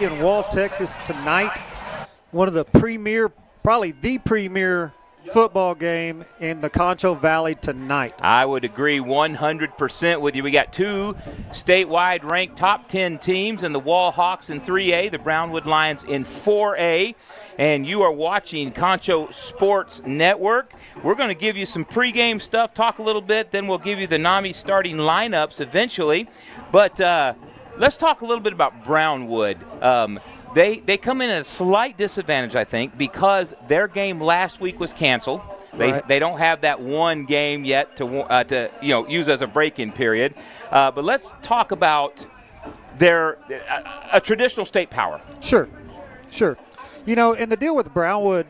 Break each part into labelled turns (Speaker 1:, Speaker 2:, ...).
Speaker 1: in Wall, Texas tonight. One of the premier, probably the premier football game in the Concho Valley tonight.
Speaker 2: I would agree 100% with you. We got two statewide ranked top 10 teams in the Wall Hawks in 3A, the Brownwood Lions in 4A, and you are watching Concho Sports Network. We're going to give you some pregame stuff, talk a little bit, then we'll give you the NAMI starting lineups eventually. But let's talk a little bit about Brownwood. They come in at a slight disadvantage, I think, because their game last week was canceled. They don't have that one game yet to use as a break-in period. But let's talk about their a traditional state power.
Speaker 1: Sure. And the deal with Brownwood,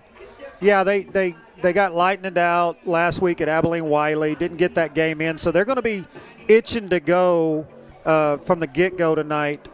Speaker 1: they got lightened out last week at Abilene Wiley, didn't get that game in, so they're going to be itching to go from the get-go tonight.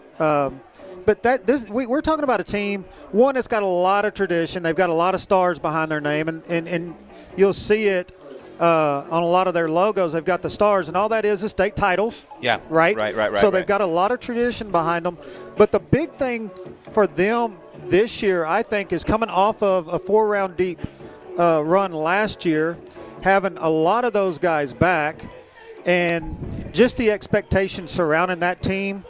Speaker 1: But we're talking about a team, one that's got a lot of tradition. They've got a lot of stars behind their name, and you'll see it on a lot of their logos. They've got the stars, and all that is state titles.
Speaker 2: Yeah.
Speaker 1: Right?
Speaker 2: Right.
Speaker 1: So they've got a lot of tradition behind them. But the big thing for them this year, I think, is coming off of a 4-round deep run last year, having a lot of those guys back, and just the expectations surrounding that team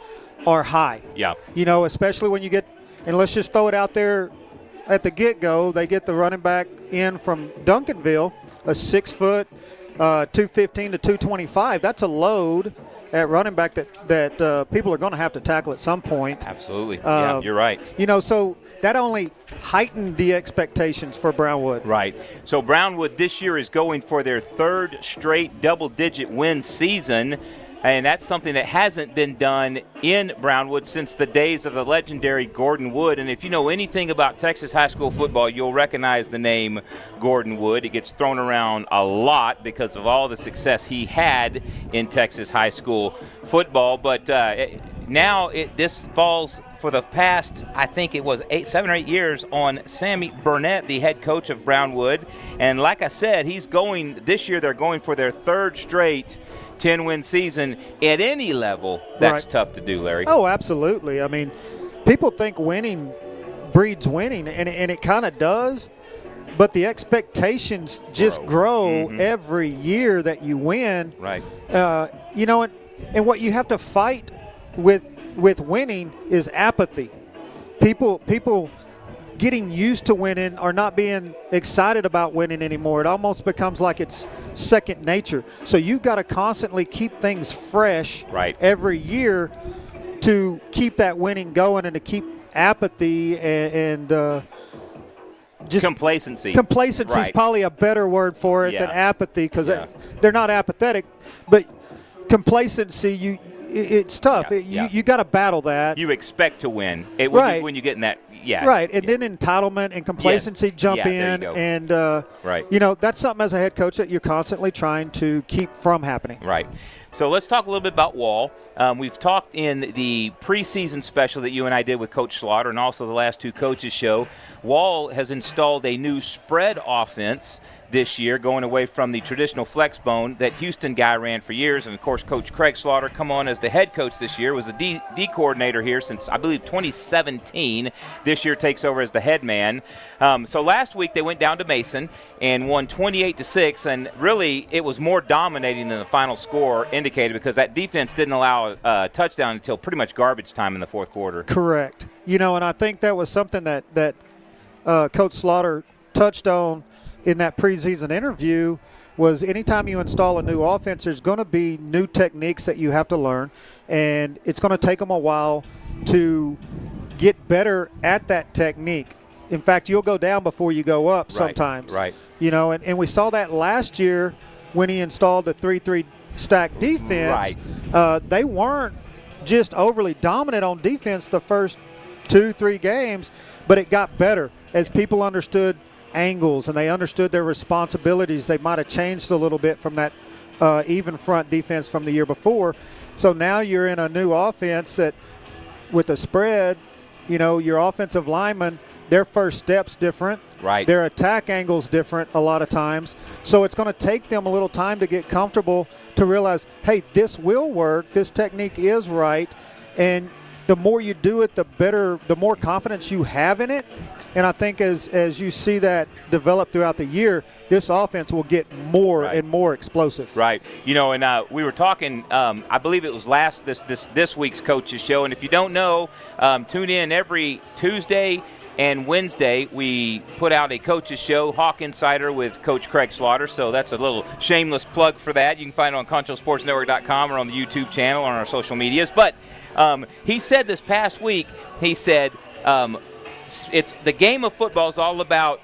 Speaker 1: are high.
Speaker 2: Yeah.
Speaker 1: Especially when you get, and let's just throw it out there at the get-go, they get the running back in from Duncanville, a 6-foot, 215 to 225. That's a load at running back that people are going to have to tackle at some point.
Speaker 2: Absolutely. Yeah, you're right.
Speaker 1: So that only heightened the expectations for Brownwood.
Speaker 2: Right. So Brownwood this year is going for their third straight double-digit win season. And that's something that hasn't been done in Brownwood since the days of the legendary Gordon Wood. And if you know anything about Texas high school football, you'll recognize the name Gordon Wood. It gets thrown around a lot because of all the success he had in Texas high school football. But this falls for the past, I think it was 7 or 8 years, on Sammy Burnett, the head coach of Brownwood. And like I said, this year they're going for their third straight 10-win season at any level. That's tough to do, Larry.
Speaker 1: Oh, absolutely. I mean, people think winning breeds winning, and it kind of does, but the expectations just grow every year that you win.
Speaker 2: Right.
Speaker 1: And what you have to fight with winning is apathy. People getting used to winning or not being excited about winning anymore. It almost becomes like it's second nature. So you've got to constantly keep things fresh every year to keep that winning going and to keep apathy and just
Speaker 2: complacency.
Speaker 1: Complacency is probably a better word for it than apathy, because they're not apathetic, but complacency, it's tough. You got to battle that.
Speaker 2: You expect to win. When you get in that. Yeah.
Speaker 1: Right, and then entitlement and complacency jump in, and that's something as a head coach that you're constantly trying to keep from happening.
Speaker 2: Right. So let's talk a little bit about Wall. We've talked in the preseason special that you and I did with Coach Slaughter, and also the last two coaches show. Wall has installed a new spread offense this year, going away from the traditional flex bone that Houston guy ran for years. And, of course, Coach Craig Slaughter come on as the head coach this year, was the D coordinator here since, I believe, 2017. This year takes over as the head man. So last week they went down to Mason and won 28-6, and really it was more dominating than the final score indicated, because that defense didn't allow a touchdown until pretty much garbage time in the fourth quarter.
Speaker 1: Correct. And I think that was something that Coach Slaughter touched on in that preseason interview, was anytime you install a new offense, there's going to be new techniques that you have to learn, and it's going to take them a while to get better at that technique. In fact, you'll go down before you go up sometimes.
Speaker 2: Right.
Speaker 1: And we saw that last year when he installed the 3-3 stack defense. They weren't just overly dominant on defense the first 2-3 games, but it got better as people understood angles and they understood their responsibilities. They might have changed a little bit from that even front defense from the year before. So now you're in a new offense that, with a spread, your offensive linemen, their first step's different.
Speaker 2: Right.
Speaker 1: Their attack angle's different a lot of times. So it's going to take them a little time to get comfortable to realize, hey, this will work. This technique is right. And the more you do it, the better, the more confidence you have in it. And I think as you see that develop throughout the year, this offense will get more and more explosive.
Speaker 2: Right. You know, and we were talking, I believe it was this week's coaches show. And if you don't know, tune in every Tuesday and Wednesday. We put out a coaches show, Hawk Insider, with Coach Craig Slaughter. So that's a little shameless plug for that. You can find it on ConchoSportsNetwork.com or on the YouTube channel or on our social medias. But he said this past week, he said, it's the game of football is all about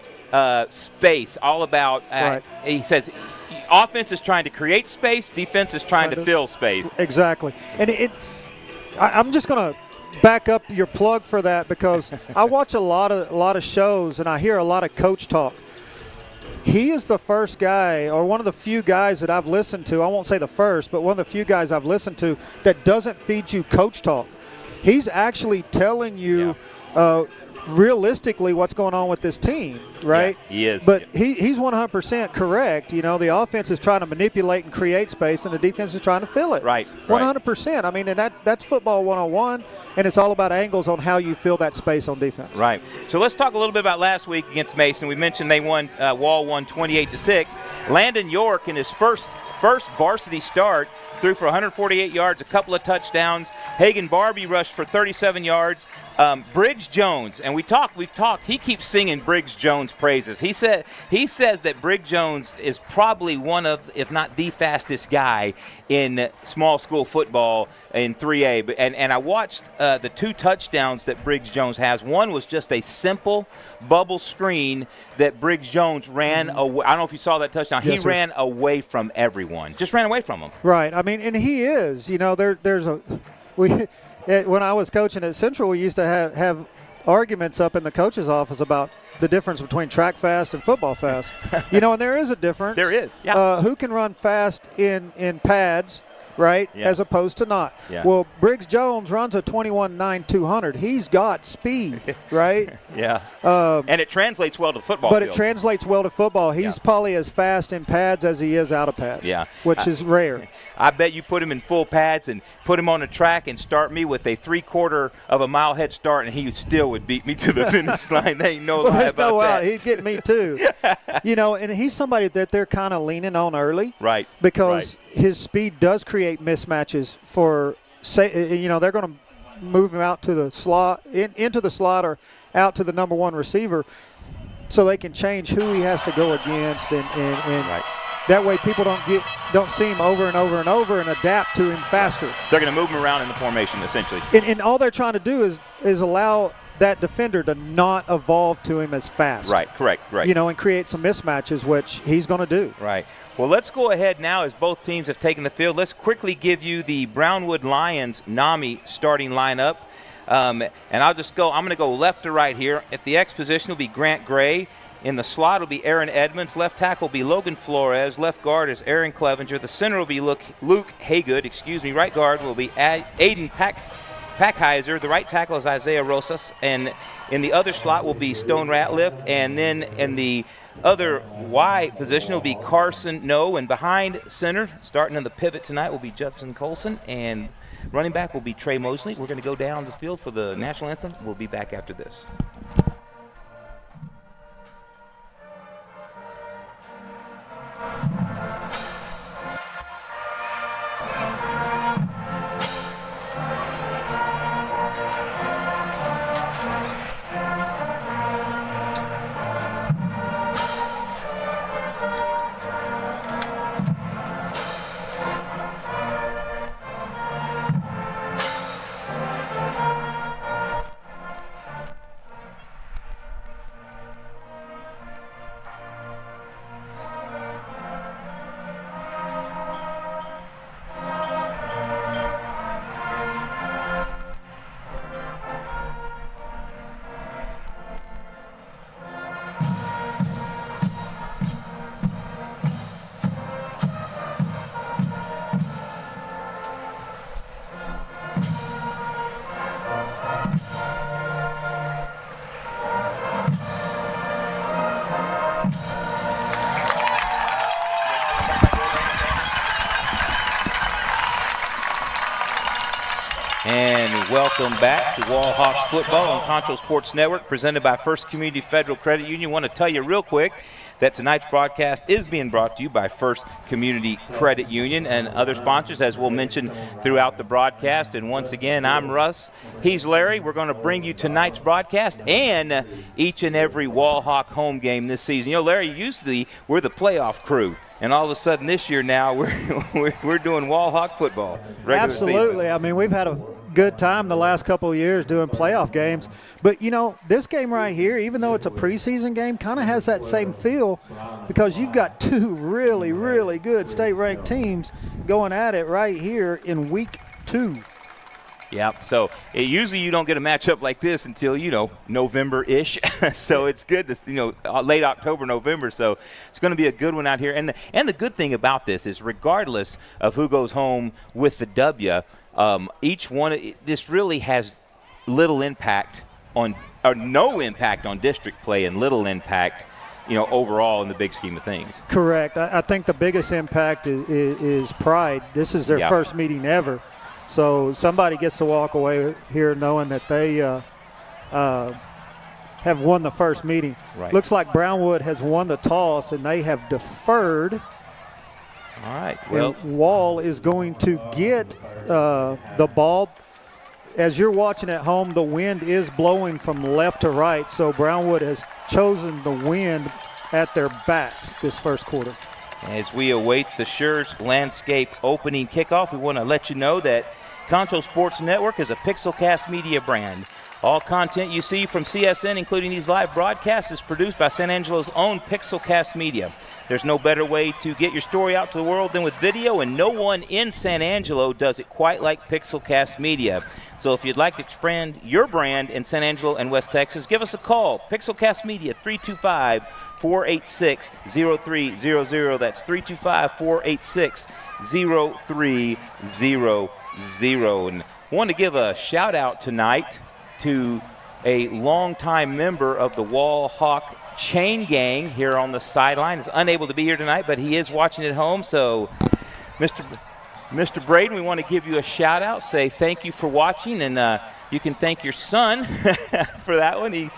Speaker 2: space, all about, he says, offense is trying to create space, defense is trying to fill space.
Speaker 1: Exactly. And I'm just going to back up your plug for that because I watch a lot of shows and I hear a lot of coach talk. He is the first guy, or one of the few guys that I've listened to, I won't say the first, but one of the few guys I've listened to that doesn't feed you coach talk. He's actually telling you realistically what's going on with this team, right?
Speaker 2: Yeah, he is.
Speaker 1: But he's 100% correct. You know, the offense is trying to manipulate and create space, and the defense is trying to fill it.
Speaker 2: Right.
Speaker 1: 100%. I mean, and that's football 101, and it's all about angles on how you fill that space on defense.
Speaker 2: Right. So let's talk a little bit about last week against Mason. We mentioned they won, Wall won 28-6. Landon York in his first varsity start threw for 148 yards, a couple of touchdowns. Hagan Barbie rushed for 37 yards. Briggs Jones, and we've talked. He keeps singing Briggs Jones praises. He says that Briggs Jones is probably one of, if not the fastest guy in small school football in 3A. And I watched the two touchdowns that Briggs Jones has. One was just a simple bubble screen that Briggs Jones ran away. I don't know if you saw that touchdown.
Speaker 1: Yes,
Speaker 2: he ran away from everyone. Just ran away from them.
Speaker 1: Right. I mean, and he is. You know, when I was coaching at Central, we used to have arguments up in the coach's office about the difference between track fast and football fast. You know, and there is a difference.
Speaker 2: There is, yeah.
Speaker 1: Who can run fast in pads, right, as opposed to not.
Speaker 2: Yeah.
Speaker 1: Well, Briggs Jones runs a 21.9 He's got speed, right?
Speaker 2: Yeah. And it translates well to football.
Speaker 1: But it translates well to football. He's probably as fast in pads as he is out of pads, which is rare.
Speaker 2: I bet you put him in full pads and put him on the track and start me with a 3/4 of a mile head start, and he still would beat me to the finish line. There ain't no lie about that.
Speaker 1: He's getting me too. You know, and he's somebody that they're kind of leaning on early.
Speaker 2: Right.
Speaker 1: Because his speed does create mismatches for, you know, they're going to move him out to the slot, into the slot or out to the number one receiver so they can change who he has to go against and that way people don't see him over and over and over and adapt to him faster.
Speaker 2: They're going to move him around in the formation, essentially.
Speaker 1: And all they're trying to do is allow that defender to not evolve to him as fast.
Speaker 2: Right, correct, right.
Speaker 1: You know, and create some mismatches, which he's going to do.
Speaker 2: Right. Well, let's go ahead now as both teams have taken the field. Let's quickly give you the Brownwood Lions NAMI starting lineup. And I'm going to go left to right here. At the X position will be Grant Gray. In the slot will be Aaron Edmonds. Left tackle will be Logan Flores. Left guard is Aaron Clevenger. The center will be Luke Haygood. Right guard will be Aiden Packheiser. The right tackle is Isaiah Rosas. And in the other slot will be Stone Ratliff. And then in the other Y position will be Carson No. And behind center, starting in the pivot tonight, will be Judson Colson. And running back will be Trey Mosley. We're going to go down the field for the national anthem. We'll be back after this. And welcome back to Wall Hawks football on Concho Sports Network, presented by First Community Federal Credit Union. I want to tell you real quick that tonight's broadcast is being brought to you by First Community Credit Union and other sponsors, as we'll mention throughout the broadcast. And once again, I'm Russ. He's Larry. We're going to bring you tonight's broadcast and each and every Wall Hawk home game this season. You know, Larry, usually we're the playoff crew. And all of a sudden this year now we're doing Wall Hawk football.
Speaker 1: Absolutely.
Speaker 2: Season.
Speaker 1: I mean, we've had a good time the last couple of years doing playoff games. But, you know, this game right here, even though it's a preseason game, kind of has that same feel because you've got two really, really good state-ranked teams going at it right here in week 2.
Speaker 2: Yeah, so usually you don't get a matchup like this until, you know, November-ish. So it's good to, you know, late October, November. So it's going to be a good one out here. And the good thing about this is regardless of who goes home with the W, each one, this really has little impact on, or no impact on district play and little impact, you know, overall in the big scheme of things.
Speaker 1: Correct. I think the biggest impact is pride. This is their first meeting ever. So somebody gets to walk away here knowing that they have won the first meeting.
Speaker 2: Right.
Speaker 1: Looks like Brownwood has won the toss, and they have deferred.
Speaker 2: All right. Well,
Speaker 1: and Wall is going to get the ball. As you're watching at home, the wind is blowing from left to right, so Brownwood has chosen the wind at their backs this first quarter.
Speaker 2: As we await the Schurz Landscape opening kickoff, we want to let you know that Concho Sports Network is a Pixelcast media brand. All content you see from CSN, including these live broadcasts, is produced by San Angelo's own Pixelcast Media. There's no better way to get your story out to the world than with video, and no one in San Angelo does it quite like Pixelcast Media. So if you'd like to expand your brand in San Angelo and West Texas, give us a call. Pixelcast Media, 325-486-0300. That's 325-486-0300. And I want to give a shout out tonight to a longtime member of the Wall Hawk chain gang here on the sideline. Is unable to be here tonight, but he is watching at home. So, Mr. Braden, we want to give you a shout out, say thank you for watching, and you can thank your son for that one.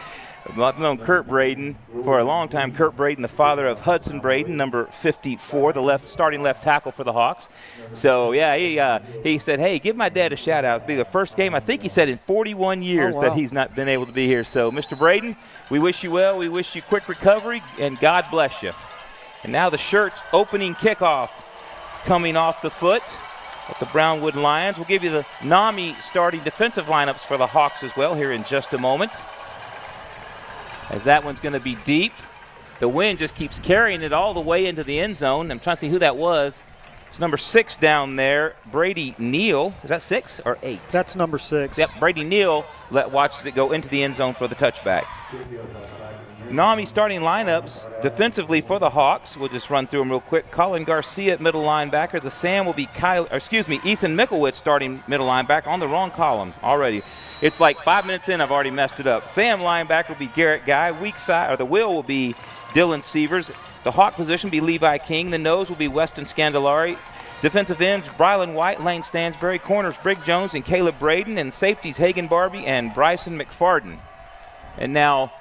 Speaker 2: I've known Kurt Braden for a long time. Kurt Braden, the father of Hudson Braden, number 54, the starting left tackle for the Hawks. So, yeah, he said, hey, give my dad a shout-out. It'll be the first game, I think he said, in 41 years that he's not been able to be here. So, Mr. Braden, we wish you well. We wish you quick recovery, and God bless you. And now the Schurz opening kickoff coming off the foot of the Brownwood Lions. We'll give you the NAMI starting defensive lineups for the Hawks as well here in just a moment. As that one's going to be deep. The wind just keeps carrying it all the way into the end zone. I'm trying to see who that was. It's number 6 down there, Brady Neal. Is that 6 or 8?
Speaker 1: That's number 6.
Speaker 2: Yep, Brady Neal watches it go into the end zone for the touchback. NAMI starting lineups defensively for the Hawks. We'll just run through them real quick. Colin Garcia at middle linebacker. The Sam will be Ethan Mickelwitz starting middle linebacker on the wrong column already. It's like 5 minutes in, I've already messed it up. Sam linebacker will be Garrett Guy. Weak side, or the wheel will be Dylan Sievers. The Hawk position will be Levi King. The nose will be Weston Scandalari. Defensive ends, Brylan White, Lane Stansberry. Corners, Brig Jones and Caleb Braden. And safeties, Hagan Barbie and Bryson McFarden. And now,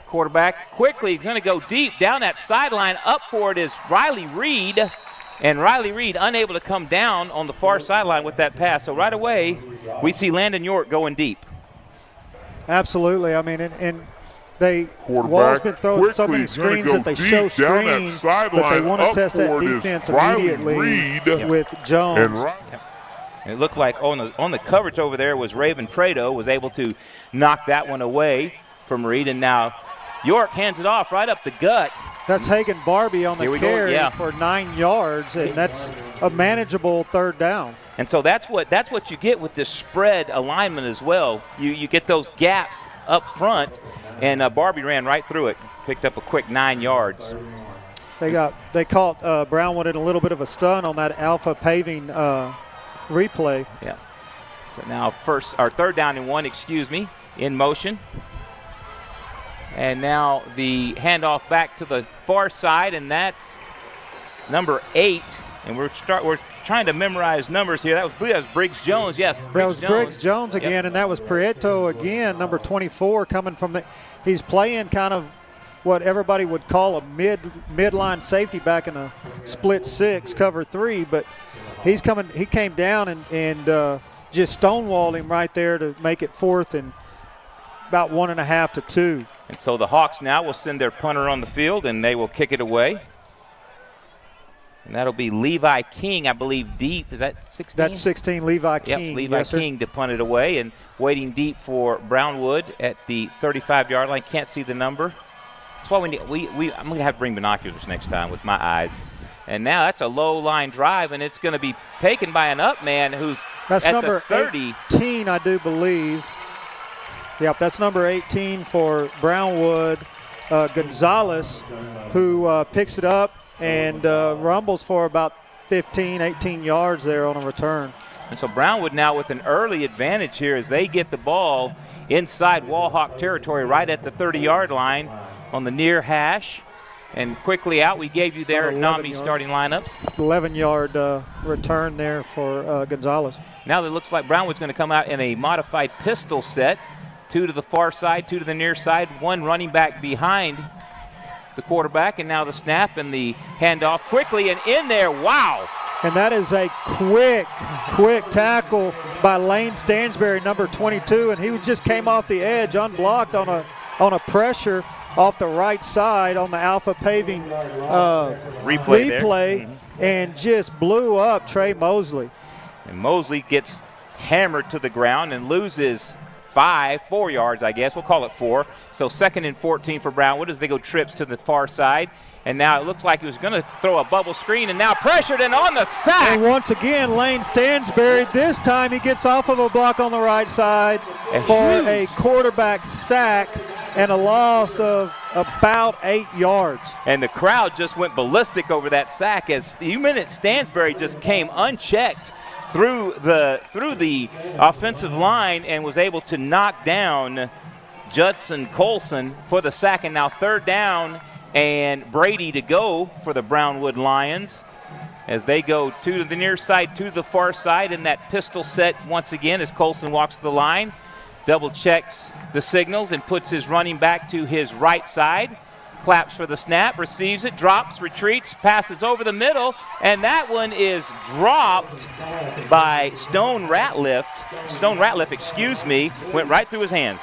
Speaker 2: quarterback quickly, he's going to go deep down that sideline. Up for it is Riley Reed. And Riley Reed unable to come down on the far sideline with that pass. So right away, we see Landon York going deep.
Speaker 1: Absolutely. I mean, and Wall's been throwing so many screens that they show screen, but they want to test that defense immediately with Jones.
Speaker 2: And it looked like on the coverage over there was Raven Prado, was able to knock that one away from Reed. And now York hands it off right up the gut.
Speaker 1: That's Hagan Barbie on the carry for 9 yards, and that's a manageable third down.
Speaker 2: And so that's what you get with this spread alignment as well. You get those gaps up front, and Barbie ran right through it, picked up a quick 9 yards.
Speaker 1: They caught Brownwood in a little bit of a stun on that Alpha Paving replay.
Speaker 2: Yeah. So now third down and 1, in motion. And now the handoff back to the far side, and that's number 8. And we're trying to memorize numbers here. I believe that was Briggs Jones. Yes,
Speaker 1: that was Briggs Jones again, yep. And that was Prieto again, number 24, coming from the. He's playing kind of what everybody would call a midline safety back in a split 6, cover 3, but he's coming. He came down and just stonewalled him right there to make it 4th and about 1.5 to 2.
Speaker 2: And so the Hawks now will send their punter on the field, and they will kick it away. And that'll be Levi King, I believe, deep. Is that 16?
Speaker 1: That's 16, Levi
Speaker 2: Yep,
Speaker 1: King.
Speaker 2: Levi
Speaker 1: yes,
Speaker 2: King to punt it away, and waiting deep for Brownwood at the 35-yard line. Can't see the number. That's why we need. I'm going to have to bring binoculars next time with my eyes. And now that's a low line drive, and it's going to be taken by an up man who's
Speaker 1: that's
Speaker 2: at
Speaker 1: number
Speaker 2: the 30.
Speaker 1: 18, I do believe. Yep, that's number 18 for Brownwood, Gonzalez, who picks it up and rumbles for about 15, 18 yards there on a return.
Speaker 2: And so Brownwood now with an early advantage here as they get the ball inside Wallhawk territory right at the 30-yard line on the near hash. And quickly out, we gave you their NAMI starting lineups.
Speaker 1: 11-yard return there for Gonzalez.
Speaker 2: Now it looks like Brownwood's going to come out in a modified pistol set. 2 to the far side, 2 to the near side, 1 running back behind the quarterback, and now the snap and the handoff quickly and in there. Wow!
Speaker 1: And that is a quick tackle by Lane Stansberry, number 22, and he just came off the edge unblocked on a pressure off the right side on the Alpha Paving replay and just blew up Trey Mosley.
Speaker 2: And Mosley gets hammered to the ground and loses 4 yards, I guess. We'll call it 4. So 2nd and 14 for Brownwood as they go trips to the far side. And now it looks like he was going to throw a bubble screen, and now pressured and on the sack.
Speaker 1: And once again, Lane Stansberry, this time he gets off of a block on the right side for a quarterback sack and a loss of about 8 yards.
Speaker 2: And the crowd just went ballistic over that sack as Stansberry just came unchecked through the offensive line and was able to knock down Judson Colson for the sack. And now 3rd down and Brady to go for the Brownwood Lions as they go 2 to the near side, 2 to the far side in that pistol set once again as Colson walks the line, double checks the signals and puts his running back to his right side. Claps for the snap, receives it, drops, retreats, passes over the middle, and that one is dropped by Stone Ratliff. Went right through his hands.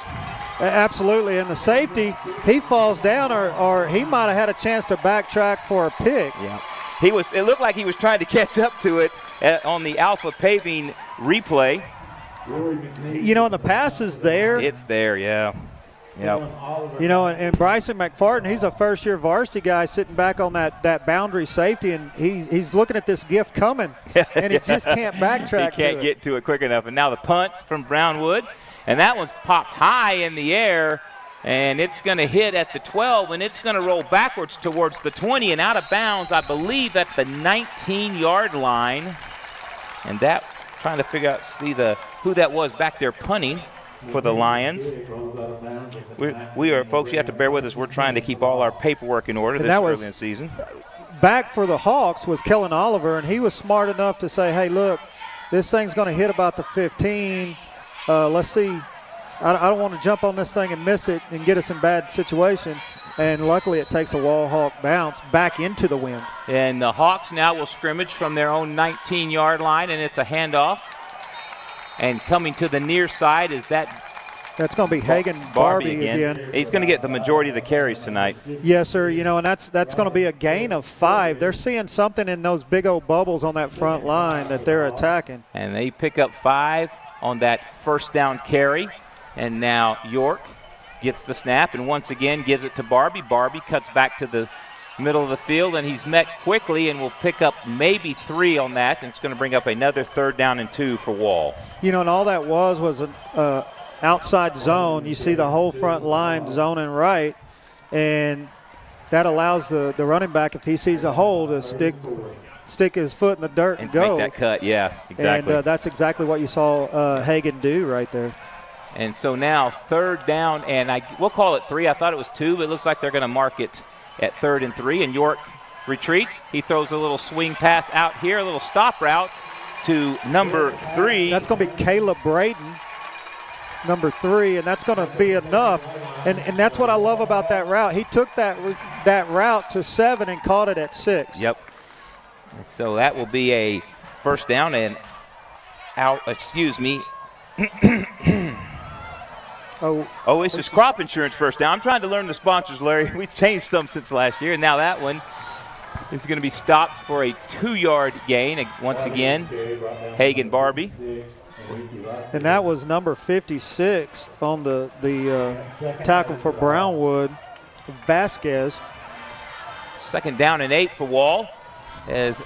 Speaker 1: Absolutely, and the safety, he falls down or he might have had a chance to backtrack for a pick.
Speaker 2: Yeah, it looked like he was trying to catch up to it on the Alpha Paving replay.
Speaker 1: You know, and the pass is there.
Speaker 2: It's there, yeah. Yep.
Speaker 1: You know, and Bryson McFartin, he's a first-year varsity guy sitting back on that boundary safety, and he's looking at this gift coming, and he just can't backtrack.
Speaker 2: He can't get to it quick enough. And now the punt from Brownwood, and that one's popped high in the air, and it's going to hit at the 12, and it's going to roll backwards towards the 20 and out of bounds, I believe, at the 19-yard line. And that, trying to figure out, who that was back there punting for the Lions. We are, folks, you have to bear with us. We're trying to keep all our paperwork in order this early in the season.
Speaker 1: Back for the Hawks was Kellen Oliver, and he was smart enough to say, hey, look, this thing's going to hit about the 15. Let's see. I don't want to jump on this thing and miss it and get us in bad situation. And luckily it takes a Wallhawk bounce back into the wind.
Speaker 2: And the Hawks now will scrimmage from their own 19-yard line, and it's a handoff. And coming to the near side is
Speaker 1: that's going to be Hagan Barbie again.
Speaker 2: He's going to get the majority of the carries tonight.
Speaker 1: Yes, sir. You know, and that's going to be a gain of 5. They're seeing something in those big old bubbles on that front line that they're attacking.
Speaker 2: And they pick up 5 on that first down carry. And now York gets the snap and once again gives it to Barbie. Barbie cuts back to the middle of the field, and he's met quickly and will pick up maybe 3 on that, and it's going to bring up another 3rd down and 2 for Wall.
Speaker 1: You know, and all that was an outside zone. You see the whole front line zoning right, and that allows the running back, if he sees a hole, to stick his foot in the dirt and go.
Speaker 2: Make that cut, yeah, exactly.
Speaker 1: And that's exactly what you saw Hagan do right there.
Speaker 2: And so now 3rd down, and we'll call it 3. I thought it was 2, but it looks like they're going to mark it at 3rd and 3, and York retreats. He throws a little swing pass out here, a little stop route to number 3.
Speaker 1: That's going to be Caleb Braden, number 3, and that's going to be enough. And that's what I love about that route. He took that route to 7 and caught it at 6.
Speaker 2: Yep. And so that will be a first down and out. Excuse me. Oasis Crop Insurance first down. I'm trying to learn the sponsors, Larry. We've changed some since last year, and now that one is going to be stopped for a 2-yard gain. Once again, Hagan Barbie.
Speaker 1: And that was number 56 on the tackle for Brownwood, Vasquez.
Speaker 2: Second down and 8 for Wall, as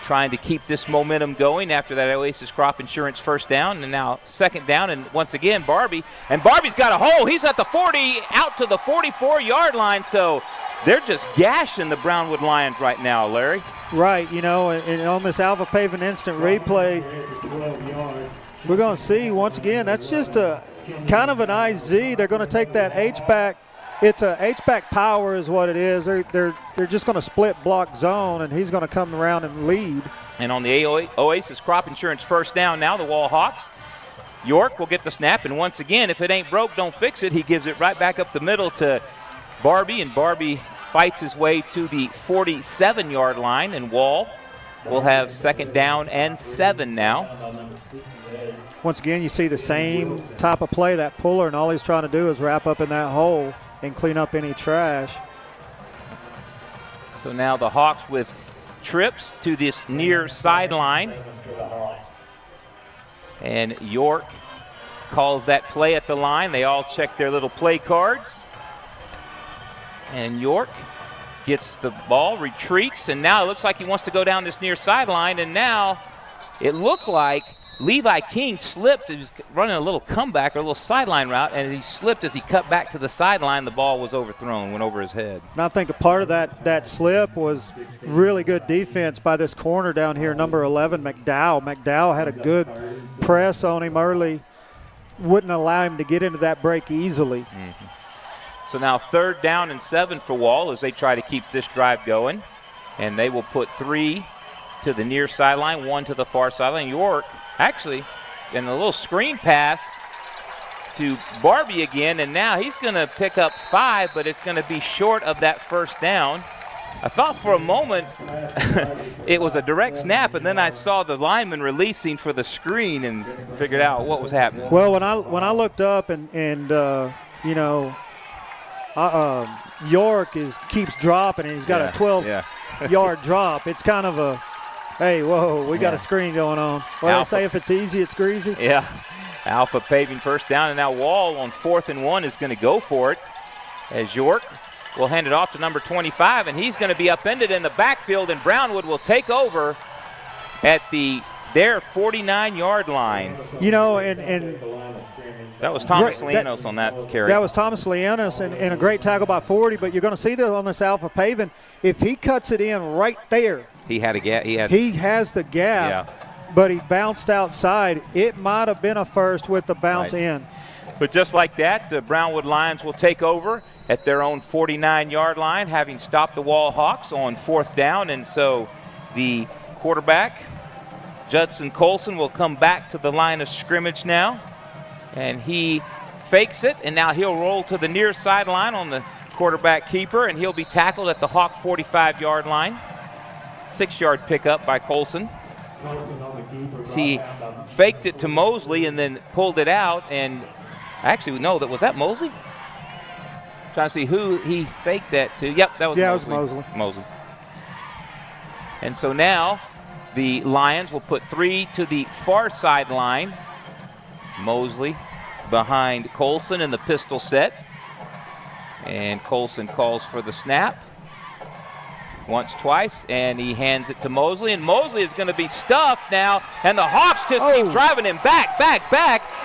Speaker 2: trying to keep this momentum going after that Oasis Crop Insurance first down. And now second down, and once again, Barbie. And Barbie's got a hole. He's at the 40, out to the 44-yard line. So they're just gashing the Brownwood Lions right now, Larry.
Speaker 1: Right, and on this Alpha Paving instant replay, we're going to see once again, that's just a kind of an IZ. They're going to take that H-back. It's a H-back power is what it is. They're just going to split block zone, and he's going to come around and lead.
Speaker 2: And on the Oasis Crop Insurance first down now, the Wall Hawks. York will get the snap, and once again, if it ain't broke, don't fix it. He gives it right back up the middle to Barbie, and Barbie fights his way to the 47-yard line, and Wall will have second down and 7 now.
Speaker 1: Once again, you see the same type of play, that puller, and all he's trying to do is wrap up in that hole and clean up any trash.
Speaker 2: So now the Hawks with trips to this near sideline. And York calls that play at the line. They all check their little play cards. And York gets the ball, retreats, and now it looks like he wants to go down this near sideline. And now it looked like Levi King slipped. He was running a little comeback or a little sideline route, and he slipped as he cut back to the sideline. The ball was overthrown, went over his head.
Speaker 1: And I think a part of that slip was really good defense by this corner down here, number 11, McDowell. McDowell had a good press on him early, wouldn't allow him to get into that break easily.
Speaker 2: Mm-hmm. So now third down and 7 for Wall as they try to keep this drive going. And they will put 3 to the near sideline, 1 to the far sideline. York actually in a little screen pass to Barbie again, and now he's going to pick up 5, but it's going to be short of that first down. I thought for a moment it was a direct snap, and then I saw the lineman releasing for the screen and figured out what was happening.
Speaker 1: Well, when I looked up and York keeps dropping, and he's got a 12-yard drop. It's kind of a, hey, whoa, we got a screen going on. Well, they say if it's easy, it's greasy.
Speaker 2: Yeah. Alpha Paving first down, and now Wall on 4th and 1 is going to go for it as York will hand it off to number 25, and he's going to be upended in the backfield, and Brownwood will take over at their 49-yard line.
Speaker 1: And
Speaker 2: that was Thomas Lianos on that carry.
Speaker 1: That was Thomas Lianos, and a great tackle by 40, but you're going to see that on this Alpha Paving, if he cuts it in right there.
Speaker 2: He had a gap.
Speaker 1: He has the gap, but he bounced outside. It might have been a first with the bounce in.
Speaker 2: But just like that, the Brownwood Lions will take over at their own 49-yard line, having stopped the Wall Hawks on 4th down. And so the quarterback, Judson Colson, will come back to the line of scrimmage now. And he fakes it, and now he'll roll to the near sideline on the quarterback keeper, and he'll be tackled at the Hawk 45-yard line. 6-yard pickup by Colson. He faked it to Mosley and then pulled it out, and actually, no, was that Mosley? Trying to see who he faked that to. Yep, that was Mosley.
Speaker 1: Yeah, it was
Speaker 2: Mosley. And so now the Lions will put 3 to the far sideline. Mosley behind Colson in the pistol set. And Colson calls for the snap. Once, twice, and he hands it to Mosley, and Mosley is going to be stuffed now, and the Hawks just keep driving him back,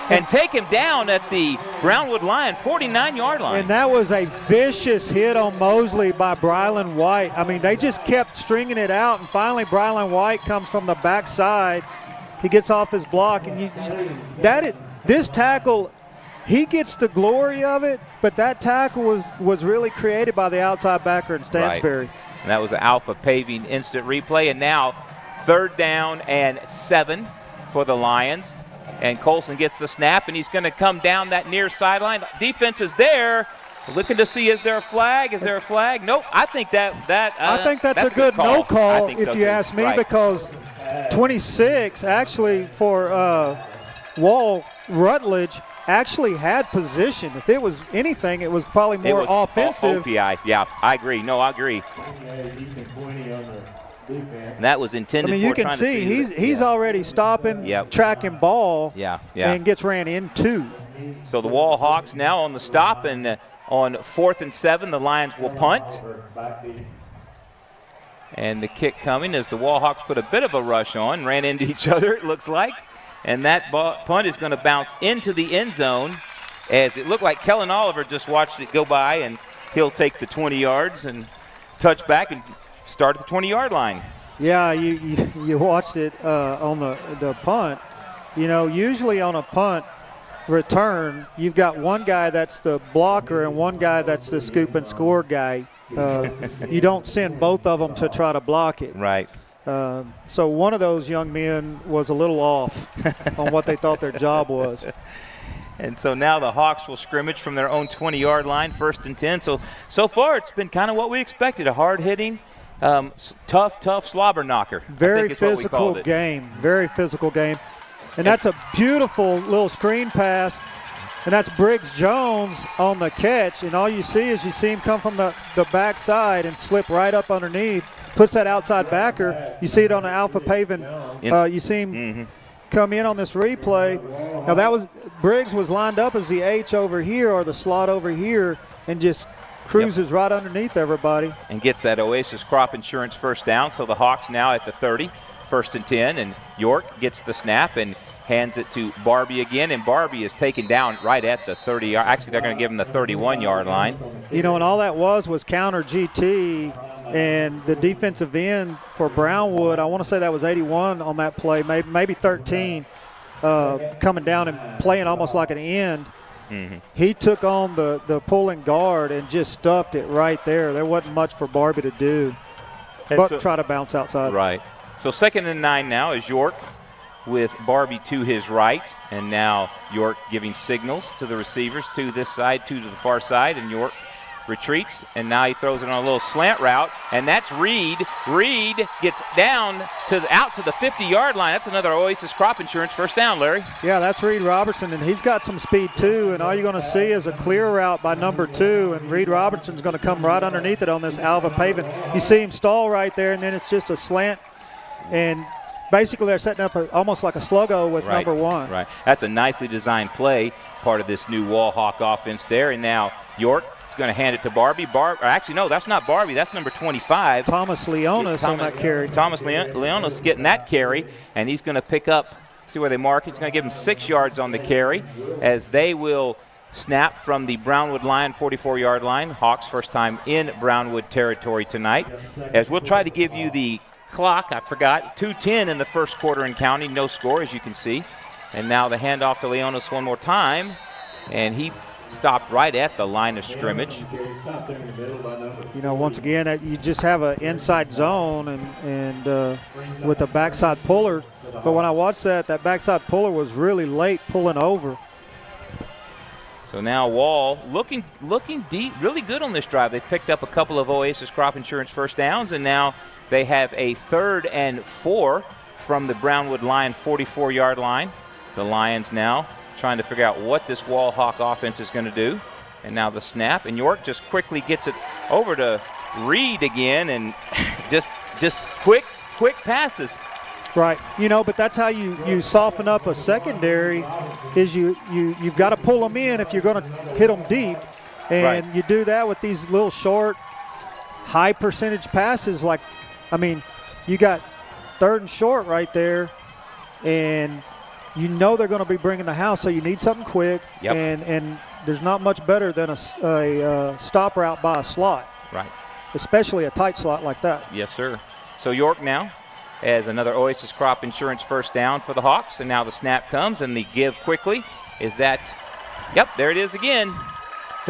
Speaker 2: and take him down at the Brownwood Lion 49-yard line.
Speaker 1: And that was a vicious hit on Mosley by Brylan White. I mean, they just kept stringing it out, and finally Brylan White comes from the backside. He gets off his block, and this tackle, he gets the glory of it, but that tackle was really created by the outside backer in Stansbury.
Speaker 2: Right. And that was the Alpha Paving instant replay. And now 3rd down and 7 for the Lions. And Colson gets the snap, and he's going to come down that near sideline. Defense is there. Looking to see, is there a flag? Is there a flag? Nope. I think I
Speaker 1: think that's a good no call, if you ask me, because 26 actually for Wall Rutledge actually had position. If it was anything, it was probably more offensive.
Speaker 2: OPI. Yeah, I agree. No, I agree. And that was intended.
Speaker 1: I mean, you can see he's already stopping, tracking ball, and gets ran into.
Speaker 2: So the Wall Hawks now on the stop, and on 4th and 7, the Lions will punt. And the kick coming as the Wall Hawks put a bit of a rush on, ran into each other, it looks like. And that punt is going to bounce into the end zone, as it looked like Kellen Oliver just watched it go by, and he'll take the 20 yards and touch back and start at the 20-yard line.
Speaker 1: Yeah, you watched it on the punt. You know, usually on a punt return, you've got one guy that's the blocker and one guy that's the scoop and score guy. You don't send both of them to try to block it.
Speaker 2: Right.
Speaker 1: So one of those young men was a little off on what they thought their job was.
Speaker 2: And so now the Hawks will scrimmage from their own 20-yard line, 1st and 10. So far it's been kind of what we expected, a hard-hitting, tough slobber knocker.
Speaker 1: Very physical game. Very physical game. And that's a beautiful little screen pass. And that's Briggs Jones on the catch. And all you see is him come from the backside and slip right up underneath. Puts that outside backer. You see it on the Alpha Paving. You see him come in on this replay. Now Briggs was lined up as the H over here or the slot over here and just cruises right underneath everybody.
Speaker 2: And gets that Oasis Crop Insurance 1st down. So the Hawks now at the 30, 1st and 10. And York gets the snap and hands it to Barbie again, and Barbie is taken down right at the 30. Actually, they're going to give him the 31-yard line.
Speaker 1: You know, and all that was counter GT, and the defensive end for Brownwood, I want to say that was 81 on that play, maybe 13, coming down and playing almost like an end. He took on the pulling guard and just stuffed it right there. There wasn't much for Barbie to do but try to bounce outside.
Speaker 2: Right. So 2nd and 9 now is York with Barbie to his right, and now York giving signals to the receivers to this side, to the far side, and York retreats, and now he throws it on a little slant route, and that's Reed. Reed gets down out to the 50-yard line. That's another Oasis Crop Insurance 1st down, Larry.
Speaker 1: Yeah, that's Reed Robertson, and he's got some speed too, and all you're going to see is a clear route by number 2, and Reed Robertson's going to come right underneath it on this Alva Paving. You see him stall right there, and then it's just a slant, and basically they're setting up almost like a sluggo with number 1.
Speaker 2: Right. That's a nicely designed play, part of this new Wall Hawk offense there. And now York is going to hand it to Barbie. Actually, no, that's not Barbie. That's number 25.
Speaker 1: Thomas Leonis on that carry.
Speaker 2: Thomas Leonis getting that carry, and he's going to pick up, see where they mark. He's going to give him 6 yards on the carry as they will snap from the Brownwood line, 44-yard line. Hawks first time in Brownwood territory tonight. As we'll try to give you the clock, I forgot, 2:10 in the first quarter and counting, no score as you can see. And now the handoff to Leonis one more time, and he stopped right at the line of scrimmage.
Speaker 1: You know, once again, you just have an inside zone and with a backside puller, but when I watched that backside puller was really late pulling over.
Speaker 2: So now Wall looking deep, really good on this drive. They picked up a couple of Oasis Crop Insurance 1st downs, and now they have a 3rd and 4 from the Brownwood line, 44-yard line. The Lions now trying to figure out what this Wall Hawk offense is going to do. And now the snap, and York just quickly gets it over to Reed again, and just quick passes.
Speaker 1: Right. You know, but that's how you soften up a secondary is you've got to pull them in if you're going to hit them deep. And you do that with these little short, high percentage passes like, I mean, you got 3rd and short right there, and you know they're going to be bringing the house, so you need something quick.
Speaker 2: Yep.
Speaker 1: And there's not much better than a stop route by a slot.
Speaker 2: Right.
Speaker 1: Especially a tight slot like that.
Speaker 2: Yes, sir. So York now as another Oasis Crop Insurance 1st down for the Hawks, and now the snap comes, and the give quickly is that, yep, there it is again.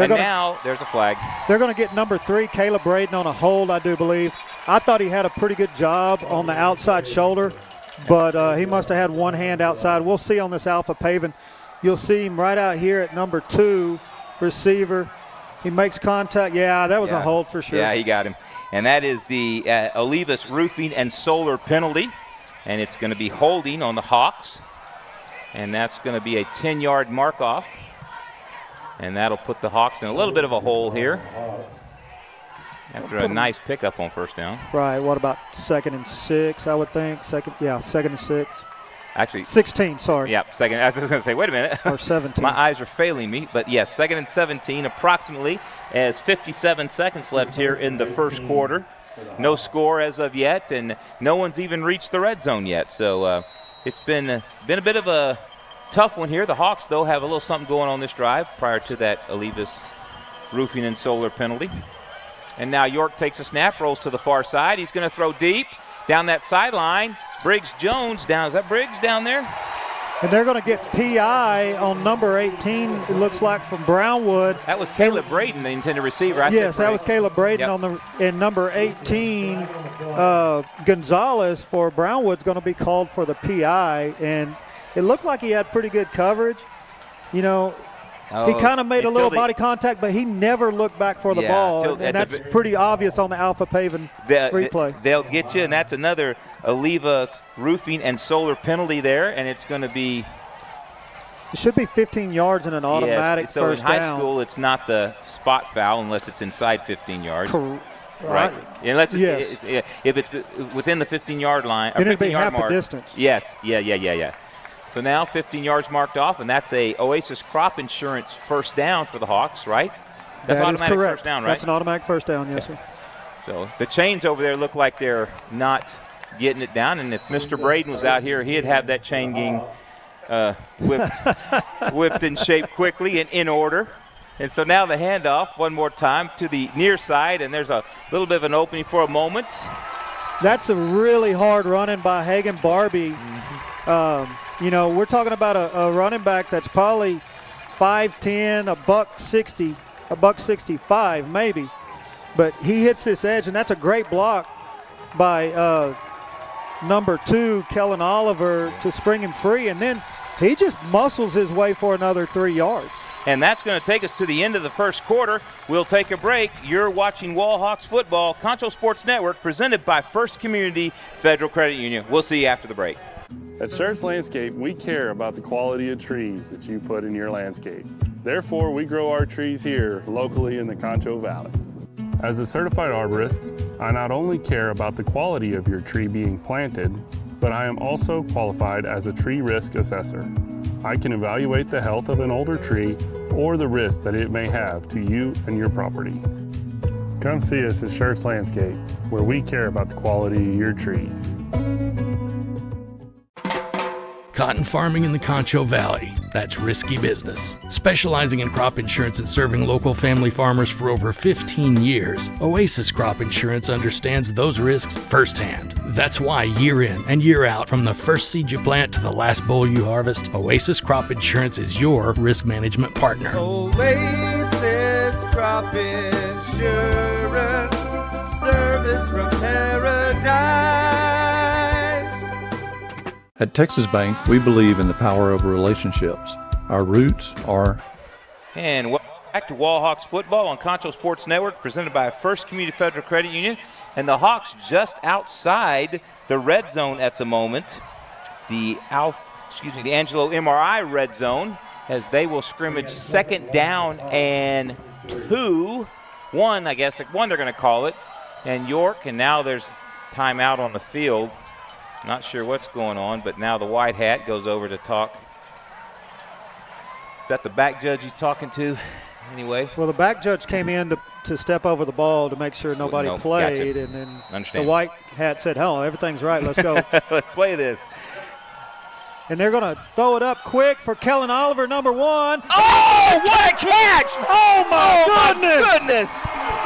Speaker 2: Now there's a flag.
Speaker 1: They're going to get number 3, Caleb Braden, on a hold, I do believe. I thought he had a pretty good job on the outside shoulder, but he must have had one hand outside. We'll see on this Alpha Paving. You'll see him right out here at number 2, receiver. He makes contact. Yeah, that was a hold for sure.
Speaker 2: Yeah, he got him. And that is the Olivas Roofing and Solar penalty. And it's going to be holding on the Hawks. And that's going to be a 10-yard mark-off. And that'll put the Hawks in a little bit of a hole here after a nice pickup on first down.
Speaker 1: Right. What about 2nd and 6, I would think? 2nd and 6.
Speaker 2: Actually,
Speaker 1: 16, sorry.
Speaker 2: Yeah, second. I was just going to say, wait a minute.
Speaker 1: Or 17.
Speaker 2: My eyes are failing me. But, yes, 2nd and 17 approximately, as 57 seconds left here in the first quarter. No score as of yet, and no one's even reached the red zone yet. So it's been a bit of a tough one here. The Hawks, though, have a little something going on this drive prior to that Olivas Roofing and Solar penalty. And now York takes a snap, rolls to the far side. He's going to throw deep down that sideline. Briggs-Jones down. Is that Briggs down there?
Speaker 1: And they're going to get PI on number 18, it looks like, from Brownwood.
Speaker 2: That was Caleb Braden, the intended receiver.
Speaker 1: Yes, that was Caleb Braden and number 18, Gonzalez for Brownwood's going to be called for the PI. And it looked like he had pretty good coverage. You know, he kind of made a little body contact, but he never looked back for the ball. And that's pretty obvious on the Alpha Paving replay.
Speaker 2: They'll get you, and that's another Olivas Roofing and Solar penalty there, and it's going to be
Speaker 1: – it should be 15 yards and an automatic
Speaker 2: so
Speaker 1: first down.
Speaker 2: So in high school, it's not the spot foul unless it's inside 15 yards. Right. Unless if it's within the 15-yard line.
Speaker 1: Then it'd be
Speaker 2: 15-yard
Speaker 1: half
Speaker 2: mark.
Speaker 1: the distance.
Speaker 2: Yes. Yeah. So now 15 yards marked off, and that's a Oasis Crop Insurance first down for the Hawks, right? That's
Speaker 1: that is
Speaker 2: automatic
Speaker 1: correct.
Speaker 2: First down, right?
Speaker 1: That's an automatic first down, yes, sir.
Speaker 2: So the chains over there look like they're not getting it down, and if Mr. Braden was out here, he'd have that chain gang whipped in shape quickly and in order. And so now the handoff one more time to the near side, and there's a little bit of an opening for a moment.
Speaker 1: That's a really hard running by Hagan Barbie. You know, we're talking about a running back that's probably 5'10", $160, $165 maybe. But he hits this edge, and that's a great block by number 2, Kellen Oliver, to spring him free. And then he just muscles his way for another 3 yards.
Speaker 2: And that's going to take us to the end of the first quarter. We'll take a break. You're watching Wallhawks football, Concho Sports Network, presented by First Community Federal Credit Union. We'll see you after the break.
Speaker 3: At Schertz Landscape, we care about the quality of trees that you put in your landscape. Therefore, we grow our trees here locally in the Concho Valley. As a certified arborist, I not only care about the quality of your tree being planted, but I am also qualified as a tree risk assessor. I can evaluate the health of an older tree or the risk that it may have to you and your property. Come see us at Schertz Landscape, where we care about the quality of your trees.
Speaker 4: Cotton farming in the Concho Valley, that's risky business. Specializing in crop insurance and serving local family farmers for over 15 years, Oasis Crop Insurance understands those risks firsthand. That's why year in and year out, from the first seed you plant to the last boll you harvest, Oasis Crop Insurance is your risk management partner.
Speaker 5: Oasis Crop Insurance, service from paradise.
Speaker 6: At Texas Bank, we believe in the power of relationships. Our roots are...
Speaker 2: And welcome back to Wallhawks football on Concho Sports Network, presented by First Community Federal Credit Union. And the Hawks just outside the red zone at the moment. The Angelo MRI red zone, as they will scrimmage second down and 1, I guess. One they're going to call it. And York, and now there's timeout on the field. Not sure what's going on, but now the white hat goes over to talk. Is that the back judge he's talking to? Anyway.
Speaker 1: Well, the back judge came in to step over the ball to make sure nobody played.
Speaker 2: Gotcha.
Speaker 1: And then the white hat said, "Hell, everything's right. Let's go."
Speaker 2: Let's play this.
Speaker 1: And they're going to throw it up quick for Kellen Oliver, number 1.
Speaker 2: Oh, what a catch!
Speaker 1: Oh, my goodness!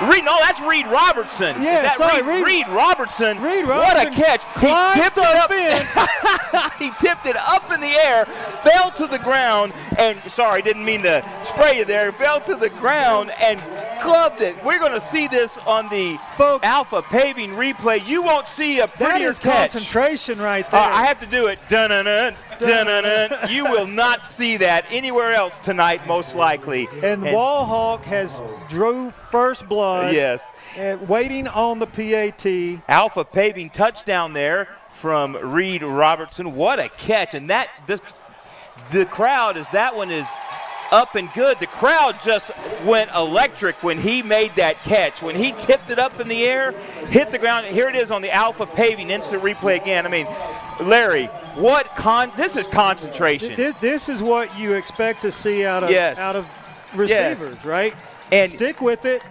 Speaker 2: No, that's Reed Robertson.
Speaker 1: Yeah,
Speaker 2: that
Speaker 1: sorry,
Speaker 2: Reed Robertson.
Speaker 1: Reed
Speaker 2: What a
Speaker 1: Robertson
Speaker 2: catch.
Speaker 1: climbs
Speaker 2: He tipped
Speaker 1: the
Speaker 2: it up.
Speaker 1: fence.
Speaker 2: He tipped it up in the air, fell to the ground, and sorry, didn't mean to spray you there. Fell to the ground and gloved it. We're going to see this on the
Speaker 1: Folks,
Speaker 2: Alpha Paving replay. You won't see a
Speaker 1: that
Speaker 2: prettier
Speaker 1: is
Speaker 2: catch.
Speaker 1: concentration right there.
Speaker 2: I have to do it. Dun-dun-dun, dun-dun-dun. You will not see that anywhere else tonight, most likely.
Speaker 1: And Wallhawk has drew first blood.
Speaker 2: Yes.
Speaker 1: And waiting on the PAT.
Speaker 2: Alpha Paving touchdown there from Reed Robertson. What a catch. And the crowd, as that one is up and good, the crowd just went electric when he made that catch. When he tipped it up in the air, hit the ground. Here it is on the Alpha Paving instant replay again. I mean, Larry, this is concentration.
Speaker 1: This is what you expect to see out of receivers, right?
Speaker 2: And
Speaker 1: stick with it,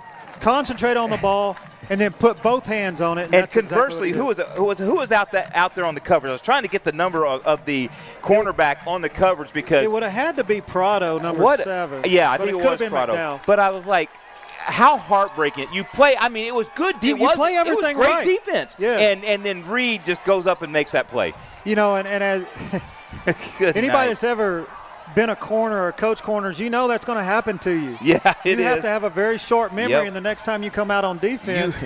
Speaker 1: concentrate on the ball, and then put both hands on it.
Speaker 2: And conversely, exactly who was out there on the coverage? I was trying to get the number of the cornerback on the coverage because
Speaker 1: it would have had to be Prado, number 7.
Speaker 2: Yeah, I think it was Prado.
Speaker 1: McDowell.
Speaker 2: But I was like, how heartbreaking. You play, I mean, it was good.
Speaker 1: You play everything
Speaker 2: it was great
Speaker 1: right.
Speaker 2: defense.
Speaker 1: Yeah.
Speaker 2: And then Reed just goes up and makes that play.
Speaker 1: You know, and as anybody that's ever been a corner or coach corners, you know that's going to happen to you.
Speaker 2: Yeah,
Speaker 1: you have to have a very short memory, and the next time you come out on defense,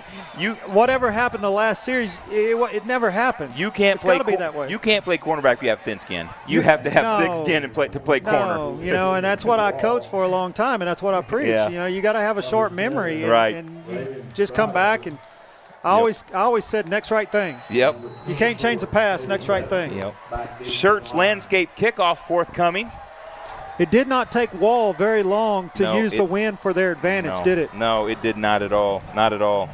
Speaker 1: whatever happened the last series, it never happened.
Speaker 2: You can't play.
Speaker 1: It's got to be that way.
Speaker 2: You can't play cornerback if you have thin skin. You have to have thick skin and to play corner.
Speaker 1: No, you know, and that's what I coached for a long time, and that's what I preach.
Speaker 2: Yeah.
Speaker 1: You know, you got to have a short memory,
Speaker 2: right?
Speaker 1: And you just come back and. I always said next right thing.
Speaker 2: Yep.
Speaker 1: You can't change the past. Next right thing.
Speaker 2: Yep. Shirts landscape kickoff forthcoming.
Speaker 1: It did not take Wall very long to use the wind for their advantage, did it?
Speaker 2: No, it did not at all. Not at all.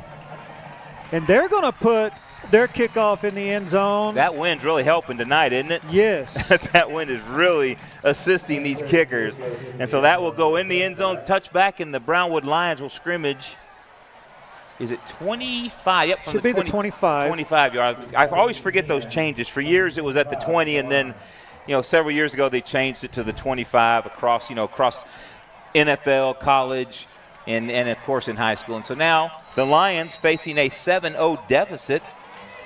Speaker 1: And they're going to put their kickoff in the end zone.
Speaker 2: That wind's really helping tonight, isn't it?
Speaker 1: Yes.
Speaker 2: That wind is really assisting these kickers. And so that will go in the end zone, touchback, and the Brownwood Lions will scrimmage. Is it 25? Yep,
Speaker 1: should be the 25.
Speaker 2: 25 yards. I always forget those changes. For years it was at the 20, and then, several years ago they changed it to the 25 across NFL, college, and of course in high school. And so now the Lions facing a 7-0 deficit.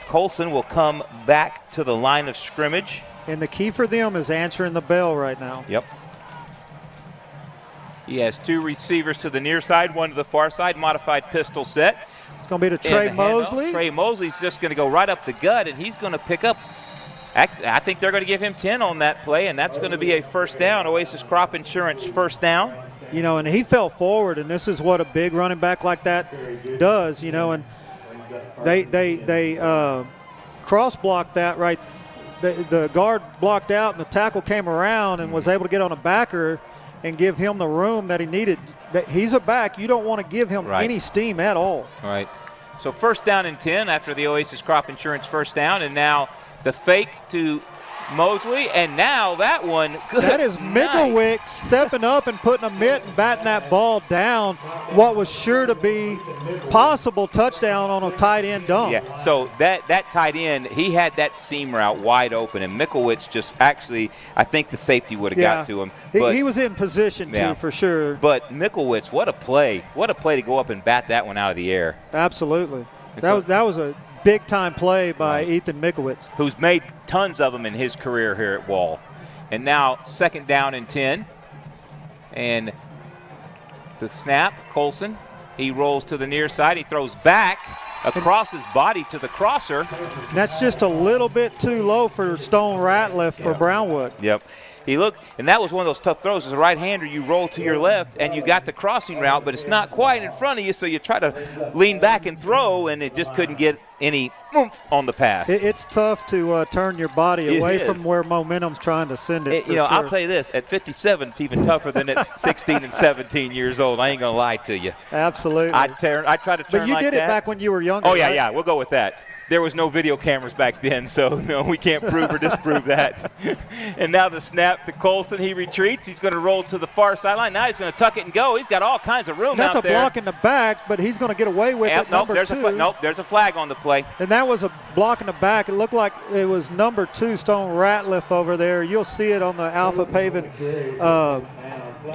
Speaker 2: Colson will come back to the line of scrimmage.
Speaker 1: And the key for them is answering the bell right now.
Speaker 2: Yep. He has 2 receivers to the near side, 1 to the far side, modified pistol set.
Speaker 1: It's going to be to Trey Mosley.
Speaker 2: Trey Mosley's just going to go right up the gut, and he's going to pick up. I think they're going to give him 10 on that play, and that's going to be a first down. Oasis Crop Insurance first down.
Speaker 1: And he fell forward, and this is what a big running back like that does, and they cross-blocked that right. The guard blocked out, and the tackle came around and was able to get on a backer and give him the room that he needed. He's a back. You don't want to give him any steam at all.
Speaker 2: Right. So first down and 10 after the Oasis Crop Insurance first down, and now the fake to Mosley, and now that one, good.
Speaker 1: That is Mickelwick stepping up and putting a mitt and batting that ball down. What was sure to be possible touchdown on a tight end dunk.
Speaker 2: Yeah, so that tight end, he had that seam route wide open, and Mickelwick just actually, I think the safety would have got to him.
Speaker 1: He was in position too, for sure.
Speaker 2: But Mickelwick, what a play. What a play to go up and bat that one out of the air.
Speaker 1: Absolutely. That was a big-time play by Ethan Mickelwick,
Speaker 2: who's made tons of them in his career here at Wall. And now second down and 10. And the snap, Colson, he rolls to the near side. He throws back across his body to the crosser.
Speaker 1: That's just a little bit too low for Stone Ratliff for Brownwood.
Speaker 2: Yep. He looked, and that was one of those tough throws. As a right-hander, you roll to your left, and you got the crossing route, but it's not quite in front of you, so you try to lean back and throw, and it just couldn't get any oomph on the pass.
Speaker 1: It's tough to turn your body away from where momentum's trying to send it. Sure.
Speaker 2: I'll tell you this, at 57, it's even tougher than at 16 and 17 years old. I ain't going to lie to you.
Speaker 1: Absolutely.
Speaker 2: I try to turn like that.
Speaker 1: But you did it back when you were younger.
Speaker 2: Oh, yeah,
Speaker 1: right?
Speaker 2: yeah, we'll go with that. There was no video cameras back then, so no, we can't prove or disprove that. And now the snap to Colson. He retreats. He's going to roll to the far sideline. Now he's going to tuck it and go. He's got all kinds of room out there.
Speaker 1: That's a block in the back, but he's going to get away with it.
Speaker 2: Nope, there's a flag on the play.
Speaker 1: And that was a block in the back. It looked like it was number 2, Stone Ratliff over there. You'll see it on the Alpha Paving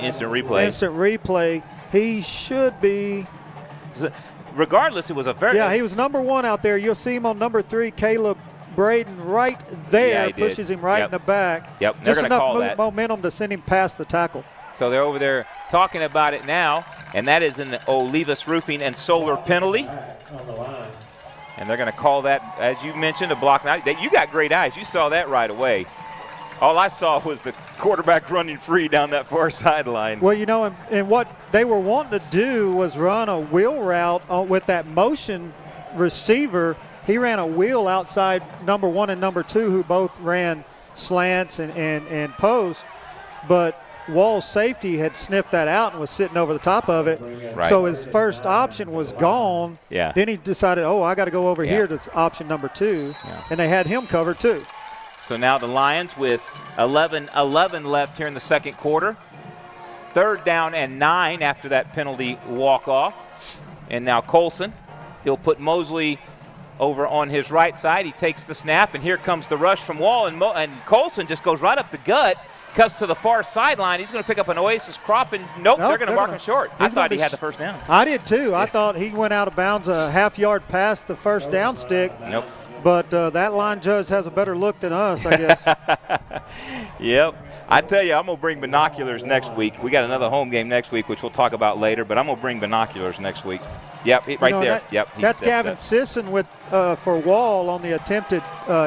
Speaker 2: instant replay.
Speaker 1: He should be
Speaker 2: Regardless, it was a very
Speaker 1: he was number 1 out there. You'll see him on number 3, Caleb Braden, right there, pushes him right in the back.
Speaker 2: Yep, they're
Speaker 1: just
Speaker 2: gonna call
Speaker 1: enough
Speaker 2: that.
Speaker 1: momentum to send him past the tackle.
Speaker 2: So they're over there talking about it now, and that is an Olivas Roofing and Solar penalty. And they're going to call that, as you mentioned, a block. Now, you got great eyes. You saw that right away. All I saw was the quarterback running free down that far sideline.
Speaker 1: Well, and what they were wanting to do was run a wheel route with that motion receiver. He ran a wheel outside number 1 and number 2, who both ran slants and post, but Wall's safety had sniffed that out and was sitting over the top of it.
Speaker 2: Right.
Speaker 1: So his first option was gone.
Speaker 2: Yeah.
Speaker 1: Then he decided, I got to go over here to option number 2, and they had him covered too.
Speaker 2: So now the Lions with 11 left here in the second quarter. 3rd down and 9 after that penalty walk-off. And now Colson, he'll put Mosley over on his right side. He takes the snap, and here comes the rush from Wall, and Colson just goes right up the gut, cuts to the far sideline. He's going to pick up an Oasis crop, and they're going to mark him short. I thought he had the first down.
Speaker 1: I did too. I thought he went out of bounds a half-yard past the first down stick.
Speaker 2: Nope.
Speaker 1: But that line judge has a better look than us, I guess.
Speaker 2: Yep. I tell you, I'm going to bring binoculars next week. We got another home game next week, which we'll talk about later, but I'm going to bring binoculars next week. Yep, right there.
Speaker 1: That's Gavin Sisson for Wall on the attempted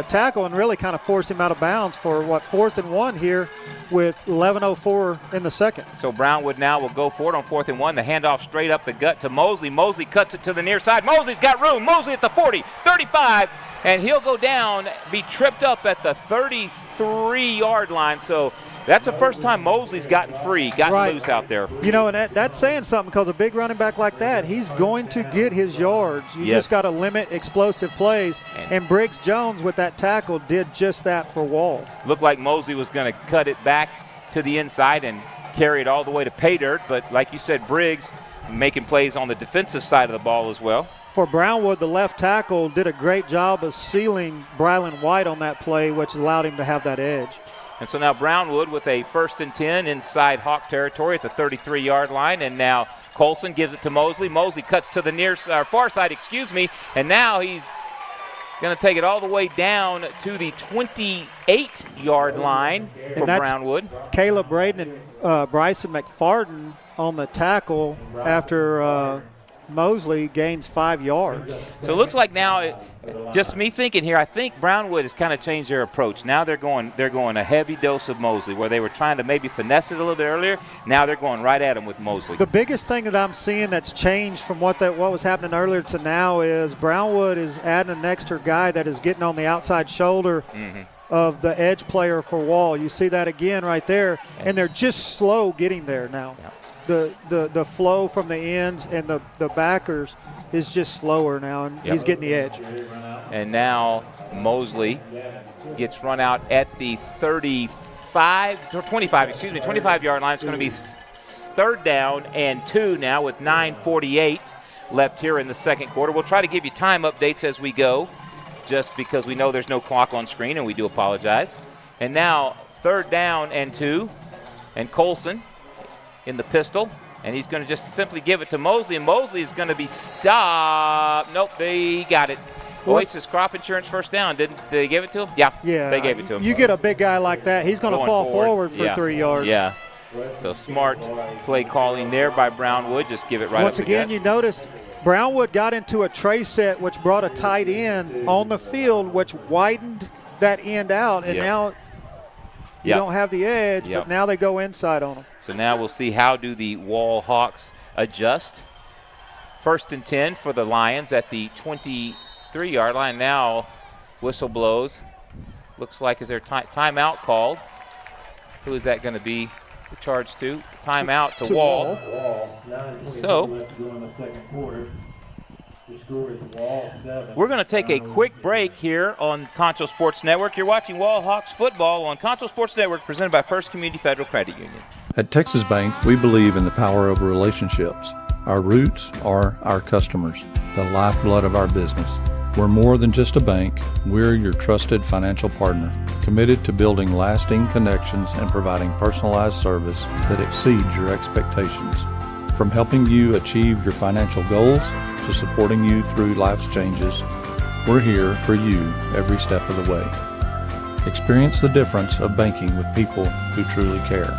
Speaker 1: tackle, and really kind of forced him out of bounds for 4th and 1 here with 11:04 in the second.
Speaker 2: So Brownwood now will go for it on 4th and 1. The handoff straight up the gut to Mosley. Mosley cuts it to the near side. Mosley's got room. Mosley at the 40, 35, and he'll go down, be tripped up at the 33-yard line. So that's the first time Mosley's gotten loose out there.
Speaker 1: And that's saying something, because a big running back like that, he's going to get his yards. You just got to limit explosive plays. And Briggs Jones with that tackle did just that for Wall.
Speaker 2: Looked like Mosley was going to cut it back to the inside and carry it all the way to pay dirt. But like you said, Briggs making plays on the defensive side of the ball as well.
Speaker 1: For Brownwood, the left tackle did a great job of sealing Brylan White on that play, which allowed him to have that edge.
Speaker 2: And so now Brownwood with a 1st and 10 inside Hawk territory at the 33-yard line. And now Colson gives it to Mosley. Mosley cuts to the far side, and now he's going to take it all the way down to the 28-yard line for Brownwood.
Speaker 1: Caleb Braden and Bryson McFarden on the tackle after Mosley gains 5 yards.
Speaker 2: So it looks like now, just me thinking here, I think Brownwood has kind of changed their approach. Now they're going a heavy dose of Mosley, where they were trying to maybe finesse it a little bit earlier. Now they're going right at him with Mosley.
Speaker 1: The biggest thing that I'm seeing that's changed from what was happening earlier to now is Brownwood is adding an extra guy that is getting on the outside shoulder of the edge player for Wall. You see that again right there, and they're just slow getting there now. Yeah. The flow from the ends and the backers is just slower now, and he's getting the edge.
Speaker 2: And now Mosley gets run out at the 25-yard line. It's going to be 3rd down and 2 now with 9:48 left here in the second quarter. We'll try to give you time updates as we go, just because we know there's no clock on screen, and we do apologize. And now 3rd down and 2, and Colson in the pistol, and he's going to just simply give it to Mosley, and Mosley is going to be stopped. Nope, they got it. Oasis Crop Insurance 1st down. Didn't they give it to him? Yeah, they gave it to him.
Speaker 1: You get a big guy like that, he's going to fall forward for 3 yards.
Speaker 2: Yeah, so smart play calling there by Brownwood. Just give it right
Speaker 1: Once
Speaker 2: up
Speaker 1: again,
Speaker 2: the gut.
Speaker 1: you notice Brownwood got into a tray set, which brought a tight end on the field, which widened that end out, and now you don't have the edge, but now they go inside on them.
Speaker 2: So now we'll see how do the Wall Hawks adjust. 1st and 10 for the Lions at the 23-yard line. Now whistle blows. Looks like is there timeout called. Who is that going to be the charge to? Timeout to Wall. So we're going to take a quick break here on Concho Sports Network. You're watching Wall Hawks football on Concho Sports Network, presented by First Community Federal Credit Union.
Speaker 6: At Texas Bank, we believe in the power of relationships. Our roots are our customers, the lifeblood of our business. We're more than just a bank. We're your trusted financial partner, committed to building lasting connections and providing personalized service that exceeds your expectations. From helping you achieve your financial goals to supporting you through life's changes, we're here for you every step of the way. Experience the difference of banking with people who truly care.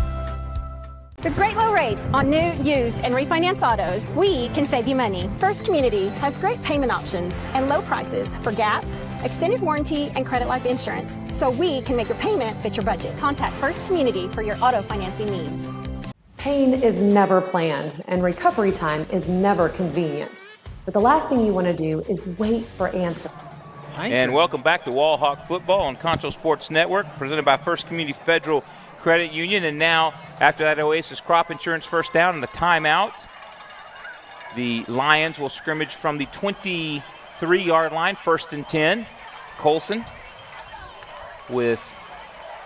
Speaker 7: With great low rates on new, used, and refinance autos, we can save you money. First Community has great payment options and low prices for GAP, extended warranty, and credit life insurance, so we can make your payment fit your budget. Contact First Community for your auto financing needs.
Speaker 8: Pain is never planned, and recovery time is never convenient. But the last thing you want to do is wait for answers.
Speaker 2: And welcome back to Wall Hawk Football on Concho Sports Network, presented by First Community Federal Credit Union. And now, after that Oasis Crop Insurance first down and the timeout, the Lions will scrimmage from the 23-yard line, 1st and 10. Colson with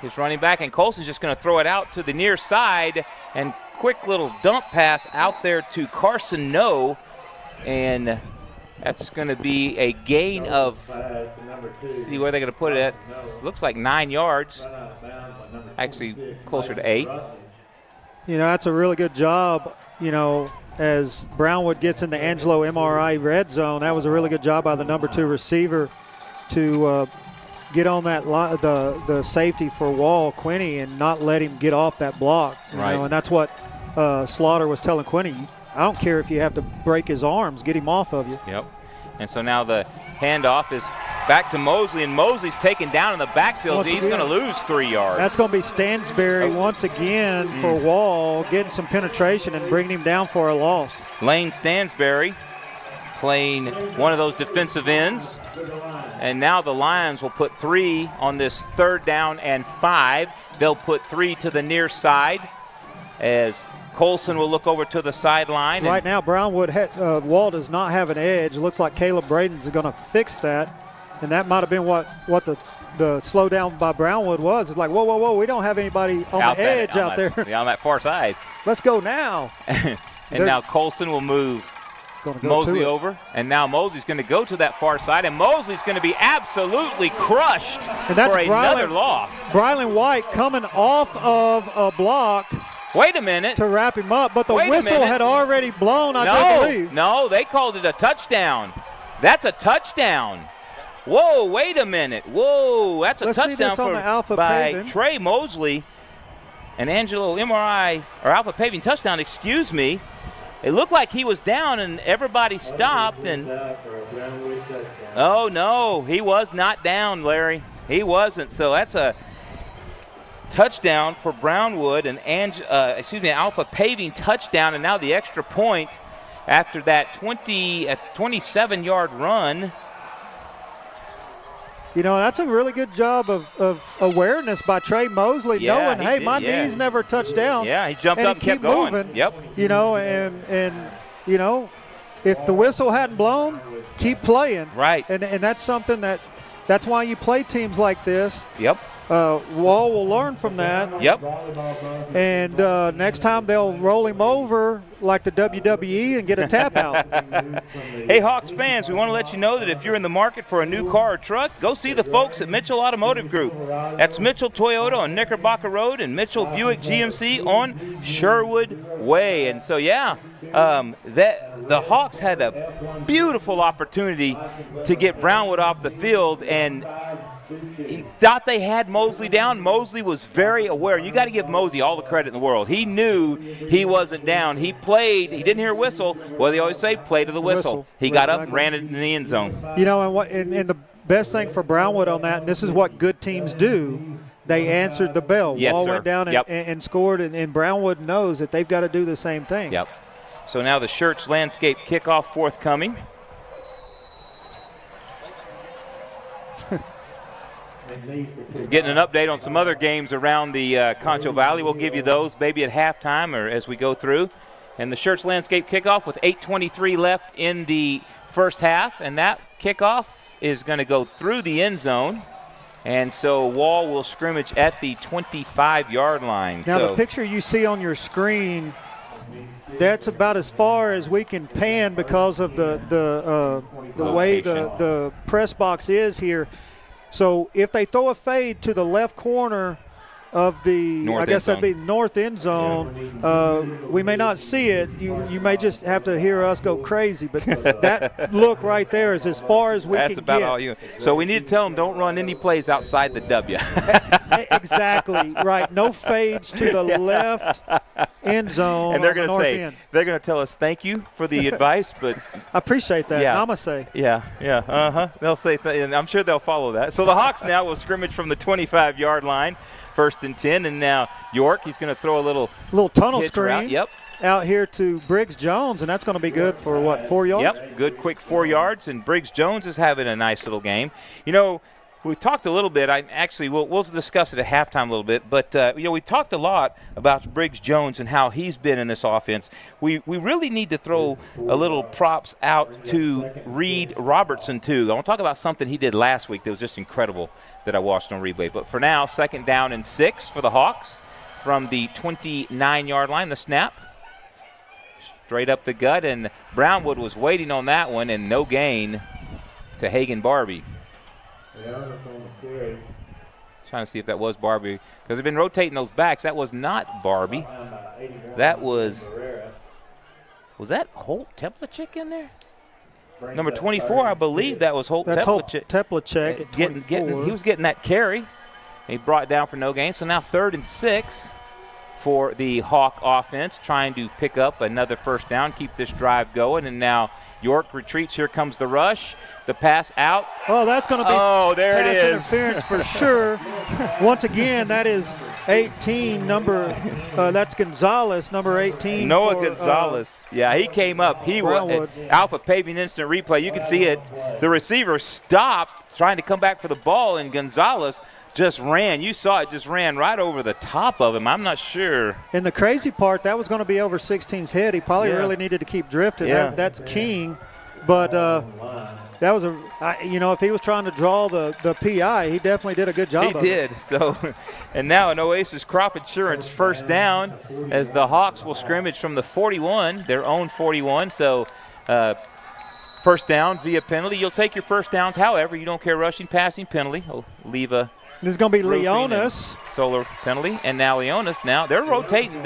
Speaker 2: his running back, and Colson's just going to throw it out to the near side, and quick little dump pass out there to Carson No, and that's going to be a gain of, see where they're going to put it at, looks like 9 yards, actually closer to 8.
Speaker 1: You know, that's a really good job, you know, as Brownwood gets in the Angelo MRI red zone. That was a really good job by the number 2 receiver to get on that the safety for Wall, Quinney, and not let him get off that block. You know, and that's what Slaughter was telling Quinney. I don't care if you have to break his arms, get him off of you.
Speaker 2: Yep. And so now the handoff is back to Mosley, and Mosley's taken down in the backfield. He's going to lose 3 yards.
Speaker 1: That's going to be Stansberry once again for Wall, getting some penetration and bringing him down for a loss.
Speaker 2: Lane Stansberry playing one of those defensive ends. And now the Lions will put 3 on this 3rd down and 5. They'll put 3 to the near side as Colson will look over to the sideline.
Speaker 1: Right now, Brownwood, Wall does not have an edge. Looks like Caleb Braden's going to fix that. And that might have been what the slowdown by Brownwood was. It's like, whoa, whoa, whoa, we don't have anybody on the edge out there.
Speaker 2: Yeah, on that far side.
Speaker 1: Let's go now.
Speaker 2: And now Colson will move Mosley over, and now Mosley's going to go to that far side, and Mosley's going to be absolutely crushed for another loss.
Speaker 1: Brylan White coming off of a block.
Speaker 2: Wait a minute.
Speaker 1: To wrap him up, but the whistle had already blown, I believe.
Speaker 2: No, they called it a touchdown. That's a touchdown. Whoa, wait a minute. Whoa, that's a touchdown by Trey Mosley. An Angelo MRI, or Alpha Paving touchdown, excuse me. It looked like he was down and everybody stopped. And oh, no, he was not down, Larry. He wasn't. So that's a touchdown for Brownwood, and Alpha Paving touchdown, and now the extra point after that 27-yard run.
Speaker 1: You know, that's a really good job of awareness by Trey Mosley, knowing, hey, my knees never touched down.
Speaker 2: Yeah, he jumped up and kept going.
Speaker 1: Moving,
Speaker 2: yep.
Speaker 1: You know, and you know, if the whistle hadn't blown, keep playing.
Speaker 2: Right.
Speaker 1: And that's something that's why you play teams like this.
Speaker 2: Yep.
Speaker 1: Wall will learn from that.
Speaker 2: Yep.
Speaker 1: And next time they'll roll him over like the WWE and get a tap out.
Speaker 2: Hey, Hawks fans, we want to let you know that if you're in the market for a new car or truck, go see the folks at Mitchell Automotive Group. That's Mitchell Toyota on Knickerbocker Road and Mitchell Buick GMC on Sherwood Way. And so, the Hawks had a beautiful opportunity to get Brownwood off the field, and he thought they had Mosley down. Mosley was very aware. You got to give Mosley all the credit in the world. He knew he wasn't down. He played. He didn't hear a whistle. Well, they always say play to the whistle. He got up and ran it in the end zone.
Speaker 1: You know, and the best thing for Brownwood on that, and this is what good teams do, they answered the bell.
Speaker 2: Yes,
Speaker 1: Wall
Speaker 2: sir.
Speaker 1: went down and scored, and Brownwood knows that they've got to do the same thing.
Speaker 2: Yep. So now the Schertz Landscape kickoff forthcoming. Getting an update on some other games around the Concho Valley. We'll give you those maybe at halftime or as we go through. And the Schertz Landscape kickoff with 8:23 left in the first half. And that kickoff is going to go through the end zone. And so Wall will scrimmage at the 25-yard line.
Speaker 1: Now, the picture you see on your screen, that's about as far as we can pan because of the way the press box is here. So if they throw a fade to the left corner, of the,
Speaker 2: north
Speaker 1: I guess
Speaker 2: end
Speaker 1: that'd be north end zone. We may not see it. You may just have to hear us go crazy, but that look right there is as far as we can get.
Speaker 2: That's about all you. So we need to tell them don't run any plays outside the W.
Speaker 1: Exactly right. No fades to the left end zone.
Speaker 2: And they're
Speaker 1: going to
Speaker 2: say they're going to tell us thank you for the advice, but
Speaker 1: I appreciate that.
Speaker 2: Yeah.
Speaker 1: Namaste.
Speaker 2: Yeah. They'll say, and I'm sure they'll follow that. So the Hawks now will scrimmage from the 25-yard line, 1st and 10, and now York. He's going to throw a little
Speaker 1: tunnel
Speaker 2: hitch
Speaker 1: screen.
Speaker 2: Route. Yep.
Speaker 1: Out here to Briggs Jones, and that's going to be good for what, 4 yards?
Speaker 2: Yep. Good, quick 4 yards, and Briggs Jones is having a nice little game. You know, we talked a little bit. We'll discuss it at halftime a little bit. But we talked a lot about Briggs Jones and how he's been in this offense. We really need to throw a little props out to Reed Robertson too. I want to talk about something he did last week that was just incredible that I watched on replay. But for now, 2nd down and 6 for the Hawks from the 29-yard line. The snap, straight up the gut, and Brownwood was waiting on that one, and no gain to Hagan Barbie. Trying to see if that was Barbie, because they've been rotating those backs. That was not Barbie. That was that Holt Teplachik in there? Number 24, I believe that was Holt Teplachik.
Speaker 1: That's Holt Teplachik at 24.
Speaker 2: He was getting that carry. He brought it down for no gain. So now 3rd and 6 for the Hawk offense, trying to pick up another 1st down, keep this drive going. And now York retreats. Here comes the rush. The pass out.
Speaker 1: Oh, that's going to be
Speaker 2: there
Speaker 1: pass
Speaker 2: it is.
Speaker 1: Interference for sure. Once again, that is 18 that's Gonzalez, number 18.
Speaker 2: Noah Gonzalez. Yeah, he came up. He was Alpha Paving instant replay. You can see it. The receiver stopped trying to come back for the ball, and Gonzalez just ran. You saw it, just ran right over the top of him. I'm not sure.
Speaker 1: And the crazy part, that was going to be over 16's head. He probably really needed to keep drifting.
Speaker 2: Yeah.
Speaker 1: That's King. But that was if he was trying to draw the PI, he definitely did a good job of it.
Speaker 2: He did. So, and now an Oasis Crop Insurance 1st down as the Hawks will scrimmage from the 41, their own 41. So, 1st down via penalty. You'll take your 1st downs. However, you don't care rushing, passing, penalty. We'll leave a.
Speaker 1: This is going to be Leonis.
Speaker 2: Solar penalty. And now Leonis now. They're rotating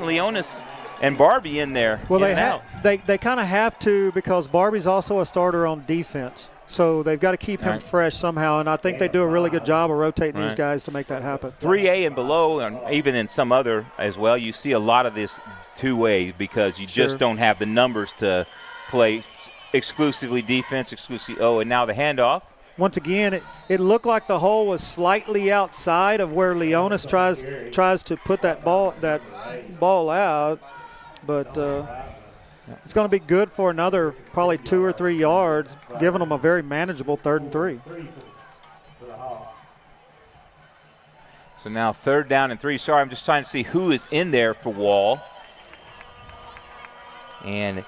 Speaker 2: Leonis and Barbie in there.
Speaker 1: Well, they kind of have to, because Barbie's also a starter on defense. So they've got to keep him fresh somehow, and I think they do a really good job of rotating these guys to make that happen.
Speaker 2: 3A and below, and even in some other as well, you see a lot of this 2A because you just don't have the numbers to play exclusively defense, and now the handoff.
Speaker 1: Once again, it looked like the hole was slightly outside of where Leonis tries to put that ball out, but it's going to be good for another probably 2 or 3 yards, giving them a very manageable 3rd and 3.
Speaker 2: So now 3rd down and 3. Sorry, I'm just trying to see who is in there for Wall. And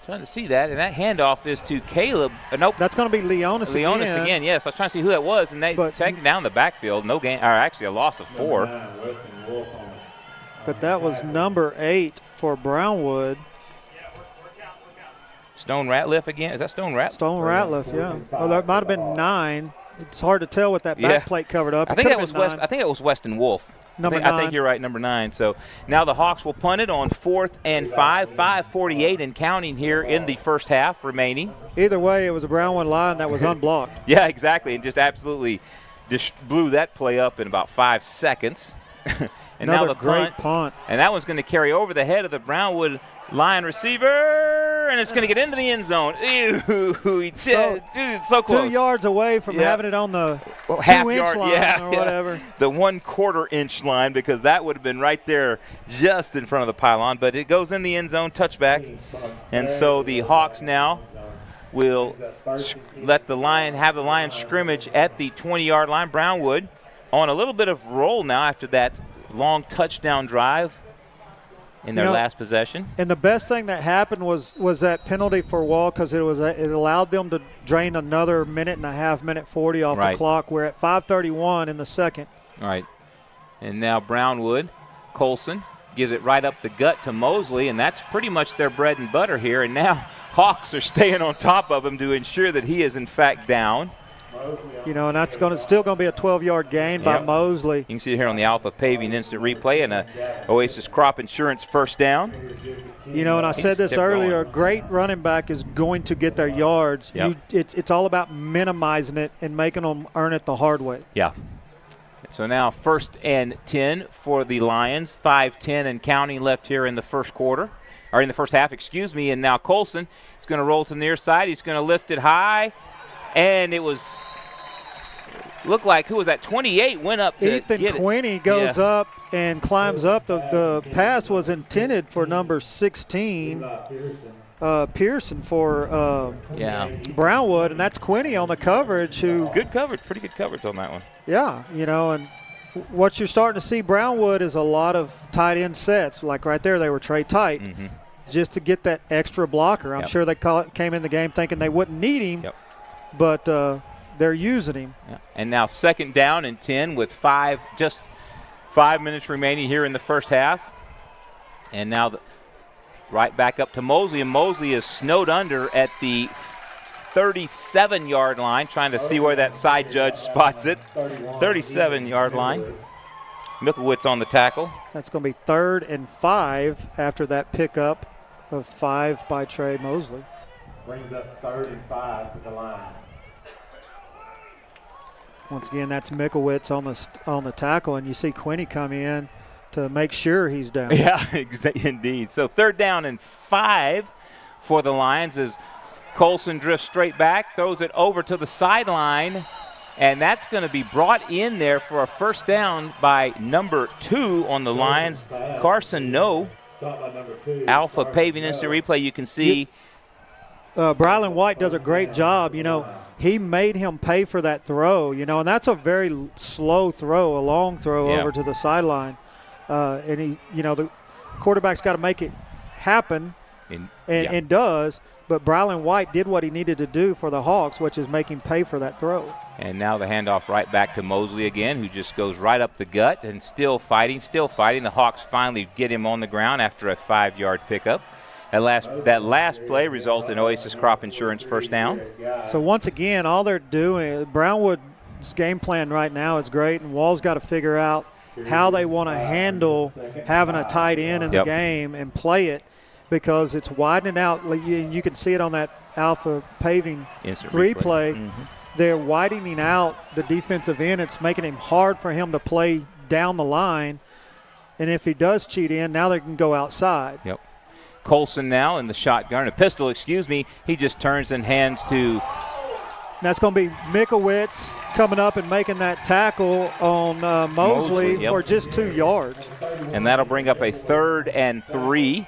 Speaker 2: trying to see that. And that handoff is to Caleb. Nope.
Speaker 1: That's going to be Leonis
Speaker 2: again, yes. I was trying to see who that was. And they taken down the backfield. No gain, or actually a loss of 4.
Speaker 1: But that was number 8 for Brownwood.
Speaker 2: Stone Ratliff again. Is that Stone Ratliff?
Speaker 1: Stone Ratliff, yeah. Well, that might have been 9. It's hard to tell with that back plate covered up.
Speaker 2: I think that was Weston Wolf. I think you're right, number 9. So now the Hawks will punt it on 4th and 5, 5:48 and counting here in the 1st half remaining.
Speaker 1: Either way, it was a Brownwood line that was unblocked.
Speaker 2: Yeah, exactly, and just absolutely just blew that play up in about 5 seconds. And
Speaker 1: Another
Speaker 2: now the
Speaker 1: great punt.
Speaker 2: And that one's going to carry over the head of the Brownwood line receiver, and it's going to get into the end zone. Ew, he did. Dude, so close.
Speaker 1: 2 yards away from having it on the
Speaker 2: half-yard
Speaker 1: line or whatever.
Speaker 2: The 1/4 inch line, because that would have been right there just in front of the pylon. But it goes in the end zone, touchback. And so the Hawks now will have the Lions scrimmage at the 20-yard line. Brownwood on a little bit of roll now after that long touchdown drive in their last possession.
Speaker 1: And the best thing that happened was that penalty for Wall, because it allowed them to drain another minute and a half, minute 40 off the clock. We're at 5:31 in the second.
Speaker 2: Right. And now Brownwood, Colson gives it right up the gut to Mosley, and that's pretty much their bread and butter here. And now Hawks are staying on top of him to ensure that he is in fact down.
Speaker 1: You know, and that's still going to be a 12-yard gain by Mosley.
Speaker 2: You can see it here on the Alpha Paving instant replay, and a Oasis Crop Insurance first down.
Speaker 1: You know, and I said this earlier, a great running back is going to get their yards.
Speaker 2: Yep.
Speaker 1: It's all about minimizing it and making them earn it the hard way.
Speaker 2: Yeah. So now 1st and 10 for the Lions. 5:10 and counting left here in the first quarter, or in the first half, excuse me. And now Colson is going to roll to the near side. He's going to lift it high, and it looked like, who was that? 28 went up to
Speaker 1: Ethan
Speaker 2: get
Speaker 1: Quinney goes up and climbs up. The pass was intended for number 16, Pearson for Brownwood, and that's Quinney on the coverage.
Speaker 2: Good coverage, pretty good coverage on that one.
Speaker 1: Yeah, you know, and what you're starting to see Brownwood is a lot of tight end sets. Like right there, they were trade tight just to get that extra blocker. I'm sure they came in the game thinking they wouldn't need him, but they're using him.
Speaker 2: Yeah. And now 2nd down and 10 with just 5 minutes remaining here in the first half. And now right back up to Mosley, and Mosley is snowed under at the 37-yard line, trying to see where that side judge spots it. 37-yard line. Mickelwitz on the tackle.
Speaker 1: That's going to be 3rd and 5 after that pickup of 5 by Trey Mosley.
Speaker 9: Brings up 3rd and 5 to the line.
Speaker 1: Once again, that's Mickelwitz on the tackle, and you see Quinney come in to make sure he's down.
Speaker 2: Yeah, indeed. So 3rd down and 5 for the Lions as Colson drifts straight back, throws it over to the sideline, and that's going to be brought in there for a first down by number 2 on the Lions, Carson No. Alpha Paving instant replay, you can see.
Speaker 1: Brylan White does a great job. You know, he made him pay for that throw, you know, and that's a very slow throw, a long throw over to the sideline. And he, you know, the quarterback's got to make it happen, and does. But Brylan White did what he needed to do for the Hawks, which is make him pay for that throw.
Speaker 2: And now the handoff right back to Mosley again, who just goes right up the gut and still fighting. The Hawks finally get him on the ground after a 5-yard pickup. That last play results in Oasis Crop Insurance first down.
Speaker 1: So once again, all they're doing, Brownwood's game plan right now is great, and Wall's got to figure out how they want to handle having a tight end in the game and play it, because it's widening out. You can see it on that Alpha Paving
Speaker 2: instant
Speaker 1: replay. They're widening out the defensive end. It's making it hard for him to play down the line, and if he does cheat in, now they can go outside.
Speaker 2: Colson now in the shotgun, a pistol, excuse me. He just turns and hands to.
Speaker 1: That's going to be Mickelwitz coming up and making that tackle on Mosley for just 2 yards.
Speaker 2: And that'll bring up a 3rd and 3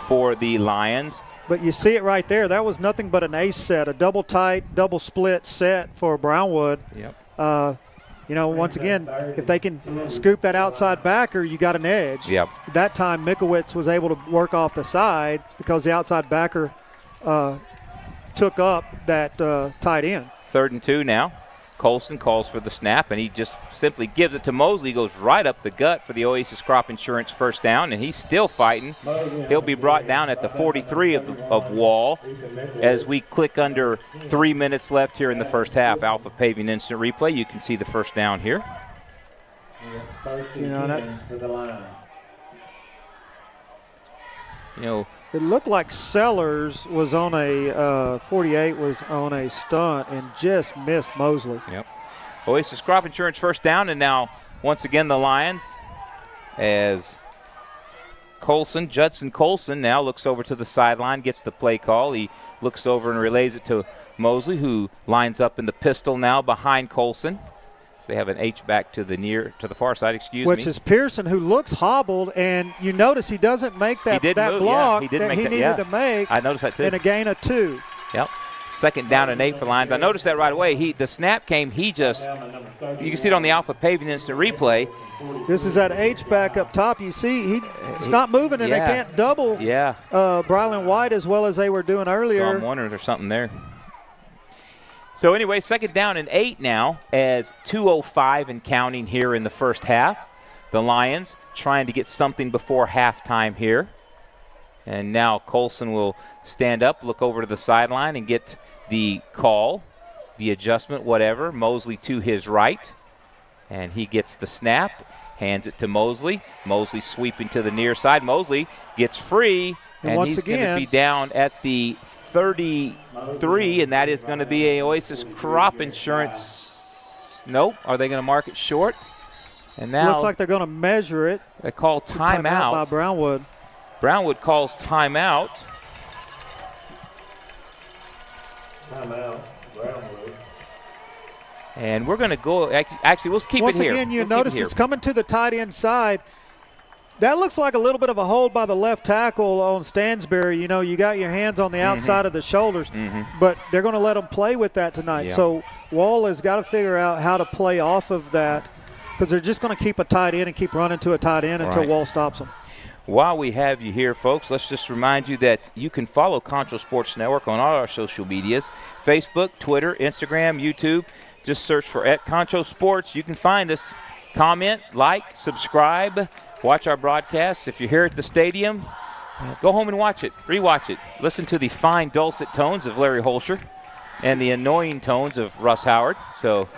Speaker 2: for the Lions.
Speaker 1: But you see it right there. That was nothing but an ace set, a double tight, double split set for Brownwood. You know, once again, if they can scoop that outside backer, you got an edge. That time, Mickelwitz was able to work off the side because the outside backer took up that tight end.
Speaker 2: 3rd and 2 now. Colson calls for the snap, and he just simply gives it to Mosley. He goes right up the gut for the Oasis Crop Insurance first down, and he's still fighting. He'll be brought down at the 43 of Wall as we click under 3 minutes left here in the first half. Alpha Paving instant replay. You can see the first down here.
Speaker 1: It looked like Sellers was on 48 was on a stunt and just missed Mosley.
Speaker 2: Oasis Crop Insurance first down, and now once again the Lions as Judson Colson now looks over to the sideline, gets the play call. He looks over and relays it to Mosley, who lines up in the pistol now behind Colson. So they have an H-back to the far side, which
Speaker 1: is Pearson, who looks hobbled, and you notice he doesn't make that block
Speaker 2: he
Speaker 1: that he needed to make.
Speaker 2: I noticed that too.
Speaker 1: In a gain of 2.
Speaker 2: 2nd down and 8 for Lions. I noticed that right away. The snap came. You can see it on the Alpha Paving instant replay.
Speaker 1: This is that H-back up top. You see, it's not moving, and they can't double Brylan White as well as they were doing earlier.
Speaker 2: So I'm wondering if there's something there. So anyway, 2nd down and 8 now as 2:05 and counting here in the first half. The Lions trying to get something before halftime here. And now Colson will stand up, look over to the sideline, and get the call. the adjustment, whatever. Mosley to his right, and he gets the snap, hands it to Mosley. Mosley sweeping to the near side. Mosley gets free, and he's going to be down at the 33, and that is going to be a Oasis Crop Insurance. Nope. Are they going to mark it short? And now
Speaker 1: looks like they're going to measure it.
Speaker 2: They call timeout
Speaker 1: by Brownwood.
Speaker 2: Brownwood calls timeout.
Speaker 9: Timeout, Brownwood.
Speaker 2: And we're going to go. Actually, we'll keep
Speaker 1: Once
Speaker 2: it here.
Speaker 1: Once again, you notice it's coming to the tight end side. That looks like a little bit of a hold by the left tackle on Stansbury. You know, you got your hands on the outside of the shoulders, but they're going to let them play with that tonight.
Speaker 2: Yeah.
Speaker 1: So Wall has got to figure out how to play off of that, because they're just going to keep a tight end and keep running to a tight end until Wall stops them.
Speaker 2: While we have you here, folks, let's just remind you that you can follow Concho Sports Network on all our social medias, Facebook, Twitter, Instagram, YouTube. Just search for @Concho Sports. You can find us. Comment, like, subscribe, watch our broadcasts. If you're here at the stadium, go home and watch it, rewatch it. Listen to the fine dulcet tones of Larry Holscher and the annoying tones of Russ Howard. So,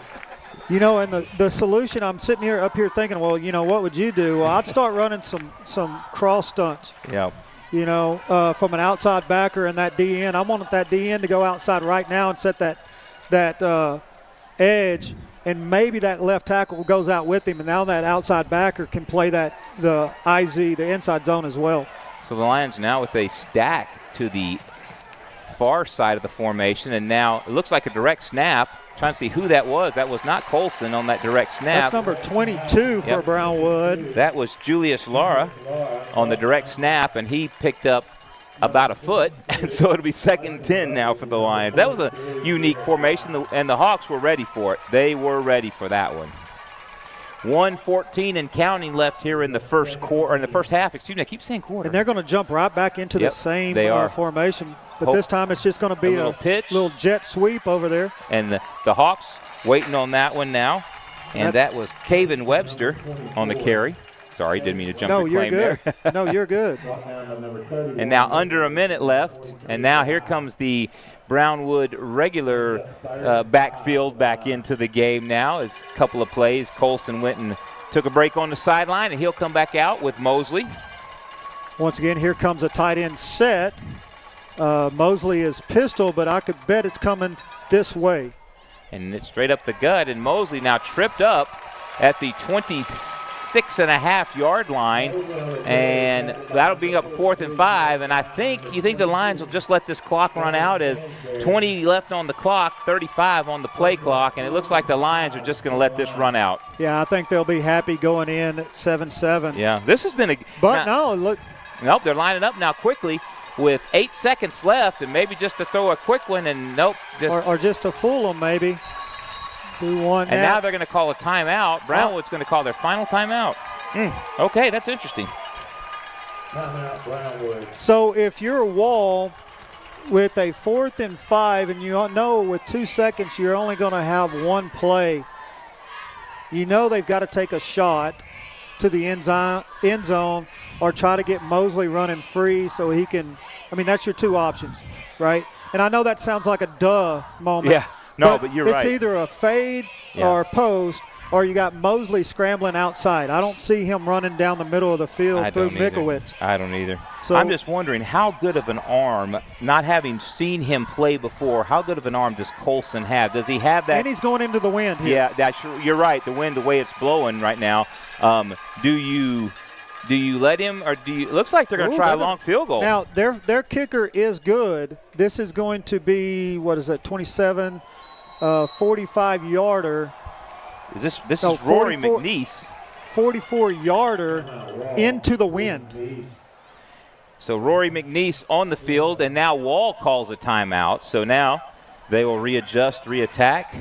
Speaker 1: you know, and the solution, I'm sitting here up here thinking, well, you know, what would you do? Well, I'd start running some cross stunts.
Speaker 2: Yeah.
Speaker 1: You know, from an outside backer and that DN. I want that DN to go outside right now and set that edge, and maybe that left tackle goes out with him, and now that outside backer can play the IZ, the inside zone as well.
Speaker 2: So the Lions now with a stack to the far side of the formation, and now it looks like a direct snap. Trying to see who that was. That was not Colson on that direct snap.
Speaker 1: That's number 22 for Brownwood.
Speaker 2: That was Julius Lara on the direct snap, and he picked up about a foot, and so it'll be 2nd and 10 now for the Lions. That was a unique formation, and the Hawks were ready for it. They were ready for that one. 1:14 and counting left here in the first quarter, in the first half. Excuse me, I keep saying quarter.
Speaker 1: And they're going to jump right back into the same formation, but this time it's just going to be
Speaker 2: a
Speaker 1: little jet sweep over there.
Speaker 2: And the Hawks waiting on that one now, and that was Caven Webster on the carry. Sorry, didn't mean to jump your claim there.
Speaker 1: No, you're good.
Speaker 2: And now under a minute left, and now here comes the Brownwood regular backfield back into the game now. As a couple of plays, Colson went and took a break on the sideline, and he'll come back out with Mosley.
Speaker 1: Once again, here comes a tight end set. Mosley is pistol, but I could bet it's coming this way.
Speaker 2: And it's straight up the gut, and Mosley now tripped up at the 26.5-yard line, and that'll be up 4th and 5. And you think the Lions will just let this clock run out as 20 left on the clock, 35 on the play clock, and it looks like the Lions are just going to let this run out.
Speaker 1: Yeah, I think they'll be happy going in at 7-7.
Speaker 2: Yeah, this has been a.
Speaker 1: But no, look.
Speaker 2: Nope, they're lining up now quickly with 8 seconds left, and maybe just to throw a quick one, and nope.
Speaker 1: Or just to fool them, maybe. Do one
Speaker 2: and now they're going to call a timeout. Brownwood's going to call their final timeout. Okay, that's interesting.
Speaker 9: Timeout, Brownwood.
Speaker 1: So if you're Wall with a 4th and 5, and you know with 2 seconds you're only going to have one play, you know they've got to take a shot to the end zone or try to get Mosley running free so he can – I mean, that's your two options, right? And I know that sounds like a duh moment.
Speaker 2: Yeah. No, but you're right.
Speaker 1: It's either a fade or a post, or you got Mosley scrambling outside. I don't see him running down the middle of the field through Mikowitz.
Speaker 2: I don't either.
Speaker 1: So
Speaker 2: I'm just wondering how good of an arm, not having seen him play before, how good of an arm does Colson have? Does he have that?
Speaker 1: And he's going into the wind here.
Speaker 2: Yeah, you're right. The wind, the way it's blowing right now. Do you let him, or do you? It looks like they're going to try a long field goal.
Speaker 1: Now their kicker is good. This is going to be 27. 45-yarder.
Speaker 2: This is Rory McNeese.
Speaker 1: 44-yarder into the wind.
Speaker 2: So Rory McNeese on the field, and now Wall calls a timeout. So now they will readjust, reattack,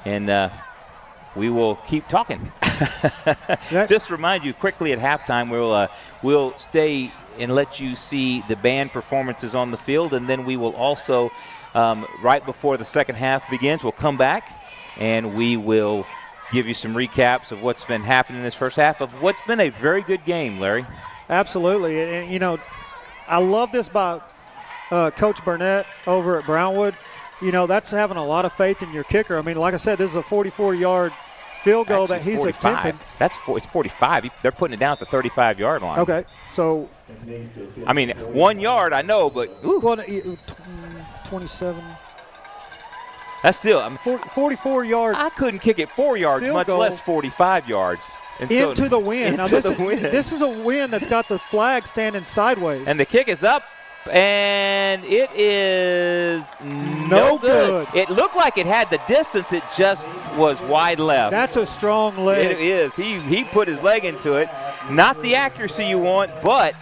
Speaker 2: and we will keep talking. Just remind you quickly at halftime, we'll stay and let you see the band performances on the field, and then we will also right before the second half begins, we'll come back and we will give you some recaps of what's been happening in this first half of what's been a very good game, Larry.
Speaker 1: Absolutely. And, you know, I love this by Coach Burnett over at Brownwood. you know, that's having a lot of faith in your kicker. I mean, like I said, this is a 44-yard field goal that he's
Speaker 2: 45.
Speaker 1: attempting.
Speaker 2: It's 45. They're putting it down at the 35-yard line.
Speaker 1: Okay, so.
Speaker 2: I mean, 1 yard, I know, but. Ooh.
Speaker 1: Well, 27.
Speaker 2: That's still.
Speaker 1: 44-yard.
Speaker 2: I couldn't kick it 4 yards, much less 45 yards. And
Speaker 1: into the wind. Now,
Speaker 2: the wind.
Speaker 1: This is a wind that's got the flag standing sideways.
Speaker 2: And the kick is up, and it is no good. It looked like it had the distance. It just was wide left.
Speaker 1: That's a strong leg.
Speaker 2: It is. He put his leg into it. Not the accuracy you want, but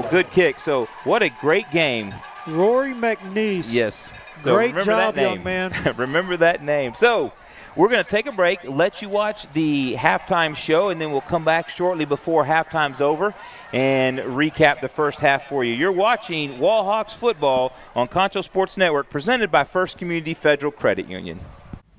Speaker 2: good kick. So what a great game.
Speaker 1: Rory McNeese.
Speaker 2: Yes. So
Speaker 1: great job, young man.
Speaker 2: Remember that name. So we're going to take a break, let you watch the halftime show, and then we'll come back shortly before halftime's over and recap the first half for you. You're watching Wall Hawks football on Concho Sports Network, presented by First Community Federal Credit Union.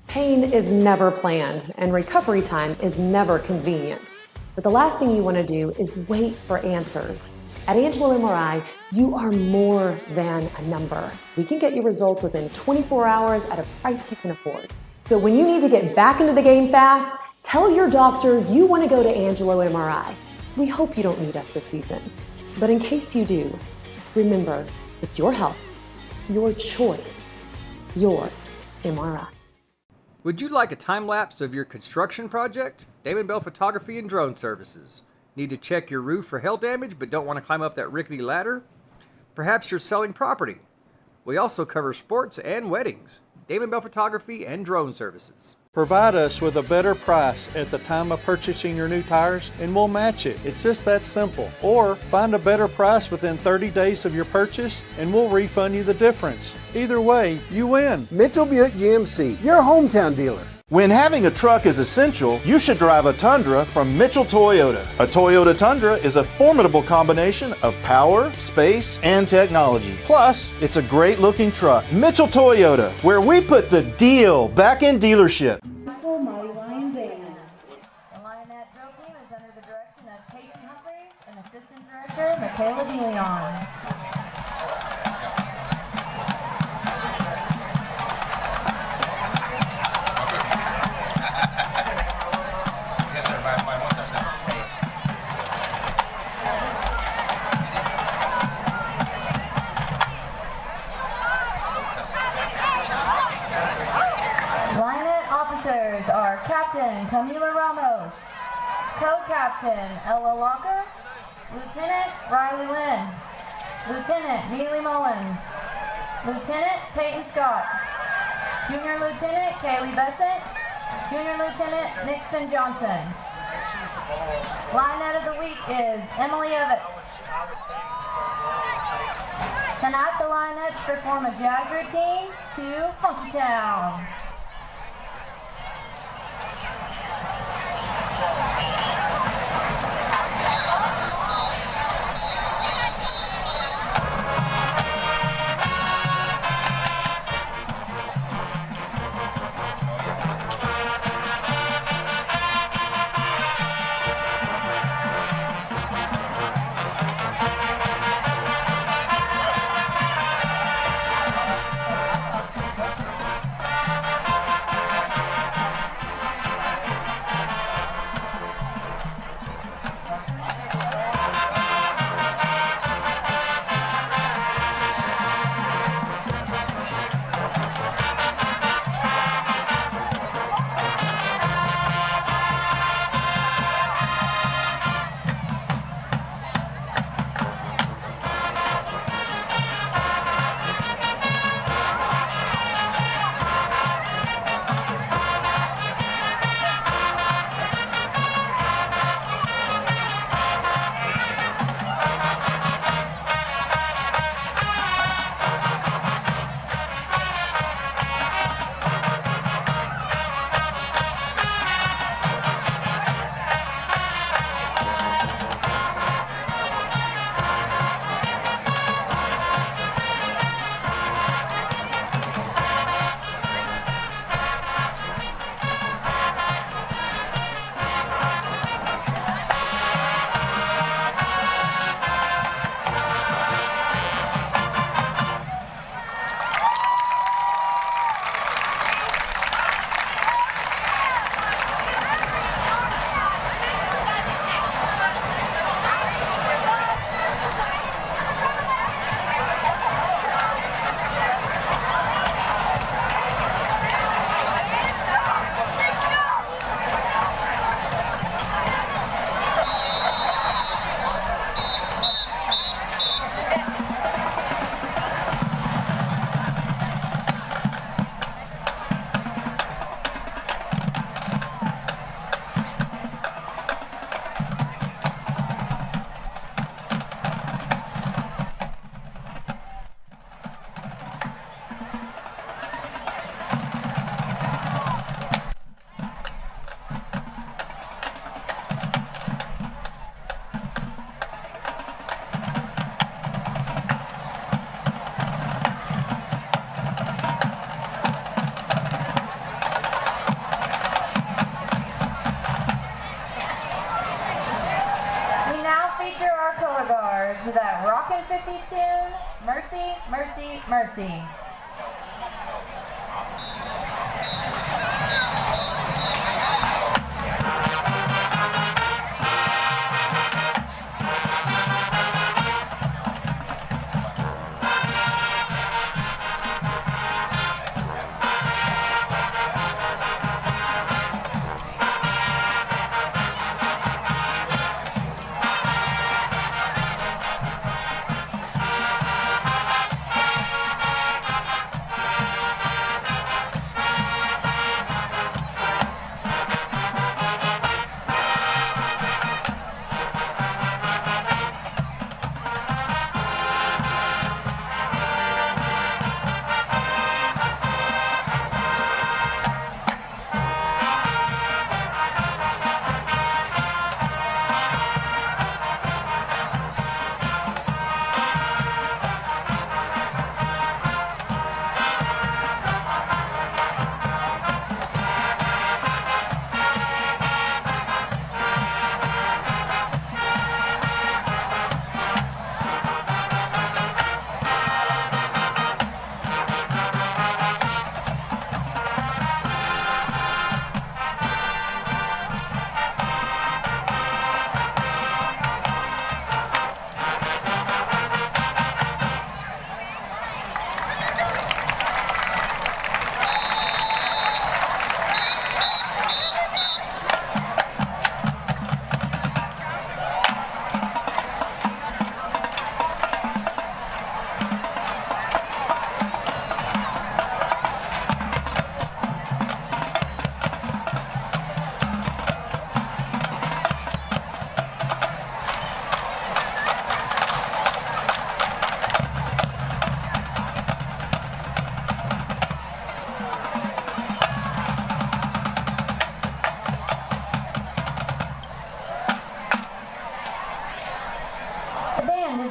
Speaker 8: Pain is never planned, and recovery time is never convenient. But the last thing you want to do is wait for answers. At Angelo MRI, you are more than a number. We can get you results within 24 hours at a price you can afford. So when you need to get back into the game fast, tell your doctor you want to go to Angelo MRI. We hope you don't need us this season. But in case you do, remember, it's your health, your choice, your MRI.
Speaker 10: Would you like a time-lapse of your construction project? Damon Bell Photography and Drone Services. Need to check your roof for hail damage but don't want to climb up that rickety ladder? Perhaps you're selling property. We also cover sports and weddings. Damon Bell Photography and Drone Services.
Speaker 11: Provide us with a better price at the time of purchasing your new tires and we'll match it. It's just that simple. Or find a better price within 30 days of your purchase and we'll refund you the difference. Either way, you win.
Speaker 12: Mitchell Buick GMC, your hometown dealer. When having a truck is essential, you should drive a Tundra from Mitchell Toyota. A Toyota Tundra is a formidable combination of power, space, and technology. Plus, it's a great-looking truck. Mitchell Toyota, where we put the deal back in dealership.
Speaker 13: The Lionette Drill Team is under the direction of Casey Humphreys and Assistant Director Michaela DeLeon. Are Captain Camila Ramos, Co-Captain Ella Locker, Lieutenant Riley Lynn, Lieutenant Neely Mullins, Lieutenant Peyton Scott, Junior Lieutenant Kaylee Bessent, Junior Lieutenant Nixon Johnson. Linehead of the week is Emily Evans. Tonight the Lineheads perform a jazz routine to Funky Town. our color guards with that rockin' 50s tune, Mercy, Mercy, Mercy.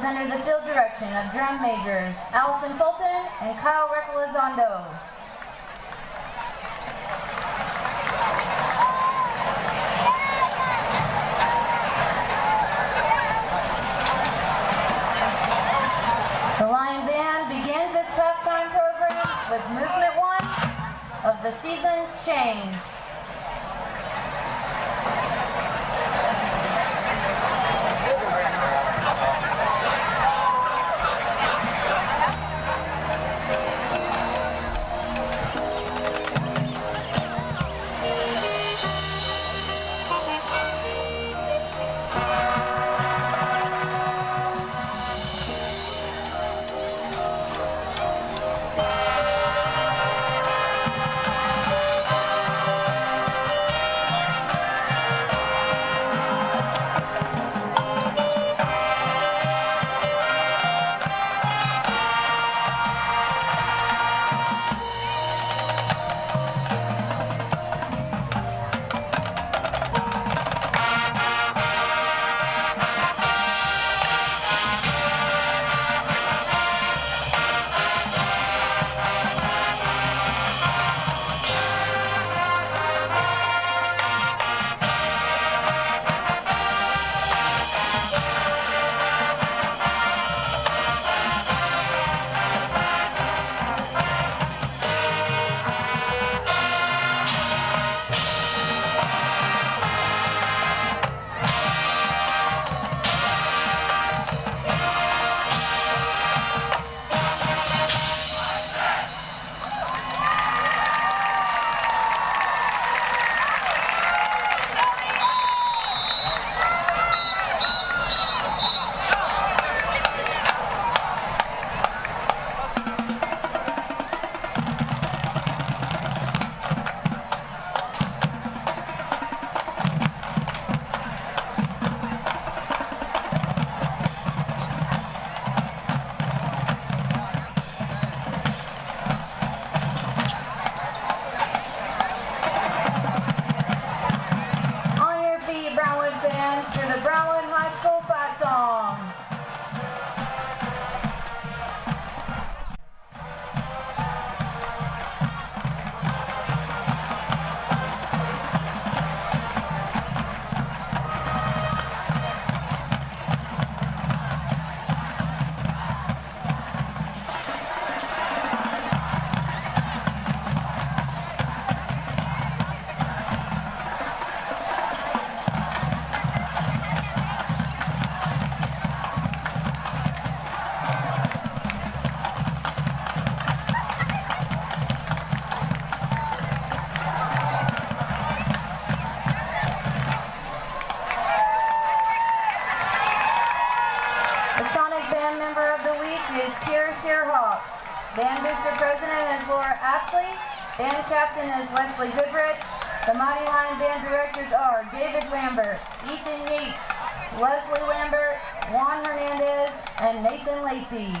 Speaker 13: Under the field direction of drum majors Allison Fulton and Kyle Recolezondo. The Lion Band begins its halftime program with movement 1 of the season's change. Band Member of the Week is Kira Shearhawk. Band Booster President is Laura Ashley. Band Captain is Wesley Goodrich. The Mighty Lion Band Directors are David Lambert, Ethan Yates, Leslie Lambert, Juan Hernandez, and Nathan Lacey.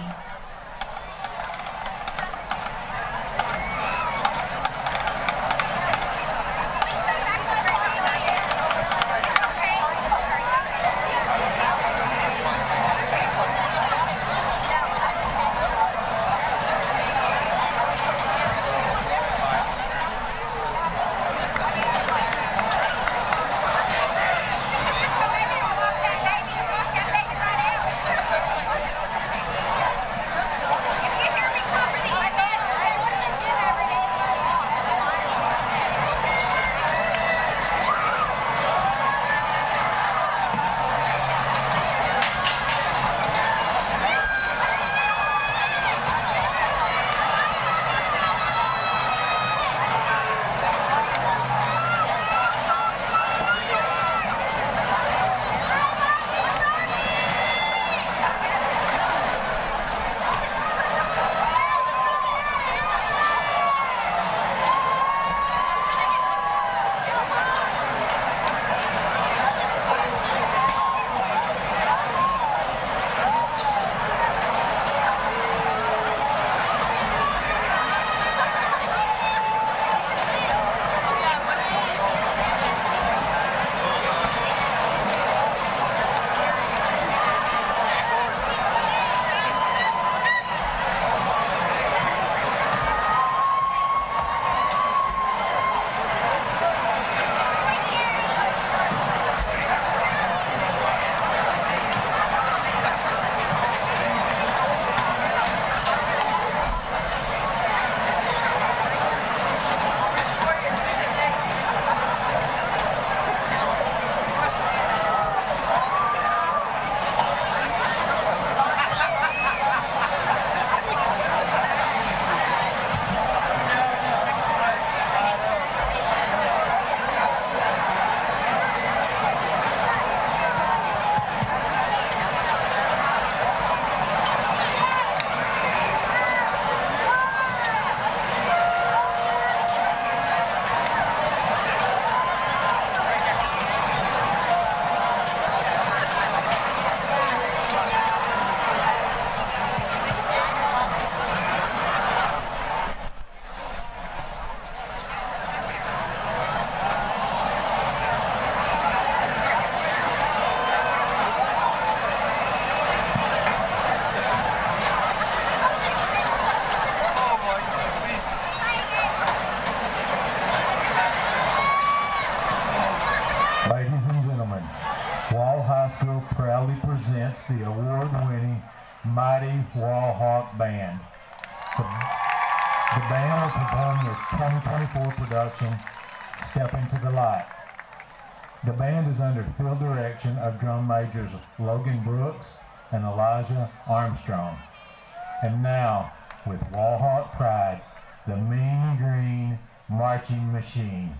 Speaker 9: proudly presents the award-winning Mighty Wall Hawk Band. The band will perform their 2024 production, Step Into the Light. The band is under field direction of drum majors Logan Brooks and Elijah Armstrong. And now, with Wall Hawk pride, the Mean Green Marching Machine.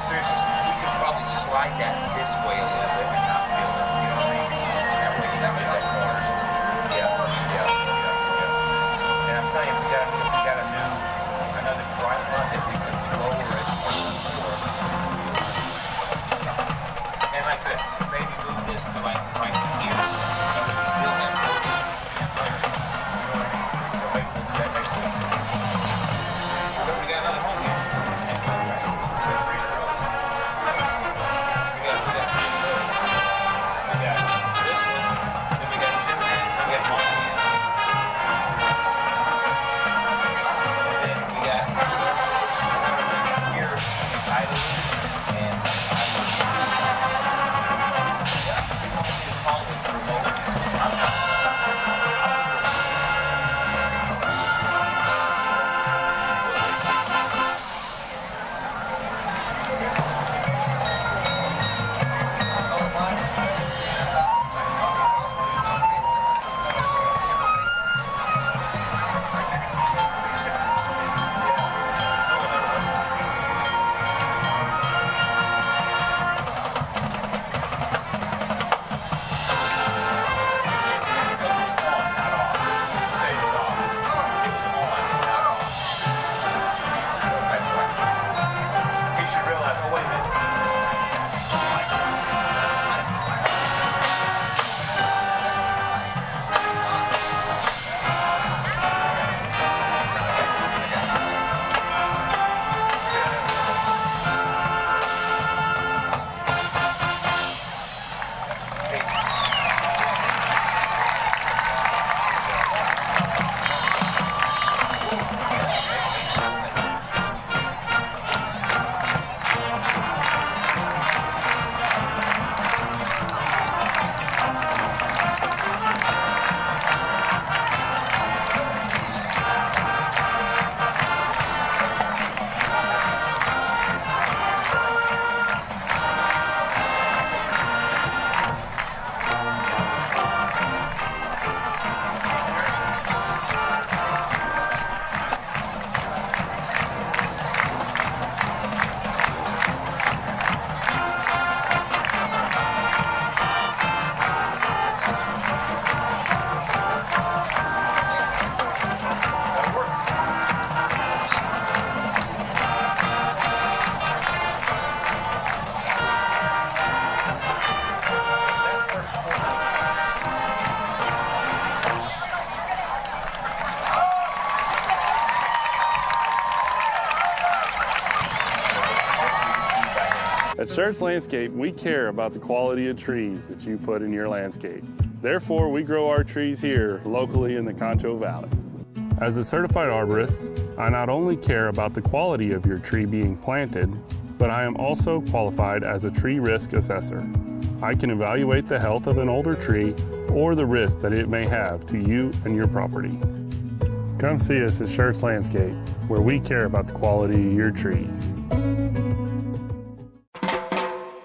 Speaker 2: seriously, we could probably slide that this way a little bit and not feel it. You know what I mean? That way you can get that corner. Yeah. And I'm telling you, if we got another tripod that we could lower it on the floor. And like I said, maybe move this to like right here. But we still have room. So maybe we'll do that next week. But we got another home game. Next week, right? We got this one, then we got Zimmerman, then we got Montez. And then we got here is Idle and
Speaker 3: At Schertz Landscape, we care about the quality of trees that you put in your landscape. Therefore, we grow our trees here locally in the Concho Valley. As a certified arborist, I not only care about the quality of your tree being planted, but I am also qualified as a tree risk assessor. I can evaluate the health of an older tree or the risk that it may have to you and your property. Come see us at Schertz Landscape, where we care about the quality of your trees.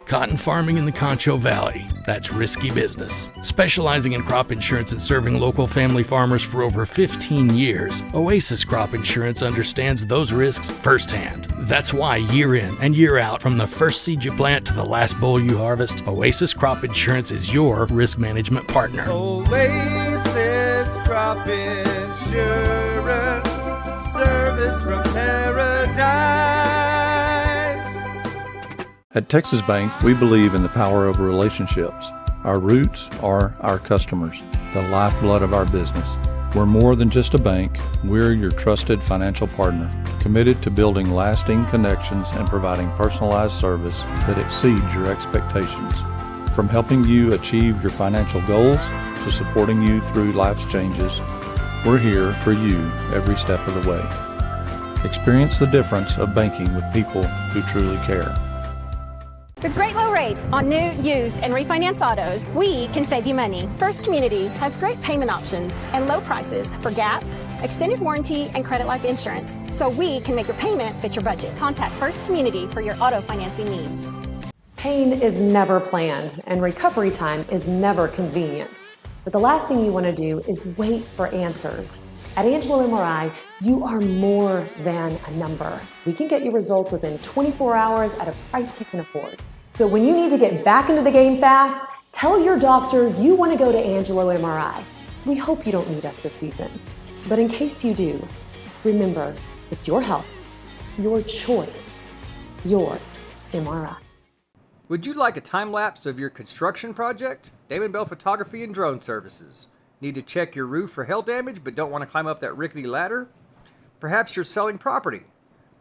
Speaker 4: Cotton farming in the Concho Valley, that's risky business. Specializing in crop insurance and serving local family farmers for over 15 years, Oasis Crop Insurance understands those risks firsthand. That's why year in and year out, from the first seed you plant to the last boll you harvest, Oasis Crop Insurance is your risk management partner.
Speaker 5: Oasis Crop Insurance, service from paradise.
Speaker 6: At Texas Bank, we believe in the power of relationships. Our roots are our customers, the lifeblood of our business. We're more than just a bank. We're your trusted financial partner, committed to building lasting connections and providing personalized service that exceeds your expectations. From helping you achieve your financial goals to supporting you through life's changes, we're here for you every step of the way. Experience the difference of banking with people who truly care.
Speaker 7: With great low rates on new, used, and refinance autos, we can save you money. First Community has great payment options and low prices for GAP, extended warranty, and credit life insurance, so we can make your payment fit your budget. Contact First Community for your auto financing needs.
Speaker 8: Pain is never planned, and recovery time is never convenient. But the last thing you want to do is wait for answers. At Angelo MRI, you are more than a number. We can get you results within 24 hours at a price you can afford. So when you need to get back into the game fast, tell your doctor you want to go to Angelo MRI. We hope you don't need us this season. But in case you do, remember, it's your health, your choice, your MRI.
Speaker 10: Would you like a time lapse of your construction project? Damon Bell Photography and Drone Services. Need to check your roof for hail damage but don't want to climb up that rickety ladder? Perhaps you're selling property.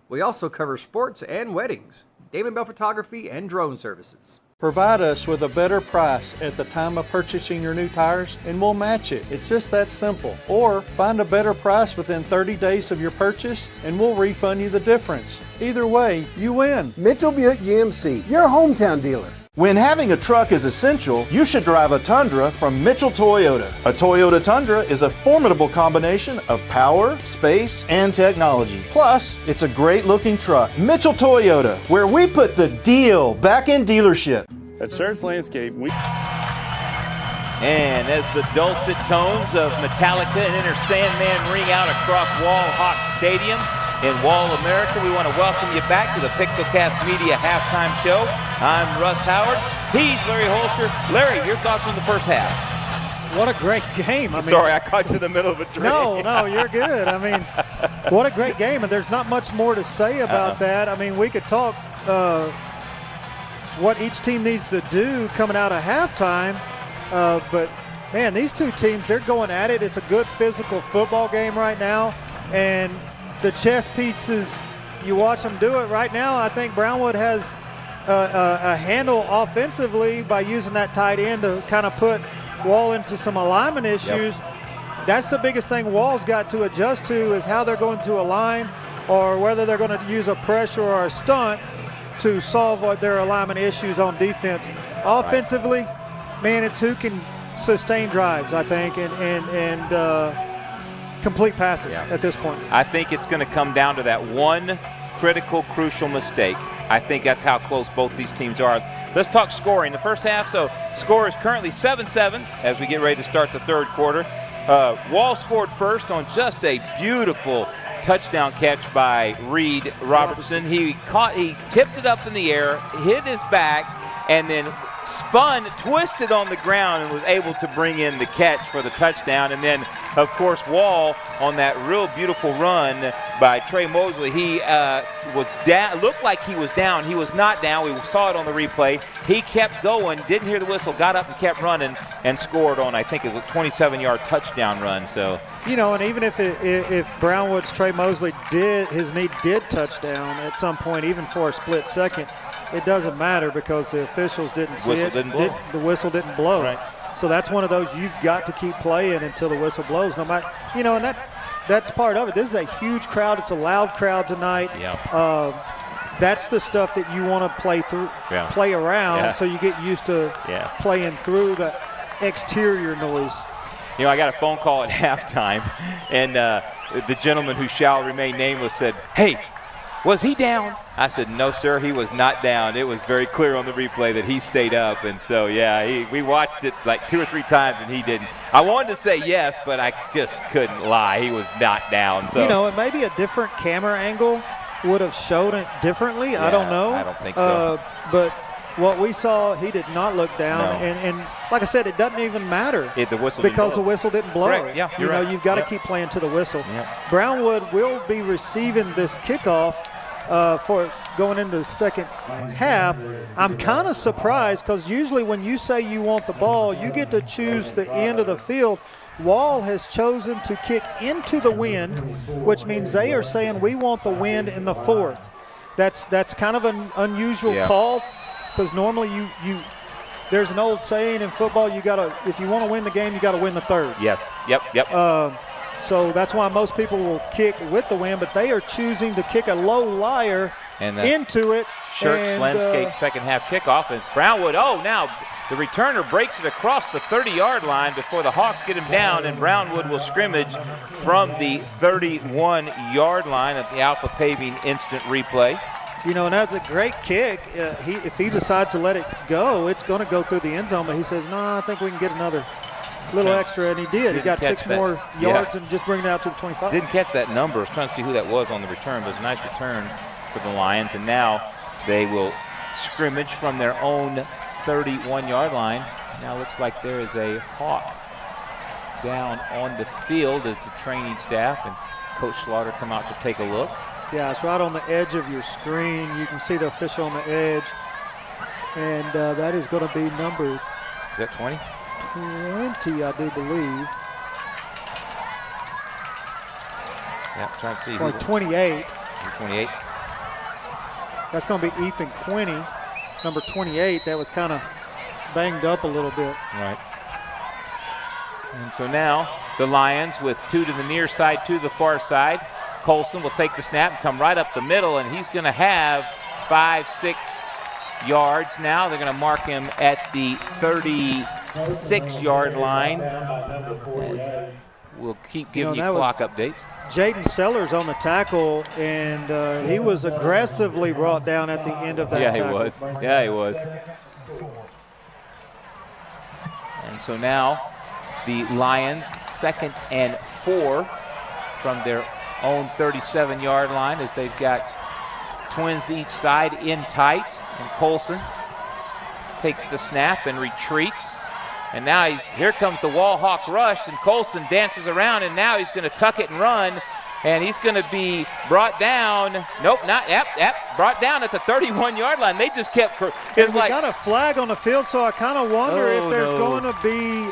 Speaker 10: We also cover sports and weddings. Damon Bell Photography and Drone Services.
Speaker 11: Provide us with a better price at the time of purchasing your new tires and we'll match it. It's just that simple. Or find a better price within 30 days of your purchase and we'll refund you the difference. Either way, you win.
Speaker 14: Mitchell Buick GMC, your hometown dealer.
Speaker 12: When having a truck is essential, you should drive a Tundra from Mitchell Toyota. A Toyota Tundra is a formidable combination of power, space, and technology. Plus, it's a great-looking truck. Mitchell Toyota, where we put the deal back in dealership.
Speaker 3: At Schertz Landscape, we...
Speaker 2: And as the dulcet tones of Metallica and Enter Sandman ring out across Wall Hawk Stadium in Wall, America, we want to welcome you back to the Pixelcast Media Halftime Show. I'm Russ Howard. He's Larry Holscher. Larry, your thoughts on the first half?
Speaker 1: What a great game.
Speaker 2: Sorry, I caught you in the middle of a drink.
Speaker 1: No, you're good. I mean, what a great game, and there's not much more to say about that. I mean, we could talk what each team needs to do coming out of halftime, but, man, these two teams, they're going at it. It's a good physical football game right now, and the chess pieces, you watch them do it right now. I think Brownwood has a handle offensively by using that tight end to kind of put Wall into some alignment issues. Yep. That's the biggest thing Wall's got to adjust to is how they're going to align or whether they're going to use a pressure or a stunt to solve their alignment issues on defense. Offensively, man, it's who can sustain drives, I think, and complete passes at this point.
Speaker 2: I think it's going to come down to that one critical, crucial mistake. I think that's how close both these teams are. Let's talk scoring. The first half, so score is currently 7-7 as we get ready to start the third quarter. Wall scored first on just a beautiful touchdown catch by Reed Robertson. He tipped it up in the air, hit his back, and then spun, twisted on the ground, and was able to bring in the catch for the touchdown. And then, of course, Wall on that real beautiful run by Trey Mosley. He was down, looked like he was down. He was not down. We saw it on the replay. He kept going, didn't hear the whistle, got up and kept running and scored on, I think it was a 27-yard touchdown run. So,
Speaker 1: you know, and even if Brownwood's Trey Mosley his knee did touch down at some point, even for a split second, it doesn't matter because the officials didn't see it. The whistle didn't blow.
Speaker 2: Right.
Speaker 1: So that's one of those you've got to keep playing until the whistle blows. No matter, you know, and that's part of it. This is a huge crowd. It's a loud crowd tonight.
Speaker 2: Yeah.
Speaker 1: That's the stuff that you want to play around, so you get used to playing through the exterior noise.
Speaker 2: You know, I got a phone call at halftime, and the gentleman who shall remain nameless said, "Hey, was he down?" I said, "No, sir, he was not down." It was very clear on the replay that he stayed up. And so, we watched it like 2 or 3 times, and he didn't. I wanted to say yes, but I just couldn't lie. He was not down. So,
Speaker 1: you know, and maybe a different camera angle would have shown it differently.
Speaker 2: Yeah,
Speaker 1: I don't know.
Speaker 2: I don't think so.
Speaker 1: But what we saw, he did not look down. No. And like I said, it doesn't even matter
Speaker 2: the whistle
Speaker 1: because the whistle didn't blow.
Speaker 2: Correct. Yeah,
Speaker 1: you're
Speaker 2: right.
Speaker 1: You've got to keep playing to the whistle.
Speaker 2: Yep.
Speaker 1: Brownwood will be receiving this kickoff for going into the second half. I'm kind of surprised because usually when you say you want the ball, you get to choose the end of the field. Wall has chosen to kick into the wind, which means they are saying we want the wind in the fourth. That's kind of an unusual call because normally you there's an old saying in football, if you want to win the game, you got to win the third.
Speaker 2: Yes. Yep.
Speaker 1: So that's why most people will kick with the wind, but they are choosing to kick a low liar into it.
Speaker 2: Schertz Landscape second half kickoff. And it's Brownwood. Now the returner breaks it across the 30-yard line before the Hawks get him down, and Brownwood will scrimmage from the 31-yard line at the Alpha Paving instant replay.
Speaker 1: You know, and that's a great kick. If he decides to let it go, it's going to go through the end zone, but he says, no, I think we can get another A little extra, and he did. He got 6 more yards and just bring it out to the 25.
Speaker 2: Didn't catch that number. I was trying to see who that was on the return, but it was a nice return for the Lions. And now they will scrimmage from their own 31-yard line. Now looks like there is a hawk down on the field as the training staff and Coach Slaughter come out to take a look.
Speaker 1: Yeah, it's right on the edge of your screen. You can see the official on the edge. And that is going to be number...
Speaker 2: Is that 20?
Speaker 1: 20, I do believe.
Speaker 2: Yeah, I'm trying to see.
Speaker 1: Or 28.
Speaker 2: 28.
Speaker 1: That's going to be Ethan Quinney, number 28. That was kind of banged up a little bit.
Speaker 2: Right. And so now the Lions with 2 to the near side, 2 to the far side. Colson will take the snap and come right up the middle, and he's going to have 5-6 yards now. They're going to mark him at the 36-yard line. We'll keep giving you clock updates.
Speaker 1: Jaden Sellers on the tackle, and he was aggressively brought down at the end of that tackle.
Speaker 2: Yeah, he was. And so now the Lions 2nd and 4 from their own 37-yard line as they've got twins to each side in tight. And Colson takes the snap and retreats. And now here comes the wall hawk rush, and Colson dances around, and now he's going to tuck it and run, and he's going to be brought down. Nope, not, brought down at the 31-yard line. They just kept,
Speaker 1: we got a flag on the field, so I kind of wonder if there's going to be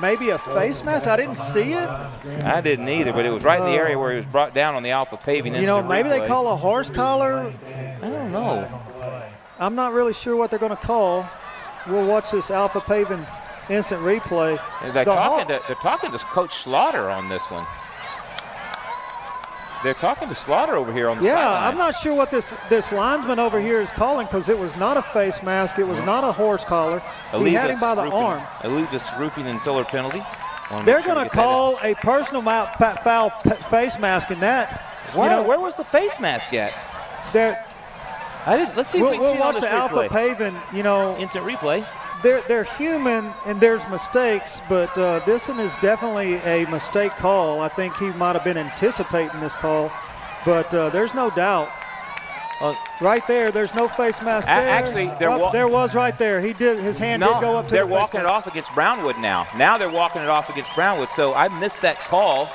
Speaker 1: maybe a face mask. I didn't see it.
Speaker 2: I didn't either, but it was right in the area where he was brought down on the Alpha Paving.
Speaker 1: Maybe they call a horse collar.
Speaker 2: I don't know.
Speaker 1: I'm not really sure what they're going to call. We'll watch this Alpha Paving instant replay.
Speaker 2: They're talking to Coach Slaughter on this one. They're talking to Slaughter over here on the sideline.
Speaker 1: I'm not sure what this linesman over here is calling, because it was not a face mask. It was not a horse collar. He had him by the arm.
Speaker 2: Eludus roofing and solar penalty.
Speaker 1: They're going to call a personal foul face mask in that.
Speaker 2: Where was the face mask at? Let's see if we can
Speaker 1: we'll
Speaker 2: see
Speaker 1: watch
Speaker 2: on
Speaker 1: the Alpha Paving,
Speaker 2: instant replay.
Speaker 1: They're human, and there's mistakes, but this one is definitely a mistake call. I think he might have been anticipating this call, but there's no doubt. Right there's no face mask there.
Speaker 2: Actually,
Speaker 1: there was right there. His hand did go up to the face mask.
Speaker 2: They're walking it off against Brownwood now. Now they're walking it off against Brownwood, so I missed that call.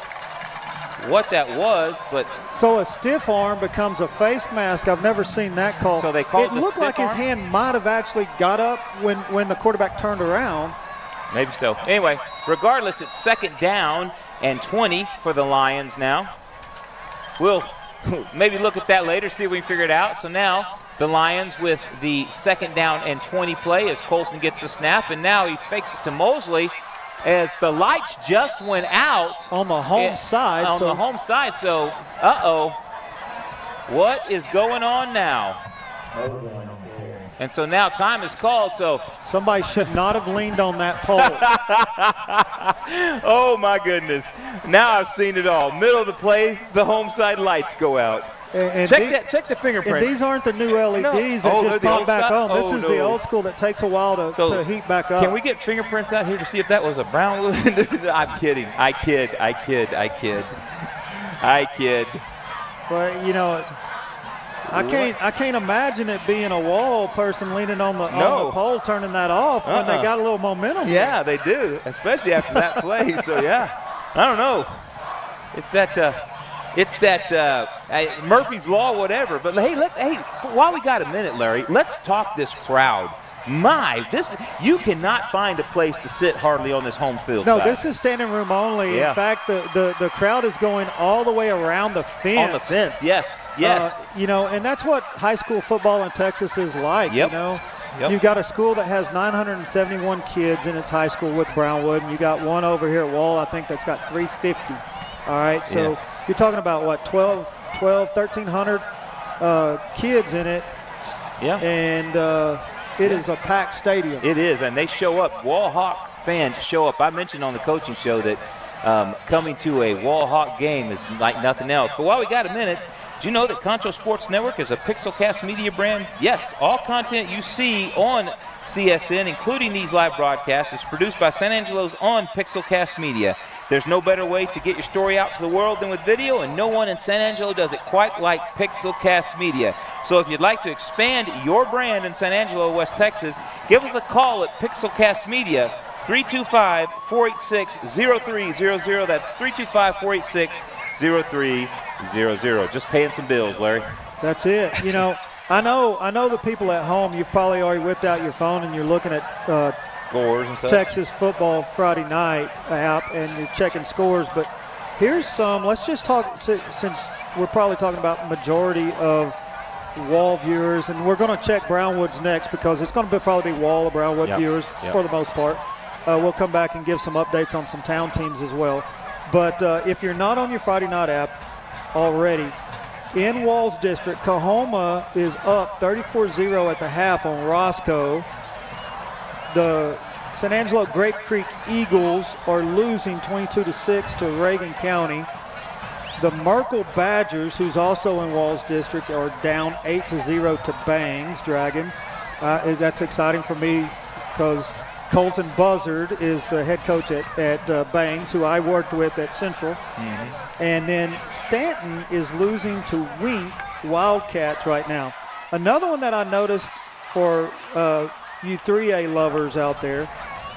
Speaker 2: What that was, but
Speaker 1: so a stiff arm becomes a face mask. I've never seen that call.
Speaker 2: So they called
Speaker 1: it looked like his hand might have actually got up when the quarterback turned around.
Speaker 2: Maybe so. Anyway, regardless, it's 2nd down and 20 for the Lions now. We'll maybe look at that later, see if we can figure it out. So now the Lions with the 2nd down and 20 play as Colson gets the snap, and now he fakes it to Mosley. As the lights just went out
Speaker 1: on the home side.
Speaker 2: The home side. So, what is going on now? And so now time is called. So
Speaker 1: somebody should not have leaned on that pole.
Speaker 2: Oh my goodness! Now I've seen it all. Middle of the play, the home side lights go out.
Speaker 1: And
Speaker 2: check the fingerprint.
Speaker 1: And these aren't the new LEDs that just pop back on. This is the old school that takes a while to heat back up.
Speaker 2: Can we get fingerprints out here to see if that was a Brownwood? I'm kidding. I kid.
Speaker 1: Well, I can't imagine it being a wall person leaning on the pole, turning that off when they got a little momentum.
Speaker 2: Yeah, they do, especially after that play. So yeah, I don't know. It's that Murphy's Law, whatever. But hey, while we got a minute, Larry, let's talk this crowd. You cannot find a place to sit hardly on this home field.
Speaker 1: No, this is standing room only.
Speaker 2: Yeah.
Speaker 1: In fact, the crowd is going all the way around the fence.
Speaker 2: On the fence, yes.
Speaker 1: And that's what high school football in Texas is like.
Speaker 2: Yep.
Speaker 1: You've got a school that has 971 kids in its high school with Brownwood, and you got one over here at Wall, I think, that's got 350. All right, so you're talking about, 1,300 kids in it.
Speaker 2: Yeah.
Speaker 1: And it is a packed stadium.
Speaker 2: It is, and they show up. Wall Hawk fans show up. I mentioned on the coaching show that coming to a Wall Hawk game is like nothing else. But while we got a minute, Did you know that Concho Sports Network is a Pixelcast media brand? Yes, all content you see on CSN, including these live broadcasts, is produced by San Angelo's own Pixelcast Media. There's no better way to get your story out to the world than with video, and no one in San Angelo does it quite like Pixelcast Media. So if you'd like to expand your brand in San Angelo, West Texas, give us a call at Pixelcast Media, 325-486-0300. That's 325-486-0300. Just paying some bills, Larry.
Speaker 1: That's it. You know, I know the people at home, you've probably already whipped out your phone and you're looking at
Speaker 2: scores and stuff.
Speaker 1: Texas Football Friday Night app and you're checking scores. But here's some. Let's just talk, since we're probably talking about majority of Wall viewers, and we're going to check Brownwood's next because it's going to probably be Wall or Brownwood viewers for the most part. We'll come back and give some updates on some town teams as well. But if you're not on your Friday night app already, in Wall's district, Coahoma is up 34-0 at the half on Roscoe. The San Angelo Great Creek Eagles are losing 22-6 to Reagan County. The Merkel Badgers, who's also in Wall's district, are down 8-0 to Bangs Dragons. That's exciting for me because Colton Buzzard is the head coach at Bangs, who I worked with at Central. Mm-hmm. And then Stanton is losing to Wink Wildcats right now. Another one that I noticed for you 3A lovers out there,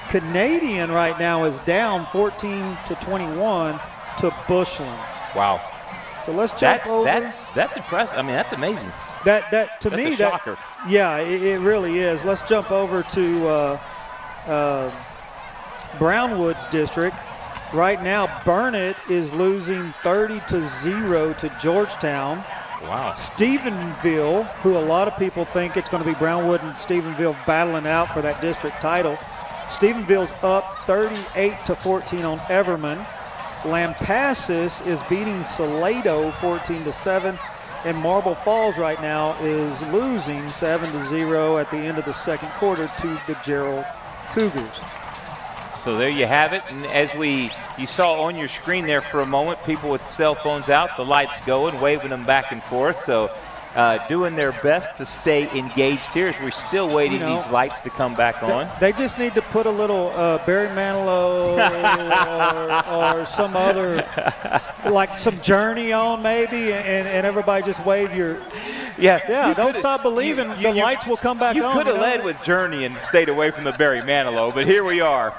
Speaker 1: Canadian right now is down 14-21 to Bushland.
Speaker 2: Wow.
Speaker 1: So let's check over.
Speaker 2: That's impressive. I mean, that's amazing.
Speaker 1: That's
Speaker 2: a shocker.
Speaker 1: Yeah, it really is. Let's jump over to Brownwood's district. Right now, Burnett is losing 30-0 to Georgetown.
Speaker 2: Wow.
Speaker 1: Stephenville, who a lot of people think it's going to be Brownwood and Stephenville battling out for that district title. Stephenville's up 38-14 on Everman. Lampasas is beating Salado 14-7. And Marble Falls right now is losing 7-0 at the end of the second quarter to the Gerald Cougars.
Speaker 2: So there you have it. And as you saw on your screen there for a moment, people with cell phones out, the lights going, waving them back and forth. So doing their best to stay engaged here as we're still waiting these lights to come back on.
Speaker 1: They just need to put a little Barry Manilow or some other, like some Journey on maybe, and everybody just wave your... Yeah, don't stop believing. The lights will come back on.
Speaker 2: You could have led with Journey and stayed away from the Barry Manilow, but here we are.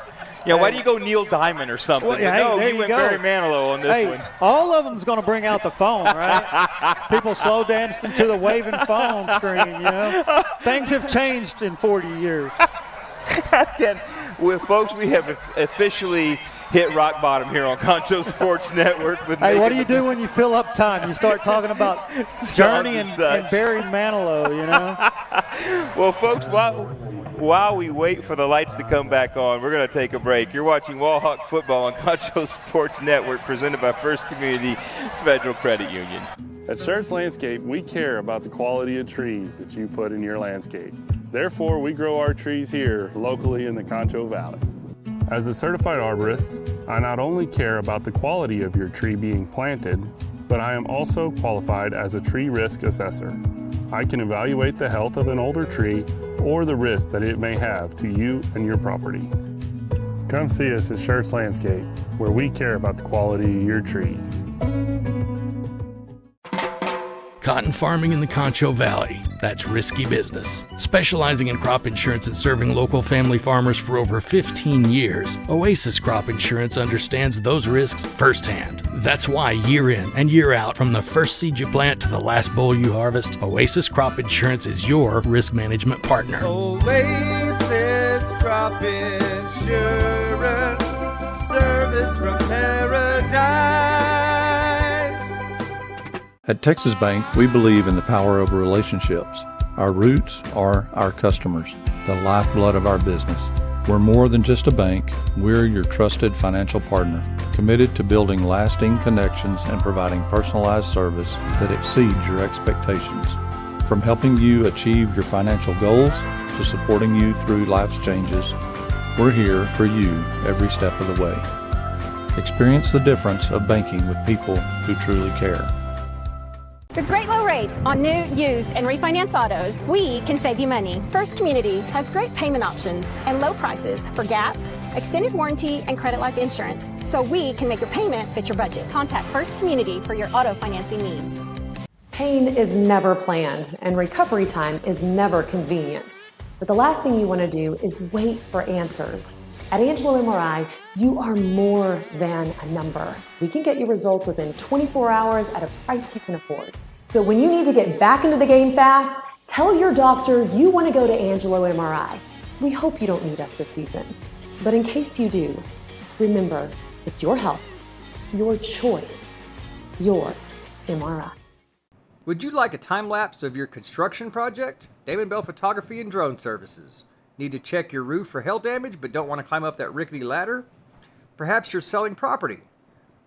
Speaker 2: Yeah, why do you go Neil Diamond or something?
Speaker 1: Well,
Speaker 2: he went Barry Manilow on this one.
Speaker 1: All of them's going to bring out the phone, right? People slow dancing to the waving phone screen, you know? Things have changed in 40 years.
Speaker 2: Folks, we have officially hit rock bottom here on Concho Sports Network.
Speaker 1: Hey, what do you do when you fill up time? You start talking about Journey and Barry Manilow, you know?
Speaker 2: Well, folks, while we wait for the lights to come back on, we're going to take a break. You're watching Wallhawk Football on Concho Sports Network, presented by First Community Federal Credit Union.
Speaker 3: At Schertz Landscape, we care about the quality of trees that you put in your landscape. Therefore, we grow our trees here locally in the Concho Valley. As a certified arborist, I not only care about the quality of your tree being planted, but I am also qualified as a tree risk assessor. I can evaluate the health of an older tree or the risk that it may have to you and your property. Come see us at Schertz Landscape, where we care about the quality of your trees.
Speaker 4: Cotton farming in the Concho Valley, that's risky business. Specializing in crop insurance and serving local family farmers for over 15 years, Oasis Crop Insurance understands those risks firsthand. That's why year in and year out, from the first seed you plant to the last boll you harvest, Oasis Crop Insurance is your risk management partner.
Speaker 5: Oasis Crop Insurance, service from paradise.
Speaker 6: At Texas Bank, we believe in the power of relationships. Our roots are our customers, the lifeblood of our business. We're more than just a bank. We're your trusted financial partner, committed to building lasting connections and providing personalized service that exceeds your expectations. From helping you achieve your financial goals to supporting you through life's changes, we're here for you every step of the way. Experience the difference of banking with people who truly care.
Speaker 7: With great low rates on new, used, and refinance autos, we can save you money. First Community has great payment options and low prices for GAP, extended warranty, and credit life insurance, so we can make your payment fit your budget. Contact First Community for your auto financing needs.
Speaker 8: Pain is never planned, and recovery time is never convenient. But the last thing you want to do is wait for answers. At Angelo MRI, you are more than a number. We can get you results within 24 hours at a price you can afford. So when you need to get back into the game fast, tell your doctor you want to go to Angelo MRI. We hope you don't need us this season. But in case you do, remember, it's your health, your choice, your MRI.
Speaker 10: Would you like a time lapse of your construction project? Damon Bell Photography and Drone Services. Need to check your roof for hail damage but don't want to climb up that rickety ladder? Perhaps you're selling property.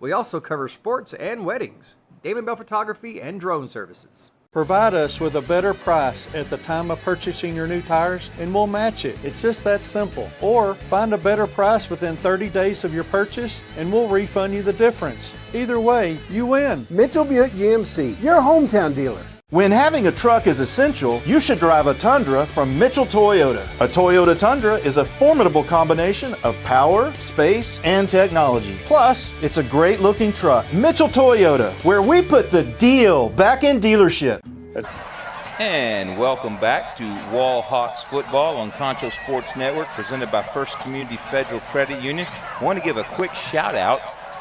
Speaker 10: We also cover sports and weddings. Damon Bell Photography and Drone Services.
Speaker 11: Provide us with a better price at the time of purchasing your new tires and we'll match it. It's just that simple. Or find a better price within 30 days of your purchase and we'll refund you the difference. Either way, you win.
Speaker 14: Mitchell Buick GMC, your hometown dealer.
Speaker 12: When having a truck is essential, you should drive a Tundra from Mitchell Toyota. A Toyota Tundra is a formidable combination of power, space, and technology. Plus, it's a great-looking truck. Mitchell Toyota, where we put the deal back in dealership.
Speaker 2: And welcome back to Wall Hawks football on Concho Sports Network, presented by First Community Federal Credit Union. I want to give a quick shout out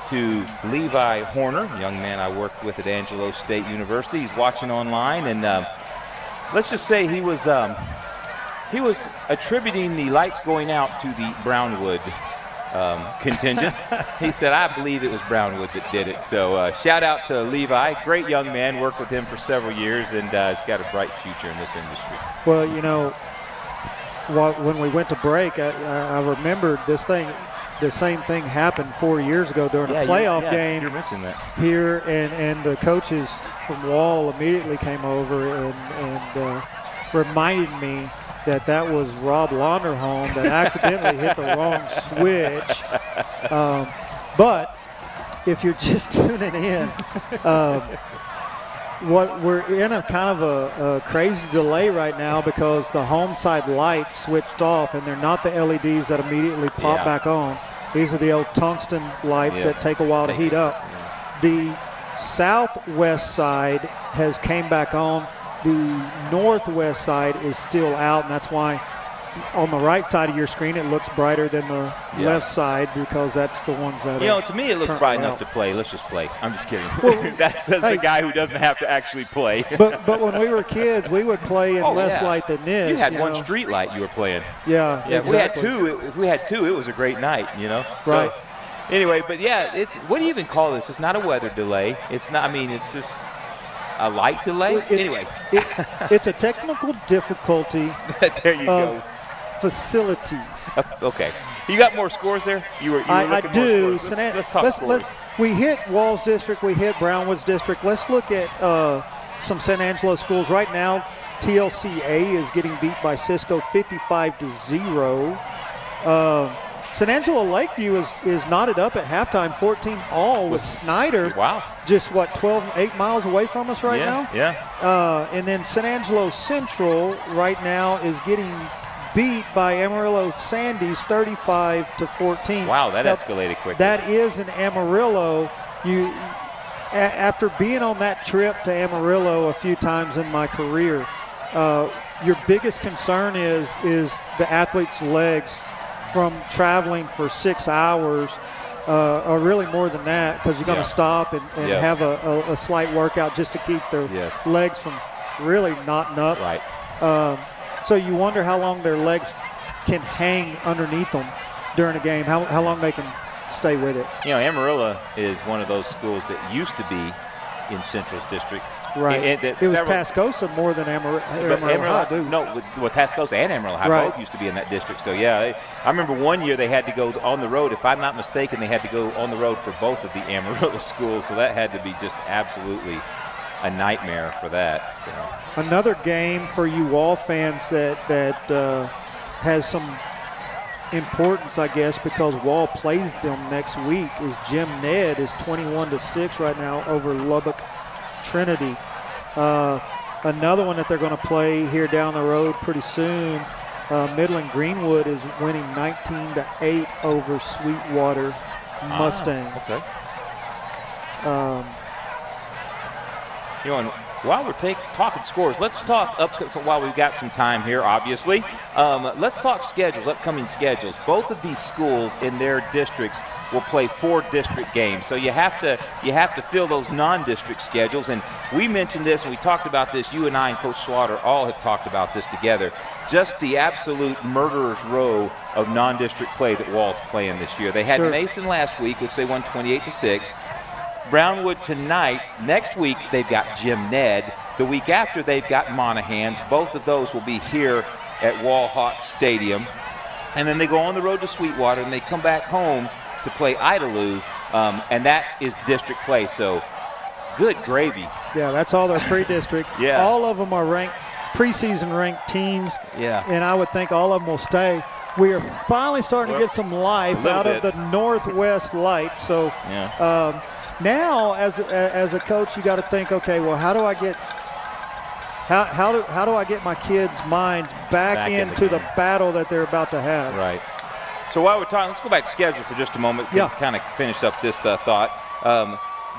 Speaker 2: to Levi Horner, a young man I worked with at Angelo State University. He's watching online, and let's just say he was attributing the lights going out to the Brownwood contingent. He said, I believe it was Brownwood that did it. So shout out to Levi, great young man, worked with him for several years, and has got a bright future in this industry.
Speaker 1: Well, you know, when we went to break, I remembered this thing. The same thing happened 4 years ago during a playoff game here, and the coaches from Wall immediately came over and reminded me that was Rob Launderholm that accidentally hit the wrong switch. But if you're just tuning in, we're in a kind of a crazy delay right now because the home side lights switched off, and they're not the LEDs that immediately pop back on. These are the old tungsten lights that take a while to heat up. The southwest side has came back on. The northwest side is still out, and that's why on the right side of your screen it looks brighter than the left side, because that's the ones that
Speaker 2: to me it looks bright enough to play. Let's just play. I'm just kidding. That says the guy who doesn't have to actually play.
Speaker 1: but when we were kids, we would play in less light than this.
Speaker 2: You had one street light you were playing.
Speaker 1: Yeah,
Speaker 2: exactly. If we had two, it was a great night, Right. So, anyway, but it's what do you even call this? It's not a weather delay. It's not. I mean, it's just a light delay.
Speaker 1: It's a technical difficulty.
Speaker 2: There you go.
Speaker 1: Facilities.
Speaker 2: Okay. You got more scores there? You were
Speaker 1: I do.
Speaker 2: Let's talk scores.
Speaker 1: We hit Wall's district. We hit Brownwood's district. Let's look at some San Angelo schools. Right now, TLCA is getting beat by Cisco 55-0. San Angelo Lakeview is knotted up at halftime, 14-all with Snyder.
Speaker 2: Wow.
Speaker 1: Just, 8 miles away from us right now?
Speaker 2: Yeah.
Speaker 1: And then San Angelo Central right now is getting beat by Amarillo Sandys 35-14.
Speaker 2: Wow, that escalated quickly.
Speaker 1: That is an Amarillo. After being on that trip to Amarillo a few times in my career, your biggest concern is the athlete's legs from traveling for 6 hours, or really more than that, because you're going to stop and have a slight workout just to keep their legs from really knotting up.
Speaker 2: Right.
Speaker 1: So you wonder how long their legs can hang underneath them during a game, how long they can stay with it.
Speaker 2: Amarillo is one of those schools that used to be in Central's district.
Speaker 1: Right. It was Tascosa more than Amarillo High, dude.
Speaker 2: No, Tascosa and Amarillo High both used to be in that district. So, I remember one year they had to go on the road. If I'm not mistaken, they had to go on the road for both of the Amarillo schools. So that had to be just absolutely a nightmare for that.
Speaker 1: Another game for you Wall fans that has some importance, I guess, because Wall plays them next week, is Jim Ned is 21-6 right now over Lubbock Trinity. Another one that they're going to play here down the road pretty soon, Midland Greenwood is winning 19-8 over Sweetwater Mustangs.
Speaker 2: Okay. While we're talking scores, let's talk so while we've got some time here, obviously. Let's talk schedules, upcoming schedules. Both of these schools in their districts will play 4 district games, so you have to fill those non-district schedules. And we mentioned this, and we talked about this. You and I and Coach Slaughter all have talked about this together. Just the absolute murderer's row of non-district play that Wall's playing this year. They had Mason last week, which they won 28-6. Brownwood tonight. Next week, they've got Jim Ned. The week after, they've got Monahans. Both of those will be here at Wallhawk Stadium. And then they go on the road to Sweetwater, and they come back home to play Idalou, and that is district play. So, good gravy.
Speaker 1: Yeah, that's all their pre-district.
Speaker 2: Yeah.
Speaker 1: All of them are ranked, preseason ranked teams.
Speaker 2: Yeah.
Speaker 1: And I would think all of them will stay. We are finally starting to get some life out of the Northwest Lights. So,
Speaker 2: yeah.
Speaker 1: Now, as a coach, you got to think, okay, well, how do I get my kids' minds back into the battle that they're about to have?
Speaker 2: Right. So while we're talking, let's go back to schedule for just a moment.
Speaker 1: Yeah.
Speaker 2: Kind of finish up this thought.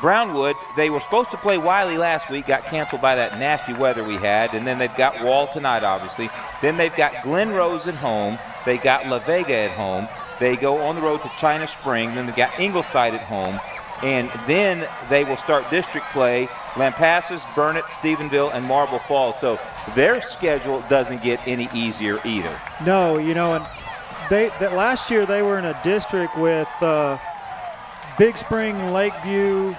Speaker 2: Brownwood, they were supposed to play Wiley last week, got canceled by that nasty weather we had, and then they've got Wall tonight, obviously. Then they've got Glen Rose at home. They got La Vega at home. They go on the road to China Spring. Then they've got Ingleside at home. And then they will start district play, Lampasas, Burnett, Stephenville, and Marble Falls. So their schedule doesn't get any easier either.
Speaker 1: No, and that last year they were in a district with Big Spring, Lakeview,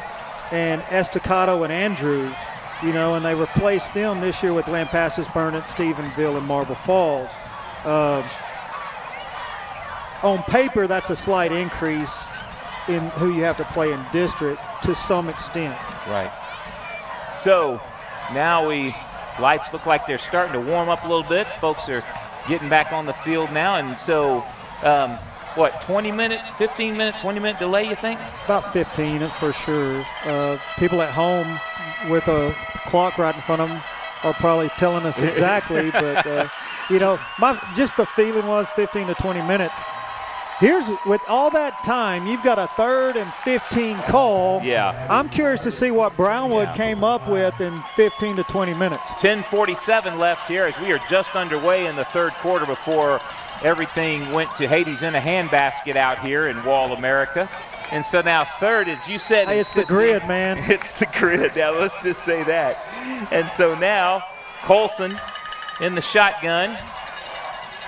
Speaker 1: and Estacado and Andrews, and they replaced them this year with Lampasas, Burnett, Stephenville, and Marble Falls. On paper, that's a slight increase in who you have to play in district to some extent.
Speaker 2: Right. So now lights look like they're starting to warm up a little bit. Folks are getting back on the field now. And so, 15-minute, 20-minute delay, you think?
Speaker 1: About 15 for sure. People at home with a clock right in front of them are probably telling us exactly. But, just the feeling was 15 to 20 minutes. Here's, with all that time, you've got a 3rd and 15 call.
Speaker 2: Yeah.
Speaker 1: I'm curious to see what Brownwood came up with in 15 to 20 minutes.
Speaker 2: 10:47 left here as we are just underway in the third quarter before everything went to Hades in a handbasket out here in Wall America. And so now third, as you said.
Speaker 1: Hey, it's the grid, man.
Speaker 2: It's the grid. Now let's just say that. And so now Colson in the shotgun.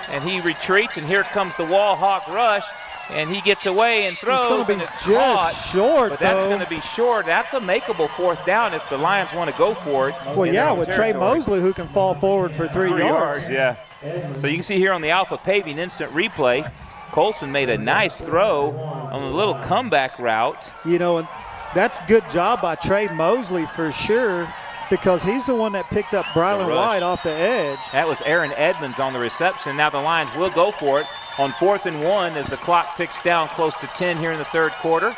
Speaker 2: And he retreats, and here comes the Wall Hawk rush, and he gets away and throws,
Speaker 1: it's going to be
Speaker 2: and it's
Speaker 1: just
Speaker 2: caught,
Speaker 1: short,
Speaker 2: but that's
Speaker 1: though.
Speaker 2: going to be short. That's a makeable 4th down if the Lions want to go for it.
Speaker 1: Well, yeah, with Trey Mosley, who can fall forward for 3 yards.
Speaker 2: Yeah. So you can see here on the Alpha Paving instant replay, Colson made a nice throw on a little comeback route.
Speaker 1: And that's good job by Trey Mosley for sure, because he's the one that picked up Brylan White off the edge.
Speaker 2: That was Aaron Edmonds on the reception. Now the Lions will go for it on 4th and 1 as the clock ticks down close to 10 here in the third quarter.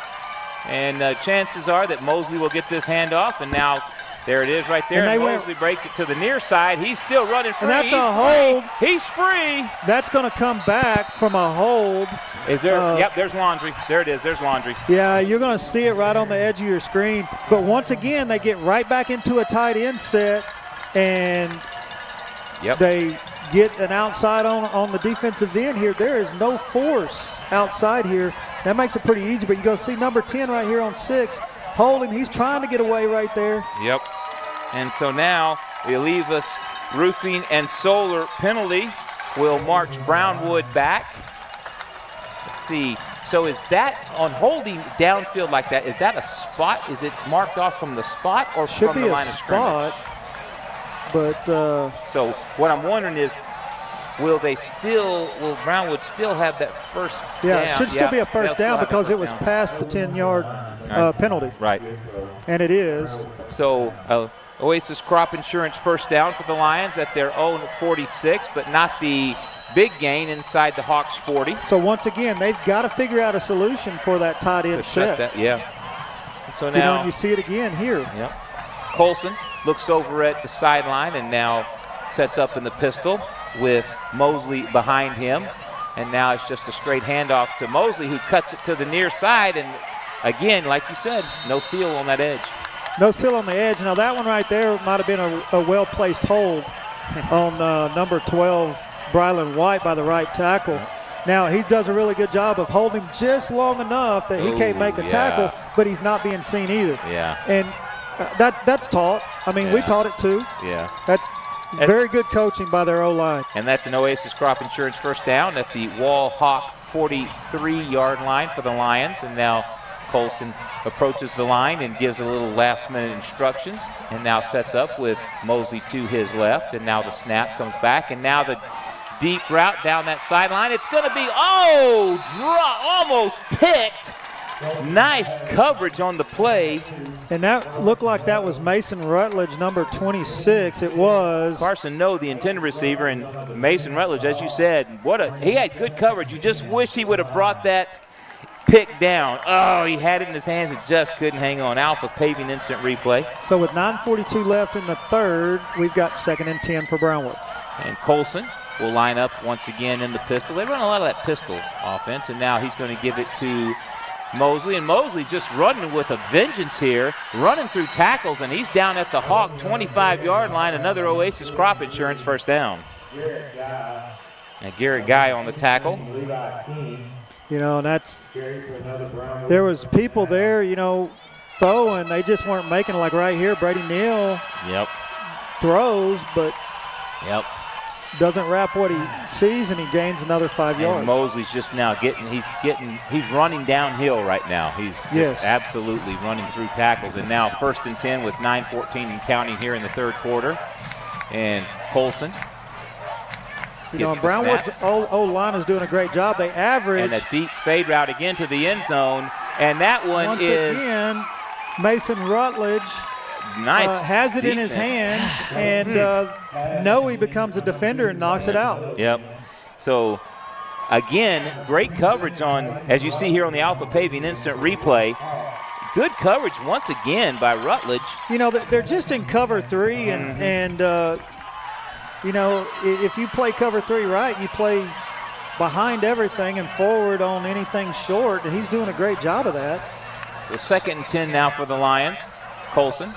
Speaker 2: And chances are that Mosley will get this handoff. And now there it is right there. And Mosley breaks it to the near side. He's still running free.
Speaker 1: And that's a hold.
Speaker 2: He's free.
Speaker 1: That's going to come back from a hold.
Speaker 2: Is there? Yep, there's Laundry. There it is. There's Laundry.
Speaker 1: Yeah, you're going to see it right on the edge of your screen. But once again, they get right back into a tight end set, and they get an outside on the defensive end here. There is no force outside here. That makes it pretty easy, but you're going to see number 10 right here on 6. Hold him. He's trying to get away right there.
Speaker 2: Yep. And so now it leaves us roofing and solar penalty. Will march Brownwood back. Let's see. So is that on holding downfield like that? Is that a spot? Is it marked off from the spot or from the line of scrimmage?
Speaker 1: But
Speaker 2: so what I'm wondering is, will Brownwood still have that first down?
Speaker 1: Yeah, it should still be a first down because it was past the 10-yard penalty.
Speaker 2: Right.
Speaker 1: And it is.
Speaker 2: So Oasis Crop Insurance first down for the Lions at their own 46, but not the big gain inside the Hawks 40.
Speaker 1: So once again, they've got to figure out a solution for that tight end set.
Speaker 2: So now
Speaker 1: you see it again here.
Speaker 2: Yep. Colson looks over at the sideline and now sets up in the pistol with Mosley behind him. And now it's just a straight handoff to Mosley, who cuts it to the near side. And again, like you said, no seal on that edge.
Speaker 1: No seal on the edge. Now that one right there might have been a well-placed hold on number 12, Brylan White, by the right tackle. Now he does a really good job of holding just long enough that he can't make a tackle, but he's not being seen either.
Speaker 2: Yeah.
Speaker 1: And that's taught. I mean, we taught it too.
Speaker 2: Yeah.
Speaker 1: That's very good coaching by their O-line.
Speaker 2: And that's an Oasis Crop Insurance first down at the Wall Hawk 43-yard line for the Lions. And now Colson approaches the line and gives a little last-minute instructions, and now sets up with Mosley to his left. And now the snap comes back, and now the deep route down that sideline. It's going to be, almost picked. Nice coverage on the play.
Speaker 1: And that looked like that was Mason Rutledge, number 26. It was.
Speaker 2: Carson Noe, the intended receiver, and Mason Rutledge, as you said, he had good coverage. You just wish he would have brought that pick down. Oh, he had it in his hands and just couldn't hang on. Alpha Paving instant replay.
Speaker 1: So with 9:42 left in the third, we've got 2nd and 10 for Brownwood.
Speaker 2: And Colson will line up once again in the pistol. They run a lot of that pistol offense, and now he's going to give it to Mosley. And Mosley just running with a vengeance here, running through tackles, and he's down at the Hawk 25-yard line. Another Oasis Crop Insurance first down. And Garrett Guy on the tackle.
Speaker 1: You know, and there was people there, throwing. They just weren't making, like right here, Brady Neal throws, but doesn't wrap what he sees, and he gains another 5 yards.
Speaker 2: And Mosley's just now he's running downhill right now. He's just absolutely running through tackles. And now 1st and 10 with 9:14 and counting here in the third quarter. And Colson.
Speaker 1: Brownwood's O-line is doing a great job. They average.
Speaker 2: And a deep fade route again to the end zone. And that one
Speaker 1: once again, Mason Rutledge has it in his hands, and Noe becomes a defender and knocks it out.
Speaker 2: Yep. So, again, great coverage on, as you see here on the Alpha Paving instant replay. Good coverage once again by Rutledge.
Speaker 1: They're just in cover 3, and if you play cover 3 right, you play behind everything and forward on anything short, and he's doing a great job of that.
Speaker 2: So 2nd and 10 now for the Lions. Colson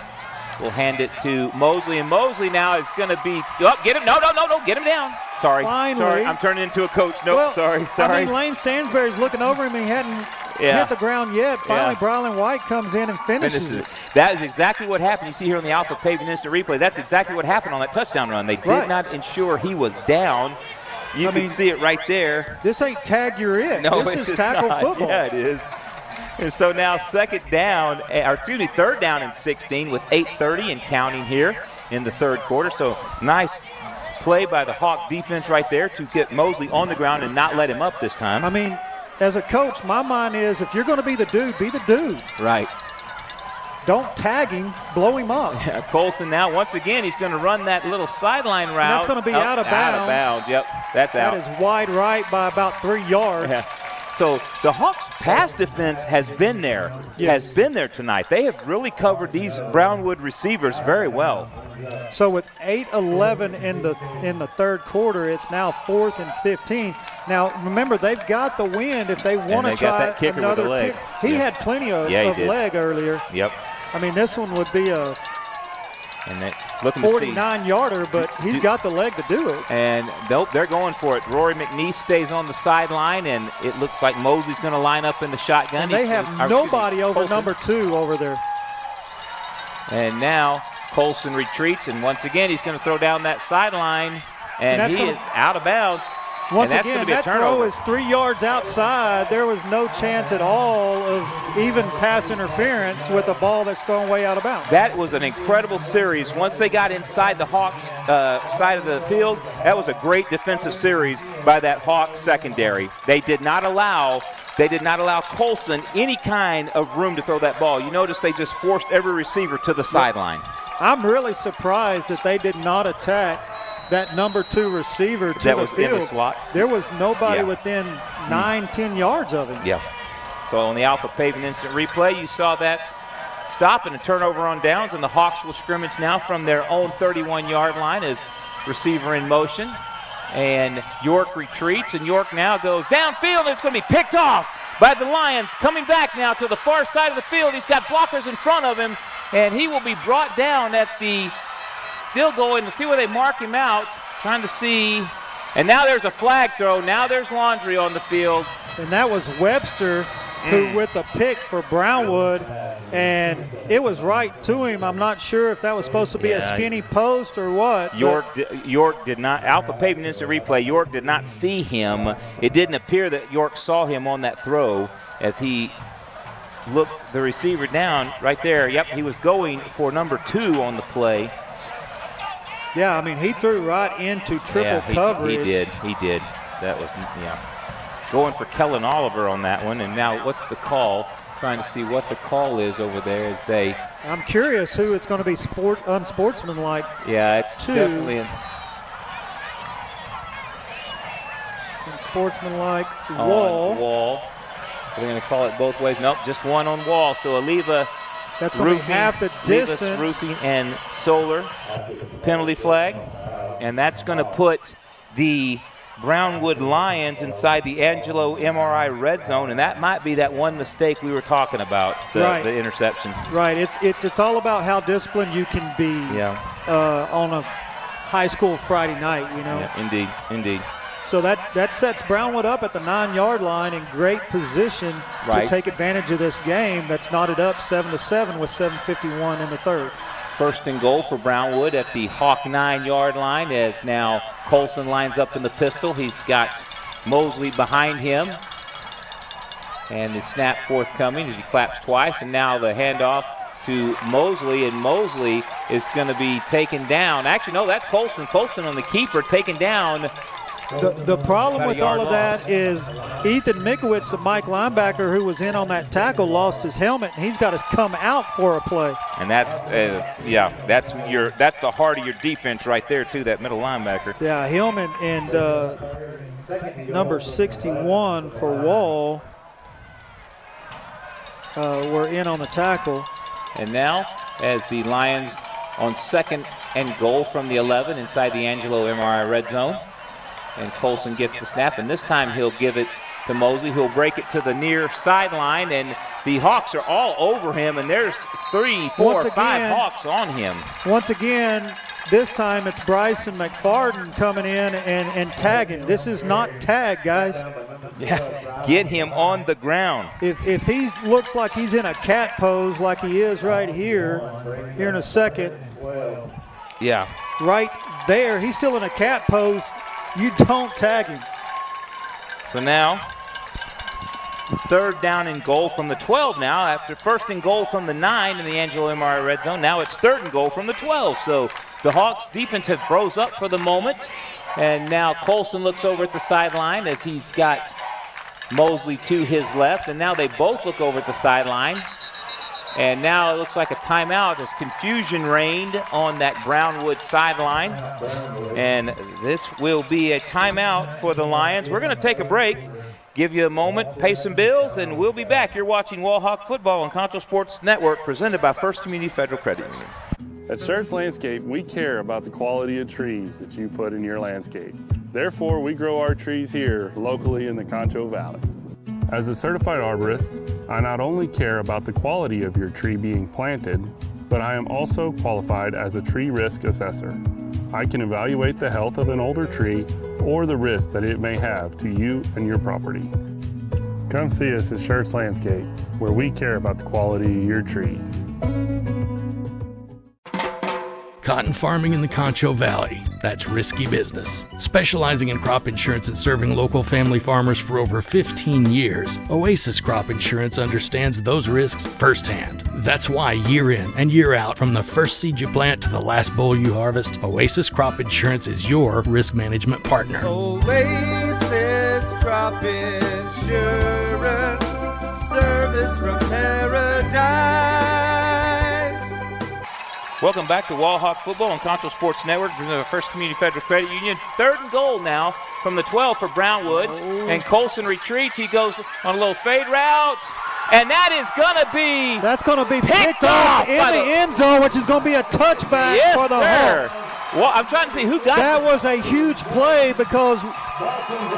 Speaker 2: will hand it to Mosley, and Mosley now is going to be, get him, no, get him down. Sorry, I'm turning into a coach. Nope, sorry.
Speaker 1: I mean, Lane Stansberry's looking over him, and he hadn't hit the ground yet. Finally, Brylan White comes in and finishes it.
Speaker 2: That is exactly what happened. You see here on the Alpha Paving instant replay, that's exactly what happened on that touchdown run. They did not ensure he was down. You can see it right there.
Speaker 1: This ain't tag, you're in.
Speaker 2: No,
Speaker 1: this is tackle football.
Speaker 2: Yeah, it is. And so now third down and 16 with 8:30 and counting here in the third quarter. So nice play by the Hawk defense right there to get Mosley on the ground and not let him up this time.
Speaker 1: I mean, as a coach, my mind is if you're going to be the dude, be the dude.
Speaker 2: Right.
Speaker 1: Don't tag him, blow him up.
Speaker 2: Yeah, Colson now, once again, he's going to run that little sideline route.
Speaker 1: And that's going to be out of bounds.
Speaker 2: Out of bounds, yep, that's out.
Speaker 1: That is wide right by about 3 yards.
Speaker 2: Yeah. So the Hawks' pass defense has been there, tonight. They have really covered these Brownwood receivers very well.
Speaker 1: So with 8:11 in the third quarter, it's now 4th and 15. Now remember, they've got the wind if they want to try
Speaker 2: that kicker
Speaker 1: another
Speaker 2: with the leg.
Speaker 1: kick. He had plenty of leg earlier.
Speaker 2: Yep.
Speaker 1: I mean, this one would be a
Speaker 2: 49-yarder,
Speaker 1: but he's got the leg to do it.
Speaker 2: And they're going for it. Rory McNeese stays on the sideline, and it looks like Mosley's going to line up in the shotgun.
Speaker 1: And they have nobody over number 2 over there.
Speaker 2: And now Colson retreats, and once again he's going to throw down that sideline, and he is out of bounds.
Speaker 1: Once again, that throw is 3 yards outside. There was no chance at all of even pass interference with a ball that's thrown way out of bounds.
Speaker 2: That was an incredible series. Once they got inside the Hawks side of the field, that was a great defensive series by that Hawks secondary. They did not allow Colson any kind of room to throw that ball. You notice they just forced every receiver to the sideline.
Speaker 1: I'm really surprised that they did not attack that number 2 receiver to the field.
Speaker 2: In the slot.
Speaker 1: There was nobody within 9-10 yards of him.
Speaker 2: Yeah. So on the Alpha Paving instant replay, you saw that stop and a turnover on downs, and the Hawks will scrimmage now from their own 31-yard line as receiver in motion. And York retreats, and York now goes downfield, and it's going to be picked off by the Lions. Coming back now to the far side of the field. He's got blockers in front of him, and he will be brought down at the, still going to see where they mark him out, trying to see. And now there's a flag throw. Now there's laundry on the field.
Speaker 1: And that was Webster who with the pick for Brownwood, and it was right to him. I'm not sure if that was supposed to be a skinny post or what.
Speaker 2: York did not, Alpha Pavement Instant Replay, York did not see him. It didn't appear that York saw him on that throw as he looked the receiver down right there. Yep, he was going for number 2 on the play.
Speaker 1: Yeah, I mean, he threw right into triple coverage.
Speaker 2: He did. That was, going for Kellen Oliver on that one. And now what's the call? Trying to see what the call is over there as they.
Speaker 1: I'm curious who it's going to be unsportsmanlike.
Speaker 2: Yeah, it's definitely
Speaker 1: unsportsmanlike Wall.
Speaker 2: Wall. They're going to call it both ways. Nope, just one on Wall. So Aliva.
Speaker 1: That's going to be half the distance.
Speaker 2: Roofing and Solar penalty flag. And that's going to put the Brownwood Lions inside the Angelo MRI red zone, and that might be that one mistake we were talking about, the interception.
Speaker 1: Right. It's all about how disciplined you can be on a high school Friday night,
Speaker 2: Yeah, indeed.
Speaker 1: So that sets Brownwood up at the 9-yard line in great position to take advantage of this game that's knotted up 7-7 with 7:51 in the third.
Speaker 2: First and goal for Brownwood at the Hawk 9-yard line as now Colson lines up in the pistol. He's got Mosley behind him. And the snap forthcoming as he claps twice. And now the handoff to Mosley, and Mosley is going to be taken down. Actually, no, that's Colson. Colson on the keeper, taken down.
Speaker 1: The problem with all of that is Ethan Mikowicz, the Mike linebacker who was in on that tackle, lost his helmet, and he's got to come out for a play.
Speaker 2: And that's the heart of your defense right there too, that middle linebacker.
Speaker 1: Yeah, him and number 61 for Wall were in on the tackle.
Speaker 2: And now, as the Lions on 2nd and goal from the 11 inside the Angelo MRI red zone. And Colson gets the snap, and this time he'll give it to Mosley. He'll break it to the near sideline, and the Hawks are all over him, and there's 3, 4, 5 Hawks on him.
Speaker 1: Once again, this time it's Bryson McFarden coming in and tagging. This is not tag, guys.
Speaker 2: Yeah, get him on the ground.
Speaker 1: If he looks like he's in a cat pose like he is right here in a second.
Speaker 2: Yeah.
Speaker 1: Right there, he's still in a cat pose. You don't tag him.
Speaker 2: So now, 3rd down and goal from the 12 now. After 1st and goal from the 9 in the Angelo MRI red zone, now it's 3rd and goal from the 12. So the Hawks defense has froze up for the moment. And now Colson looks over at the sideline as he's got Mosley to his left. And now they both look over at the sideline. And now it looks like a timeout as confusion reigned on that Brownwood sideline. And this will be a timeout for the Lions. We're going to take a break, give you a moment, pay some bills, and we'll be back. You're watching Wall Hawk Football on Concho Sports Network, presented by First Community Federal Credit Union.
Speaker 3: At Schertz Landscape, we care about the quality of trees that you put in your landscape. Therefore, we grow our trees here locally in the Concho Valley. As a certified arborist, I not only care about the quality of your tree being planted, but I am also qualified as a tree risk assessor. I can evaluate the health of an older tree or the risk that it may have to you and your property. Come see us at Schertz Landscape, where we care about the quality of your trees.
Speaker 4: Cotton farming in the Concho Valley, that's risky business. Specializing in crop insurance and serving local family farmers for over 15 years, Oasis Crop Insurance understands those risks firsthand. That's why year in and year out, from the first seed you plant to the last boll you harvest, Oasis Crop Insurance is your risk management partner.
Speaker 5: Oasis Crop Insurance, service from paradise.
Speaker 2: Welcome back to Wall Hawk Football on Concho Sports Network, presented by First Community Federal Credit Union. 3rd and goal now from the 12 for Brownwood. And Colson retreats. He goes on a little fade route. And that is going to be
Speaker 1: picked off in the end zone, which is going to be a touchback for the Hawks.
Speaker 2: Well, I'm trying to see who got
Speaker 1: that. Was a huge play because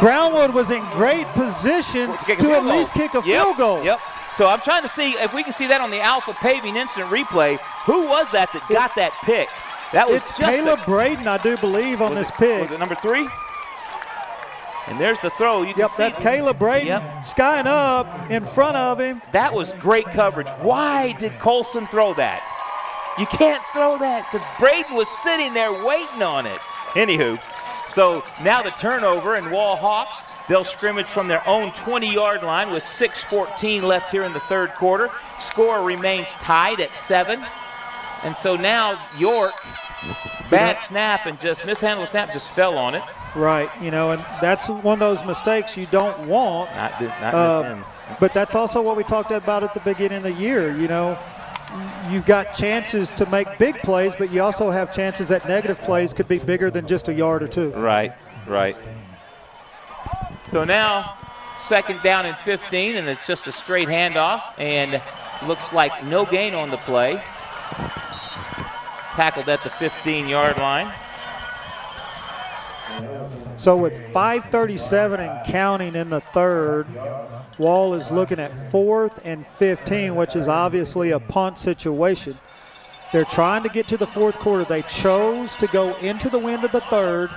Speaker 1: Brownwood was in great position to at least kick a field goal.
Speaker 2: Yep. So I'm trying to see if we can see that on the Alpha Paving instant replay. Who was that got that pick? That was
Speaker 1: Caleb Braden, I do believe, on this pick.
Speaker 2: Was it number 3? And there's the throw. You can see
Speaker 1: that's Caleb Braden skying up in front of him.
Speaker 2: That was great coverage. Why did Colson throw that? You can't throw that because Braden was sitting there waiting on it. Anywho, so now the turnover, and Wall Hawks, they'll scrimmage from their own 20-yard line with 6:14 left here in the third quarter. Score remains tied at 7. And so now York, bad snap and just mishandled snap, just fell on it.
Speaker 1: Right, and that's one of those mistakes you don't want.
Speaker 2: Not
Speaker 1: but that's also what we talked about at the beginning of the year. You've got chances to make big plays, but you also have chances that negative plays could be bigger than just a yard or 2.
Speaker 2: Right. So now 2nd down and 15, and it's just a straight handoff, and looks like no gain on the play. Tackled at the 15-yard line.
Speaker 1: So with 5:37 and counting in the third, Wall is looking at 4th and 15, which is obviously a punt situation. They're trying to get to the fourth quarter. They chose to go into the wind of the third,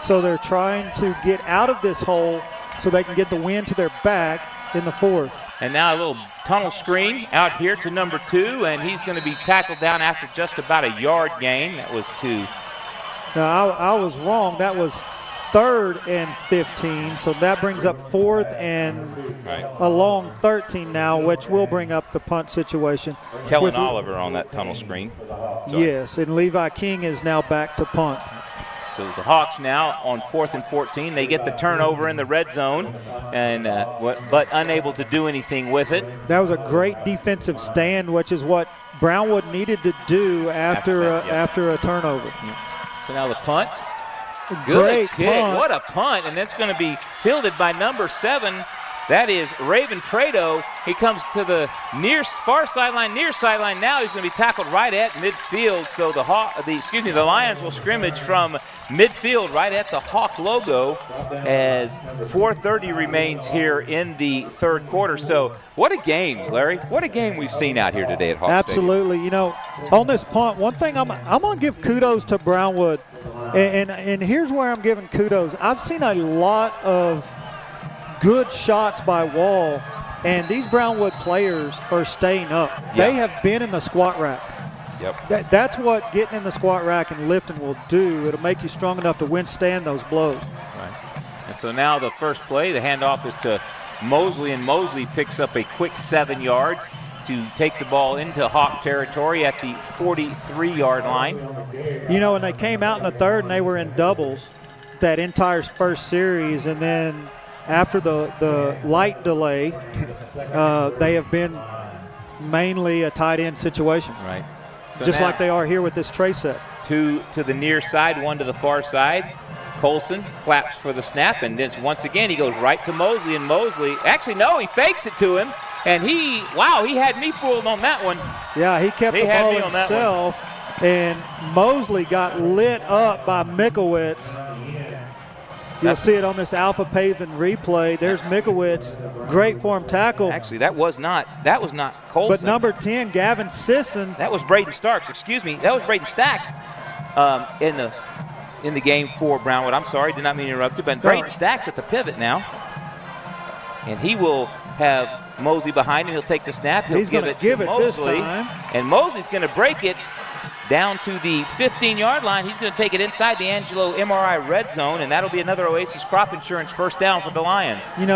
Speaker 1: so they're trying to get out of this hole so they can get the wind to their back in the fourth.
Speaker 2: And now a little tunnel screen out here to number 2, and he's going to be tackled down after just about a yard gain. That was 2.
Speaker 1: Now, I was wrong. That was 3rd and 15, so that brings up 4th and a long 13 now, which will bring up the punt situation.
Speaker 2: Kellen Oliver on that tunnel screen.
Speaker 1: Yes, and Levi King is now back to punt.
Speaker 2: So the Hawks now on 4th and 14. They get the turnover in the red zone, and but unable to do anything with it.
Speaker 1: That was a great defensive stand, which is what Brownwood needed to do after a turnover.
Speaker 2: So now the punt.
Speaker 1: Great
Speaker 2: kick.
Speaker 1: Punt.
Speaker 2: What a punt, and that's going to be fielded by number 7. That is Raven Prado. He comes to the near sideline. Now he's going to be tackled right at midfield. So the Lions will scrimmage from midfield right at the Hawk logo as 4:30 remains here in the third quarter. So what a game, Larry. What a game we've seen out here today at Hawk
Speaker 1: Absolutely.
Speaker 2: Stadium.
Speaker 1: On this punt, one thing I'm going to give kudos to Brownwood, and here's where I'm giving kudos. I've seen a lot of good shots by Wall, and these Brownwood players are staying up.
Speaker 2: Yep.
Speaker 1: They have been in the squat rack.
Speaker 2: Yep.
Speaker 1: That's what getting in the squat rack and lifting will do. It'll make you strong enough to withstand those blows.
Speaker 2: Right. And so now the first play, the handoff is to Mosley, and Mosley picks up a quick 7 yards to take the ball into Hawk territory at the 43-yard line.
Speaker 1: And they came out in the third, and they were in doubles that entire first series, and then after the light delay, they have been mainly a tight end situation.
Speaker 2: Right. So
Speaker 1: just like they are here with this tray set.
Speaker 2: 2 to the near side, 1 to the far side. Colson claps for the snap, and then once again he goes right to Mosley, and Mosley, actually no, he fakes it to him, and he had me fooled on that one.
Speaker 1: Yeah, he kept the ball himself, and Mosley got lit up by Mikowitz. You'll see it on this Alpha Paving replay. There's Mikowitz, great form tackle.
Speaker 2: Actually, that was not Colson.
Speaker 1: But number 10, Gavin Sisson.
Speaker 2: That was Braden Starks. Excuse me, that was Braden Stacks in the game for Brownwood. I'm sorry, did not mean to interrupt you, but Braden Stacks at the pivot now, and he will have Mosley behind him. He'll take the snap.
Speaker 1: He's going to give it
Speaker 2: Mosley,
Speaker 1: this time,
Speaker 2: and Mosley's going to break it down to the 15-yard line. He's going to take it inside the Angelo MRI red zone, and that'll be another Oasis Crop Insurance first down for the Lions.
Speaker 1: And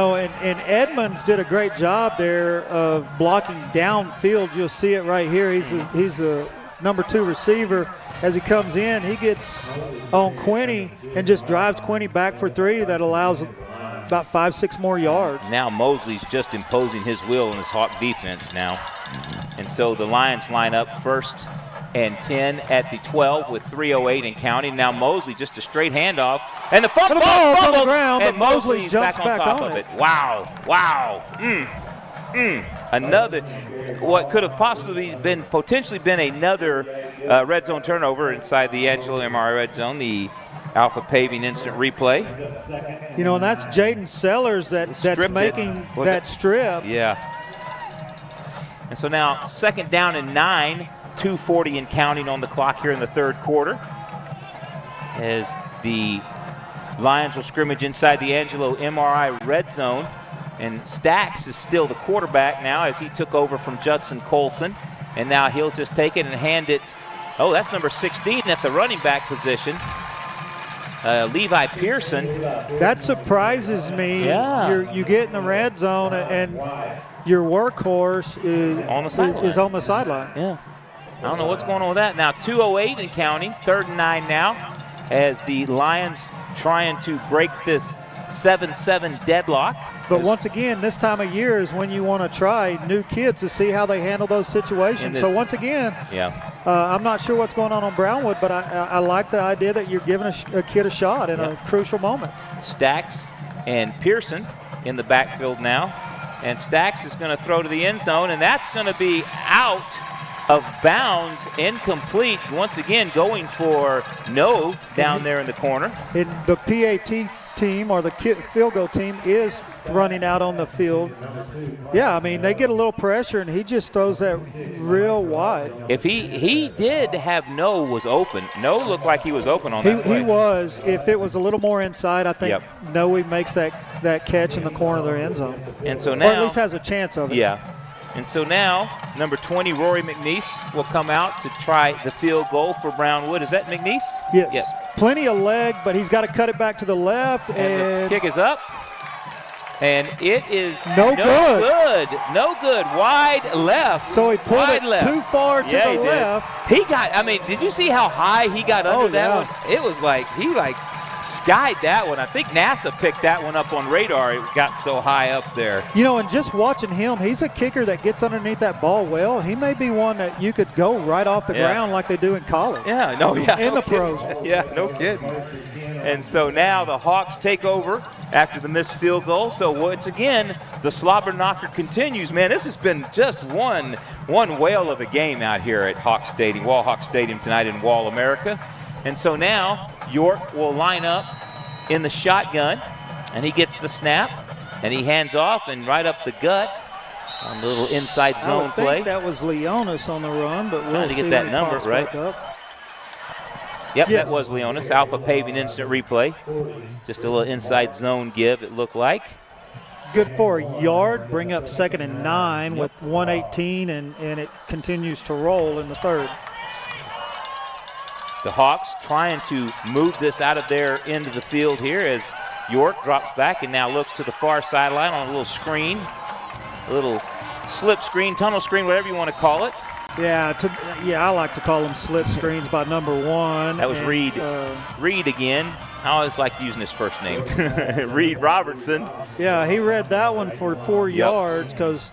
Speaker 1: Edmonds did a great job there of blocking downfield. You'll see it right here. He's a number 2 receiver. As he comes in, he gets on Quinney and just drives Quinney back for 3. That allows about 5-6 more yards.
Speaker 2: Now Mosley's just imposing his will in this Hawk defense now. And so the Lions line up 1st and 10 at the 12 with 3:08 and counting. Now Mosley, just a straight handoff, and the fumble
Speaker 1: on the ground,
Speaker 2: and
Speaker 1: but Mosley
Speaker 2: Mosley's
Speaker 1: jumps
Speaker 2: back on top
Speaker 1: on
Speaker 2: of
Speaker 1: it.
Speaker 2: Wow. what could have possibly been potentially been another red zone turnover inside the Angelo MRI red zone, the Alpha Paving instant replay.
Speaker 1: You know, and that's Jaden Sellers that's making that strip.
Speaker 2: Yeah. And so now 2nd down and 9, 2:40 and counting on the clock here in the third quarter, as the Lions will scrimmage inside the Angelo MRI red zone. And Stacks is still the quarterback now as he took over from Judson Colson. And now he'll just take it and hand it. Oh, that's number 16 at the running back position. Levi Pearson.
Speaker 1: That surprises me.
Speaker 2: Yeah.
Speaker 1: You get in the red zone and your workhorse is on the sideline.
Speaker 2: Yeah. I don't know what's going on with that. Now 2:08 and counting, 3rd and 9 now, as the Lions trying to break this 7-7 deadlock.
Speaker 1: But once again, this time of year is when you want to try new kids to see how they handle those situations. So once again, I'm not sure what's going on Brownwood, but I like the idea that you're giving a kid a shot in a crucial moment.
Speaker 2: Stacks and Pearson in the backfield now. And Stacks is going to throw to the end zone, and that's going to be out of bounds, incomplete. Once again, going for no down there in the corner.
Speaker 1: And the PAT team or the field goal team is running out on the field. Yeah, I mean, they get a little pressure, and he just throws that real wide.
Speaker 2: If he did have no was open. No looked like he was open on that play.
Speaker 1: He was. If it was a little more inside, I think Noe makes that catch in the corner of their end zone.
Speaker 2: And so now,
Speaker 1: or at least has a chance of it.
Speaker 2: Yeah. And so now, number 20, Rory McNeese, will come out to try the field goal for Brownwood. Is that McNeese?
Speaker 1: Yes. Plenty of leg, but he's got to cut it back to the left. And
Speaker 2: the kick is up. And it is
Speaker 1: no good.
Speaker 2: No good. Wide left.
Speaker 1: So he pulled it too far to the left.
Speaker 2: He got, I mean, did you see how high he got under that one? It was like, he skied that one. I think NASA picked that one up on radar. It got so high up there.
Speaker 1: You know, and just watching him, he's a kicker that gets underneath that ball well. He may be one that you could go right off the ground like they do in college.
Speaker 2: In
Speaker 1: the pros.
Speaker 2: Yeah, no kidding. And so now the Hawks take over after the missed field goal. So once again, the slobber knocker continues. Man, this has been just one whale of a game out here at Wall Hawk Stadium tonight in Wall, America. And so now York will line up in the shotgun, and he gets the snap, and he hands off and right up the gut on the little inside zone play.
Speaker 1: I think that was Leonis on the run, but we'll
Speaker 2: see
Speaker 1: to get
Speaker 2: that number right. Yep, that was Leonis. Alpha Paving instant replay. Just a little inside zone give, it looked like.
Speaker 1: Good for a yard. Bring up 2nd and 9 with 1:18, and it continues to roll in the third.
Speaker 2: The Hawks trying to move this out of their end of the field here as York drops back and now looks to the far sideline on a little screen, a little slip screen, tunnel screen, whatever you want to call it.
Speaker 1: Yeah, I like to call them slip screens by number 1.
Speaker 2: That was Reed. Reed again. I always like using his first name. Reed Robertson.
Speaker 1: Yeah, he read that one for 4 yards because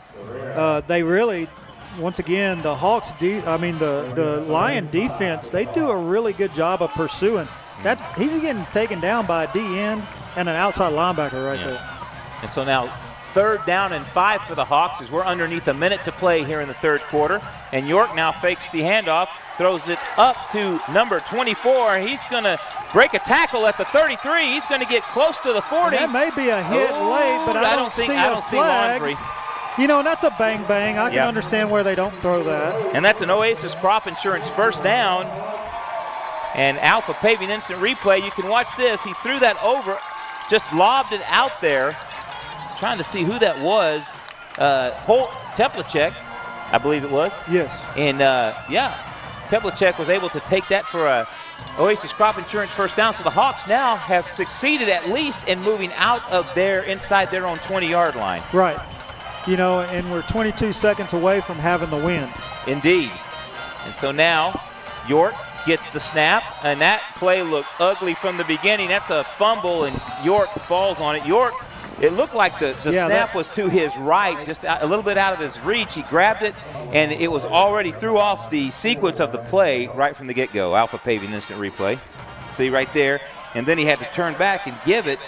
Speaker 1: they really – once again, the Hawks, the Lion defense, they do a really good job of pursuing. He's getting taken down by a D end and an outside linebacker right there.
Speaker 2: And so now 3rd down and 5 for the Hawks as we're underneath a minute to play here in the third quarter. And York now fakes the handoff, throws it up to number 24. He's going to break a tackle at the 33. He's going to get close to the 40.
Speaker 1: That may be a hit late, but I don't see a flag.
Speaker 2: Laundry.
Speaker 1: You know, and that's a bang-bang. I can understand where they don't throw that.
Speaker 2: And that's an Oasis Crop Insurance first down. And Alpha Paving instant replay. You can watch this. He threw that over, just lobbed it out there. Trying to see who that was. Holt Teplachek, I believe it was.
Speaker 1: Yes.
Speaker 2: And, Teplachek was able to take that for a Oasis Crop Insurance first down. So the Hawks now have succeeded at least in moving out of inside their own 20-yard line.
Speaker 1: Right. You know, and we're 22 seconds away from having the win.
Speaker 2: Indeed. And so now York gets the snap, and that play looked ugly from the beginning. That's a fumble, and York falls on it. York, it looked like the snap was to his right, just a little bit out of his reach. He grabbed it, and it was already threw off the sequence of the play right from the get-go. Alpha Paving instant replay. See right there. And then he had to turn back and give it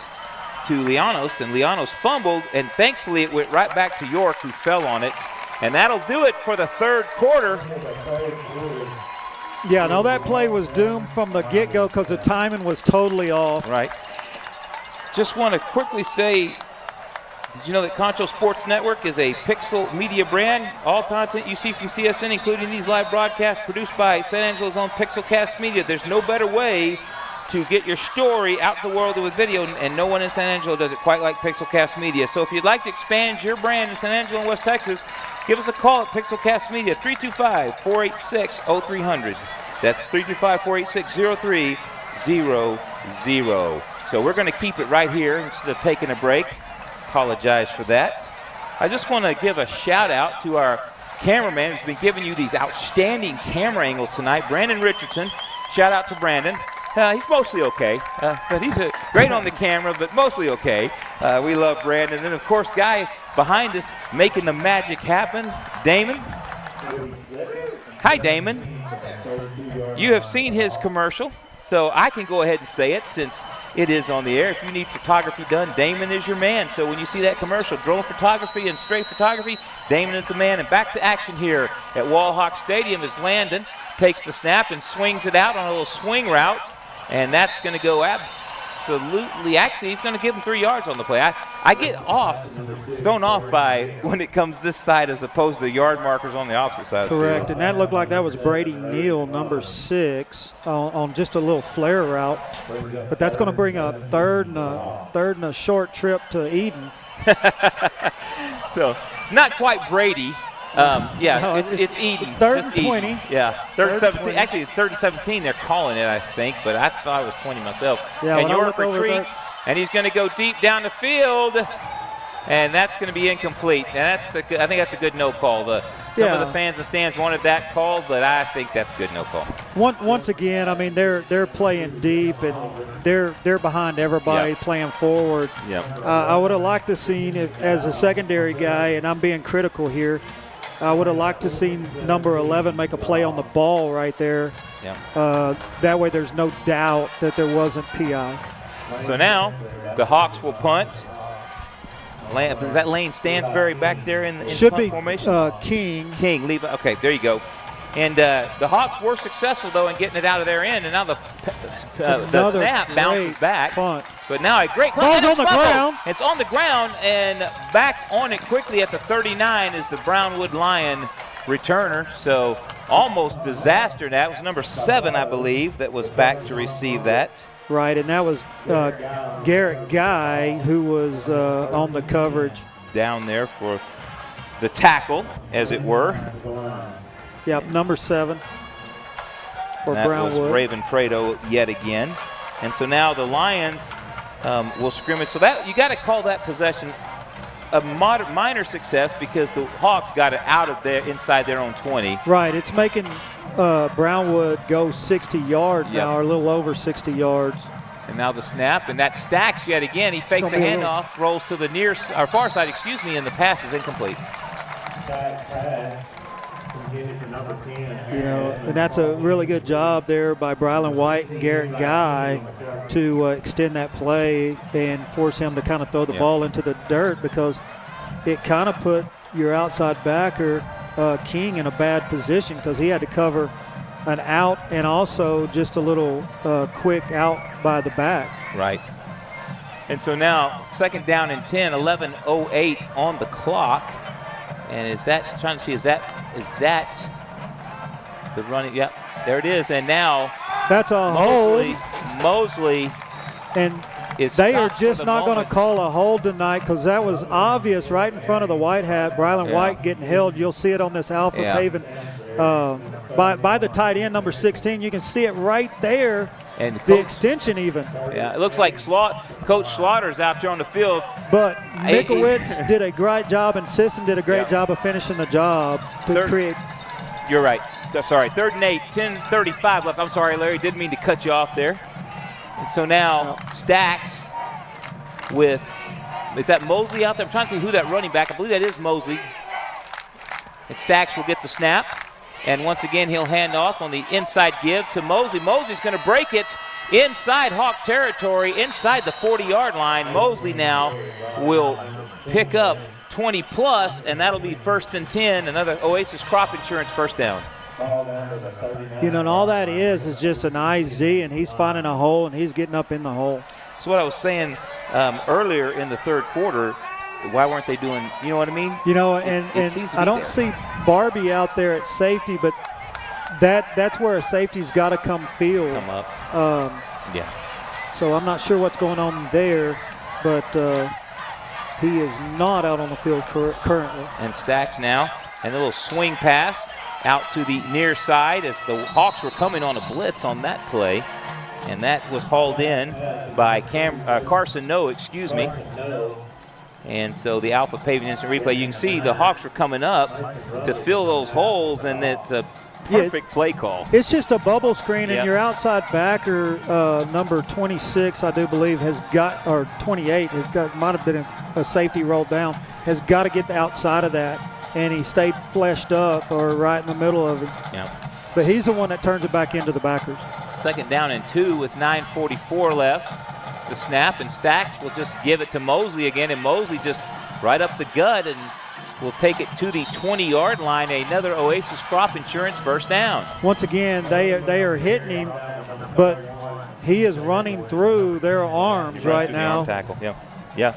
Speaker 2: to Leonos, and Leonos fumbled, and thankfully it went right back to York, who fell on it. And that'll do it for the third quarter.
Speaker 1: Yeah, no, that play was doomed from the get-go because the timing was totally off.
Speaker 2: Right. Just want to quickly say, did you know that Concho Sports Network is a Pixel media brand? All content you see from CSN, including these live broadcasts, produced by San Angelo's own Pixelcast Media. There's no better way to get your story out to the world with video, and no one in San Angelo does it quite like Pixelcast Media. So if you'd like to expand your brand in San Angelo and West Texas, give us a call at Pixelcast Media, 325-486-0300. That's 325-486-0300. So we're going to keep it right here instead of taking a break. Apologize for that. I just want to give a shout out to our cameraman who's been giving you these outstanding camera angles tonight, Brandon Richardson. Shout out to Brandon. He's mostly okay, but he's great on the camera, but mostly okay. We love Brandon. And, of course, guy behind us making the magic happen, Damon. Hi, Damon. You have seen his commercial, so I can go ahead and say it since it is on the air. If you need photography done, Damon is your man. So when you see that commercial, drone photography and straight photography, Damon is the man. And back to action here at Wallhawk Stadium as Landon takes the snap and swings it out on a little swing route. And that's going to go absolutely, actually, he's going to give him 3 yards on the play. I get thrown off by when it comes this side as opposed to the yard markers on the opposite side.
Speaker 1: Correct, and that looked like that was Brady Neal, number 6, on just a little flare route. But that's going to bring a third and a short trip to Eden.
Speaker 2: So it's not quite Brady. It's Eden.
Speaker 1: Third and 20.
Speaker 2: Eden. Yeah, third and 17. Actually, third and 17 they're calling it, I think, but I thought it was 20 myself.
Speaker 1: Yeah,
Speaker 2: and York retreats, and he's going to go deep down the field, and that's going to be incomplete. And I think that's a good no call. Some of the fans in the stands wanted that called, but I think that's a good no call.
Speaker 1: Once again, I mean, they're playing deep, and they're behind everybody playing forward.
Speaker 2: Yep.
Speaker 1: I would have liked to seen it as a secondary guy, and I'm being critical here. I would have liked to see number 11 make a play on the ball right there.
Speaker 2: Yeah.
Speaker 1: That way there's no doubt that there wasn't PI.
Speaker 2: So now the Hawks will punt. Is that Lane Stansberry back there in punt formation?
Speaker 1: King.
Speaker 2: Leave. Okay, there you go. And the Hawks were successful, though, in getting it out of their end. And now the snap bounces back.
Speaker 1: Punt.
Speaker 2: But now a great
Speaker 1: ball's on the ground.
Speaker 2: It's on the ground, and back on it quickly at the 39 is the Brownwood Lion returner. So almost disaster. That was number 7, I believe, that was back to receive that.
Speaker 1: Right, and that was Garrett Guy who was on the coverage.
Speaker 2: Down there for the tackle, as it were.
Speaker 1: Yep, number 7 for
Speaker 2: that
Speaker 1: Brownwood.
Speaker 2: That was Raven Prado yet again. And so now the Lions will scrimmage. So that you got to call that possession a minor success because the Hawks got it out of there inside their own 20.
Speaker 1: Right, it's making Brownwood go 60 yards now, or a little over 60 yards.
Speaker 2: And now the snap, and that stacks yet again. He fakes a handoff, rolls to the far side, and the pass is incomplete.
Speaker 1: You know, and that's a really good job there by Brylan White and Garrett Guy to extend that play and force him to kind of throw the ball into the dirt, because it kind of put your outside backer, King, in a bad position because he had to cover an out and also just a little quick out by the back.
Speaker 2: Right. And so now 2nd down and 10, 11:08 on the clock. And is that the running? Yep, there it is. And now
Speaker 1: that's a hold.
Speaker 2: Mosley.
Speaker 1: And they are just not going to call a hold tonight because that was obvious right in front of the white hat. Brylan White getting held. You'll see it on this Alpha Paven by the tight end, number 16. You can see it right there.
Speaker 2: And
Speaker 1: the extension even.
Speaker 2: Yeah, it looks like Coach Slaughter's out there on the field.
Speaker 1: But Mikowitz did a great job, and Sisson did a great job of finishing the job to create.
Speaker 2: You're right. Sorry, 3rd and 8, 10:35 left. I'm sorry, Larry, didn't mean to cut you off there. And so now Stacks with, is that Mosley out there? I'm trying to see who that running back, I believe that is Mosley. And Stacks will get the snap. And once again, he'll hand off on the inside give to Mosley. Mosley's going to break it inside Hawk territory, inside the 40-yard line. Mosley now will pick up 20 plus, and that'll be 1st and 10, another Oasis Crop Insurance first down.
Speaker 1: You know, and all that is just an IZ, and he's finding a hole, and he's getting up in the hole.
Speaker 2: So what I was saying earlier in the third quarter, why weren't they doing, you know what I mean?
Speaker 1: You know, and I don't see Barbie out there at safety, but that's where a safety's got to come
Speaker 2: up. Yeah.
Speaker 1: So I'm not sure what's going on there, but he is not out on the field currently.
Speaker 2: And Stacks now, and a little swing pass out to the near side as the Hawks were coming on a blitz on that play. And that was hauled in by Carson No, excuse me. And so the Alpha Paving Instant Replay, you can see the Hawks were coming up to fill those holes, and it's a perfect play call.
Speaker 1: It's just a bubble screen,
Speaker 2: Yep.
Speaker 1: and your outside backer, number 26, I do believe, has got, or 28, might have been a safety rolled down, has got to get outside of that, and he stayed fleshed up or right in the middle of it.
Speaker 2: Yeah.
Speaker 1: But he's the one that turns it back into the backers.
Speaker 2: 2nd down and 2 with 9:44 left. The snap, and Stacks will just give it to Mosley again, and Mosley just right up the gut and will take it to the 20-yard line. Another Oasis Crop Insurance first down.
Speaker 1: Once again, they are hitting him, but he is running through their arms right now.
Speaker 2: Arm tackle. Yeah.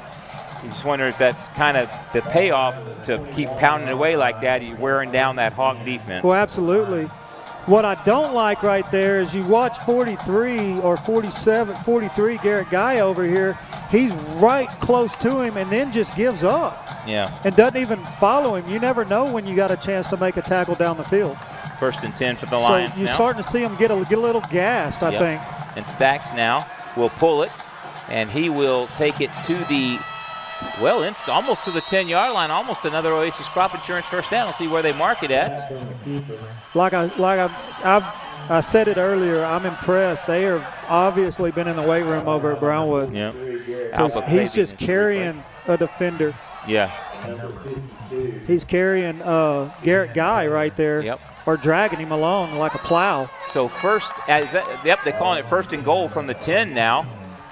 Speaker 2: You just wonder if that's kind of the payoff to keep pounding away like that. You're wearing down that Hawk defense.
Speaker 1: Well, absolutely. What I don't like right there is you watch 43 or 47, 43 Garrett Guy over here. He's right close to him and then just gives up.
Speaker 2: Yeah.
Speaker 1: And doesn't even follow him. You never know when you got a chance to make a tackle down the field.
Speaker 2: 1st and 10 for the Lions
Speaker 1: So you're
Speaker 2: now.
Speaker 1: starting to see him get a little gassed, I think.
Speaker 2: And Stacks now will pull it, and he will take it to the, well, it's almost to the 10-yard line, almost another Oasis Crop Insurance first down. We'll see where they mark it at.
Speaker 1: Like I said it earlier, I'm impressed. They have obviously been in the weight room over at Brownwood.
Speaker 2: Yeah.
Speaker 1: Because he's just carrying a defender.
Speaker 2: Yeah.
Speaker 1: He's carrying Garrett Guy right there.
Speaker 2: Yep.
Speaker 1: Or dragging him along like a plow.
Speaker 2: So they're calling it 1st and goal from the 10 now.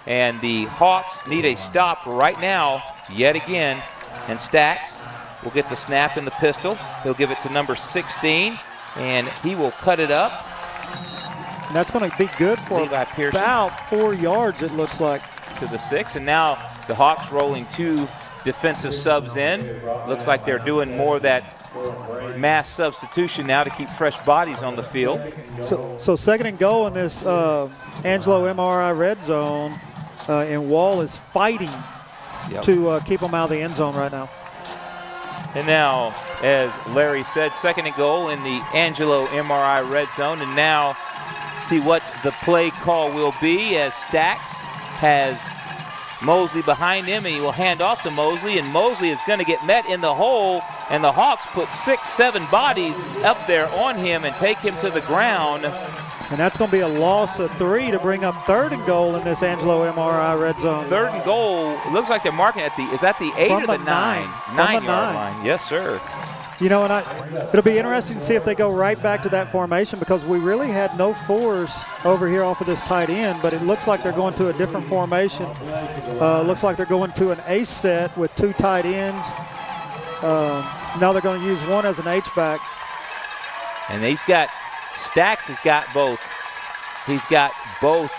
Speaker 2: And the Hawks need a stop right now, yet again. And Stacks will get the snap in the pistol. He'll give it to number 16, and he will cut it up.
Speaker 1: And that's going to be good for about 4 yards, it looks like.
Speaker 2: To the 6, and now the Hawks rolling 2 defensive subs in. Looks like they're doing more of that mass substitution now to keep fresh bodies on the field.
Speaker 1: So 2nd and goal in this Angelo MRI red zone, and Wall is fighting to keep them out of the end zone right now.
Speaker 2: And now, as Larry said, 2nd and goal in the Angelo MRI red zone. And now see what the play call will be as Stacks has Mosley behind him, and he will hand off to Mosley, and Mosley is going to get met in the hole, and the Hawks put 6-7 bodies up there on him and take him to the ground.
Speaker 1: And that's going to be a loss of 3 to bring up 3rd and goal in this Angelo MRI red zone.
Speaker 2: 3rd and goal. It looks like they're marking at is that the 8 or the 9? 9-yard line. Yes, sir.
Speaker 1: You know, and it'll be interesting to see if they go right back to that formation, because we really had no force over here off of this tight end, but it looks like they're going to a different formation. Looks like they're going to an ace set with 2 tight ends. Now they're going to use one as an H-back.
Speaker 2: And Stacks has got both. He's got both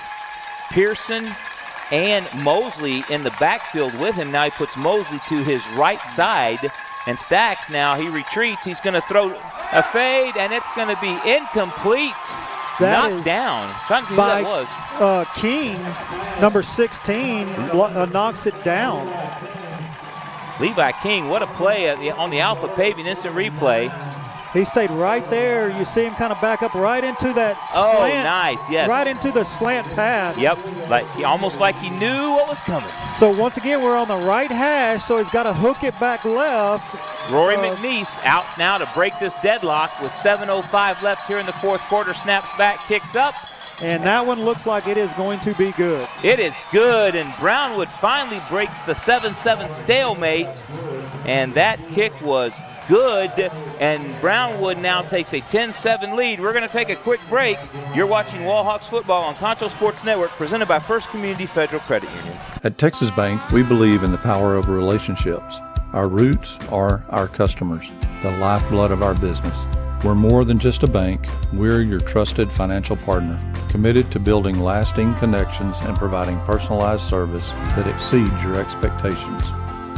Speaker 2: Pearson and Mosley in the backfield with him. Now he puts Mosley to his right side. And Stacks now, he retreats. He's going to throw a fade, and it's going to be incomplete. Knocked down. Trying to see who that was.
Speaker 1: King, number 16, knocks it down.
Speaker 2: Levi King, what a play on the Alpha Paving Instant Replay.
Speaker 1: He stayed right there. You see him kind of back up right into that slant.
Speaker 2: Oh, nice, yes.
Speaker 1: Right into the slant path.
Speaker 2: Yep, almost like he knew what was coming.
Speaker 1: So once again, we're on the right hash, so he's got to hook it back left.
Speaker 2: Rory McNeese out now to break this deadlock with 7:05 left here in the 4th quarter. Snaps back, kicks up.
Speaker 1: And that one looks like it is going to be good.
Speaker 2: It is good, and Brownwood finally breaks the 7-7 stalemate. And that kick was good, and Brownwood now takes a 10-7 lead. We're going to take a quick break. You're watching Wallhawks football on Concho Sports Network, presented by First Community Federal Credit Union.
Speaker 6: At Texas Bank, we believe in the power of relationships. Our roots are our customers, the lifeblood of our business. We're more than just a bank. We're your trusted financial partner, committed to building lasting connections and providing personalized service that exceeds your expectations.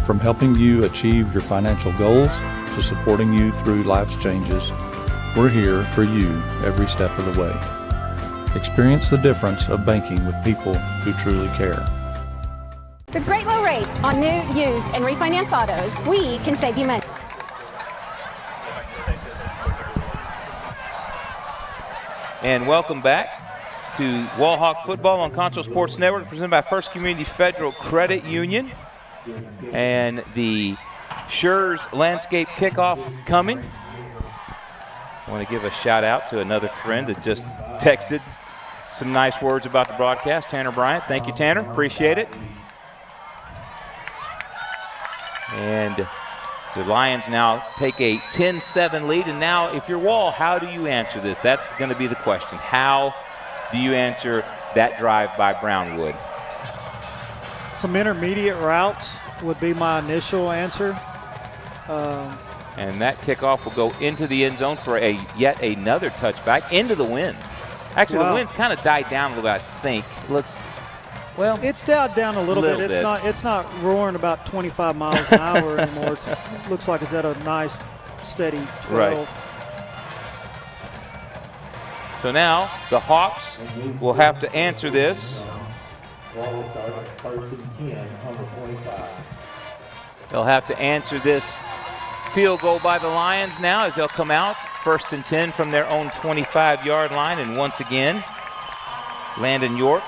Speaker 6: From helping you achieve your financial goals to supporting you through life's changes, we're here for you every step of the way. Experience the difference of banking with people who truly care.
Speaker 7: With great low rates on new, used, and refinance autos, we can save you money.
Speaker 2: And welcome back to Wall Hawk Football on Concho Sports Network, presented by First Community Federal Credit Union. And the Schurz Landscape Kickoff coming. I want to give a shout out to another friend that just texted some nice words about the broadcast, Tanner Bryant. Thank you, Tanner. Appreciate it. And the Lions now take a 10-7 lead. And now, if you're Wall, how do you answer this? That's going to be the question. How do you answer that drive by Brownwood?
Speaker 1: Some intermediate routes would be my initial answer.
Speaker 2: And that kickoff will go into the end zone for yet another touchback into the wind. Actually,
Speaker 1: wow.
Speaker 2: The wind's kind of died down a little bit, I think. Looks, well,
Speaker 1: it's died down a little bit. It's not roaring about 25 miles an hour anymore. It looks like it's at a nice, steady 12.
Speaker 2: Right. So now the Hawks will have to answer this. They'll have to answer this field goal by the Lions now as they'll come out 1st and 10 from their own 25-yard line. And once again, Landon York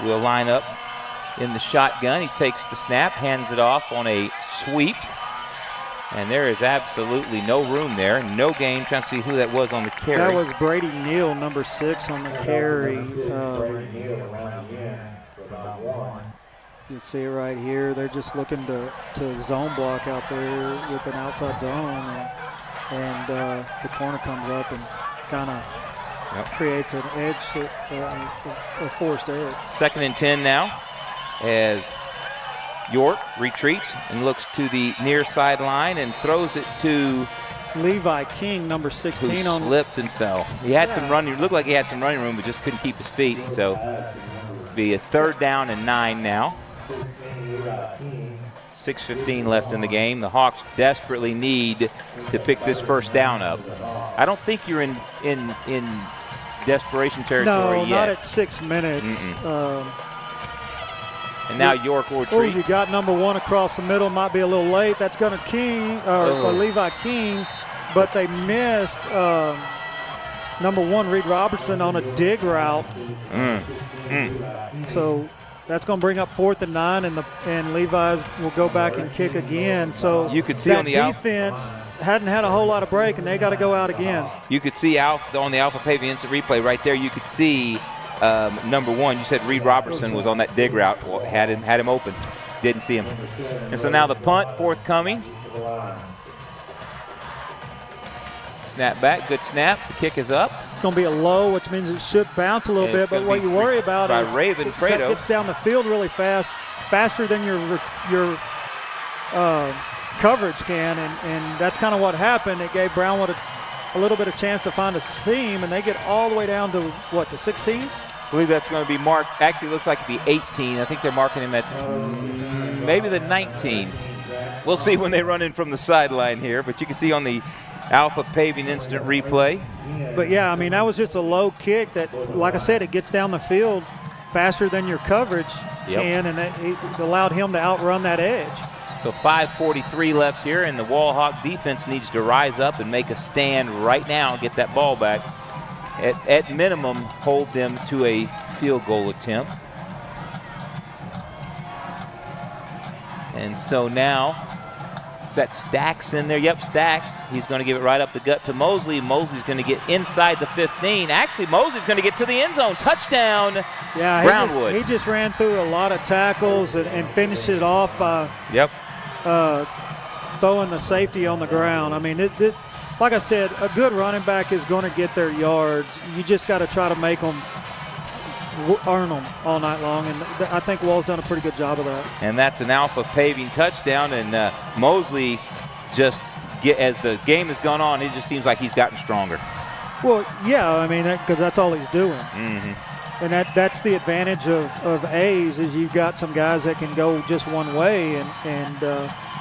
Speaker 2: will line up in the shotgun. He takes the snap, hands it off on a sweep. And there is absolutely no room there. No gain. Trying to see who that was on the carry.
Speaker 1: That was Brady Neal, number 6 on the carry. You see it right here. They're just looking to zone block out there with an outside zone. And the corner comes up and kind of creates an edge, a forced edge. 2nd and 10 now as York retreats and looks to the near sideline and throws it to Levi King, number 16.
Speaker 2: Who slipped and fell. He had some running, looked like he had some running room, but just couldn't keep his feet. So be a 3rd down and 9 now. 6:15 left in the game. The Hawks desperately need to pick this 1st down up. I don't think you're in desperation territory yet.
Speaker 1: No, not at 6 minutes.
Speaker 2: And now York will retreat.
Speaker 1: You got number 1 across the middle. Might be a little late. That's going to King or Levi King, but they missed number 1 Reed Robertson on a dig route. So that's going to bring up 4th and 9, and Levi's will go back and kick again. So
Speaker 2: you could see
Speaker 1: that
Speaker 2: on the
Speaker 1: defense hadn't had a whole lot of break, and they got to go out again.
Speaker 2: You could see on the Alpha Paving instant replay right there. You could see number 1. You said Reed Robertson was on that dig route. Well, had him open. Didn't see him. And so now the punt forthcoming. Snap back, good snap. The kick is up.
Speaker 1: It's going to be a low, which means it should bounce a little bit. But what you worry about is
Speaker 2: Raven Prado.
Speaker 1: It's down the field really fast, faster than your coverage can, and that's kind of what happened. It gave Brownwood a little bit of chance to find a seam, and they get all the way down to what, the 16?
Speaker 2: I believe that's going to be marked. Actually, it looks like the 18. I think they're marking him at maybe the 19. We'll see when they run in from the sideline here, but you can see on the Alpha Paving instant replay.
Speaker 1: But yeah, I mean, that was just a low kick that, like I said, it gets down the field faster than your coverage can, and it allowed him to outrun that edge.
Speaker 2: So 5:43 left here, and the Wall Hawk defense needs to rise up and make a stand right now and get that ball back. At minimum, hold them to a field goal attempt. And so now, is that Stacks in there? Yep, Stacks. He's going to give it right up the gut to Mosley. Mosley's going to get inside the 15. Actually, Mosley's going to get to the end zone. Touchdown, Brownwood.
Speaker 1: He just ran through a lot of tackles and finished it off by throwing the safety on the ground. I mean, like I said, a good running back is going to get their yards. You just got to try to make them earn them all night long, and I think Wall's done a pretty good job of that.
Speaker 2: And that's an Alpha Paving touchdown, and Mosley just, as the game has gone on, it just seems like he's gotten stronger.
Speaker 1: Well, yeah, I mean, because that's all he's doing.
Speaker 2: Mm-hmm.
Speaker 1: And that's the advantage of A's, is you've got some guys that can go just one way, and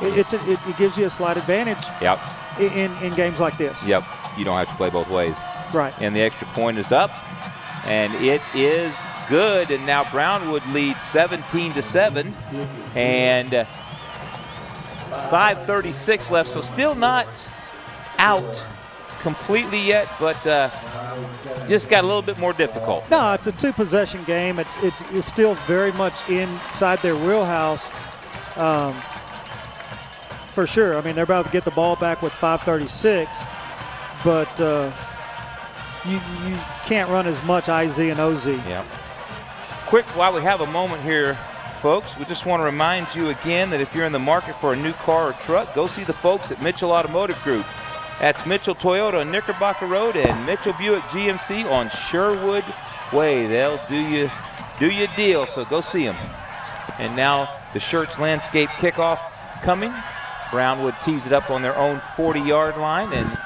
Speaker 1: it gives you a slight advantage.
Speaker 2: Yep.
Speaker 1: In games like this.
Speaker 2: Yep. You don't have to play both ways.
Speaker 1: Right.
Speaker 2: And the extra point is up, and it is good. And now Brownwood leads 17-7, and 5:36 left. So still not out completely yet, but just got a little bit more difficult.
Speaker 1: No, it's a 2-possession game. It's still very much inside their wheelhouse. For sure. I mean, they're about to get the ball back with 5:36, but you can't run as much IZ and OZ.
Speaker 2: Yeah. Quick, while we have a moment here, folks, we just want to remind you again that if you're in the market for a new car or truck, go see the folks at Mitchell Automotive Group. That's Mitchell Toyota on Knickerbocker Road and Mitchell Buick GMC on Sherwood Way. They'll do you deal, so go see them. And now the Shirts Landscape kickoff coming. Brownwood tees it up on their own 40-yard line, and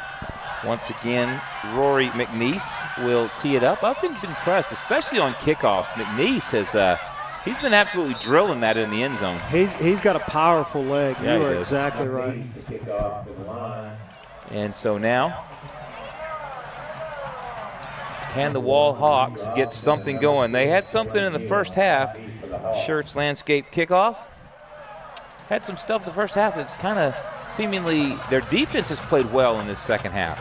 Speaker 2: once again, Rory McNeese will tee it up. I've been impressed, especially on kickoffs. McNeese has he's been absolutely drilling that in the end zone.
Speaker 1: He's got a powerful leg.
Speaker 2: Yeah,
Speaker 1: you are exactly right.
Speaker 2: And so now, can the Wall Hawks get something going? They had something in the first half. Shirts Landscape kickoff. Had some stuff in the first half that's kind of seemingly, their defense has played well in this second half.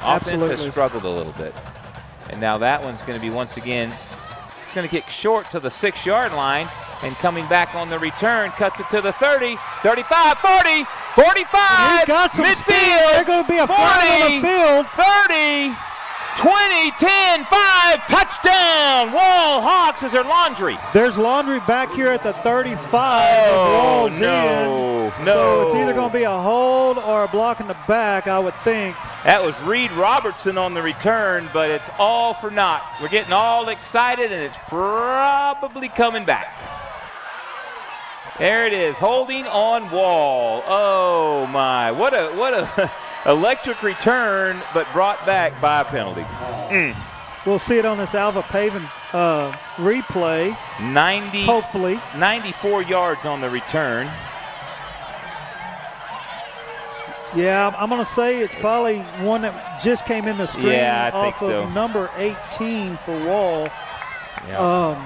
Speaker 2: Offense has struggled a little bit. And now that one's going to be, once again, it's going to kick short to the 6-yard line, and coming back on the return, cuts it to the 30, 35, 40, 45,
Speaker 1: he's got some
Speaker 2: midfield,
Speaker 1: speed. They're going to be a
Speaker 2: 40,
Speaker 1: flag on the field.
Speaker 2: 30, 20, 10, 5, touchdown! Wall Hawks is their laundry.
Speaker 1: There's laundry back here at the 35 of Wall's
Speaker 2: no.
Speaker 1: So it's either going to be a hold or a block in the back, I would think.
Speaker 2: That was Reed Robertson on the return, but it's all for naught. We're getting all excited, and it's probably coming back. There it is, holding on Wall. Oh my, what a electric return, but brought back by a penalty.
Speaker 1: We'll see it on this Alva Paving replay. Hopefully.
Speaker 2: 94 yards on the return.
Speaker 1: Yeah, I'm going to say it's probably one that just came in the screen.
Speaker 2: Yeah, I think
Speaker 1: off
Speaker 2: so.
Speaker 1: Of number 18 for Wall.
Speaker 2: Yeah.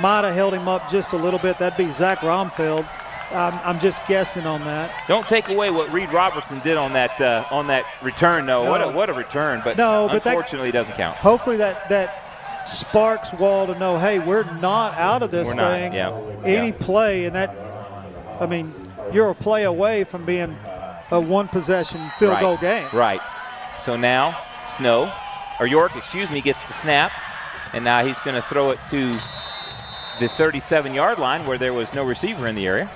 Speaker 1: Might have held him up just a little bit. That'd be Zach Romfeld. I'm just guessing on that.
Speaker 2: Don't take away what Reed Robertson did on that return, though.
Speaker 1: No.
Speaker 2: What a return, but unfortunately doesn't count.
Speaker 1: Hopefully that sparks Wall to know, hey, we're not out of this thing. Any play, and that, I mean, you're a play away from being a one-possession field goal game.
Speaker 2: Right. So now York gets the snap, and now he's going to throw it to the 37-yard line where there was no receiver in the area.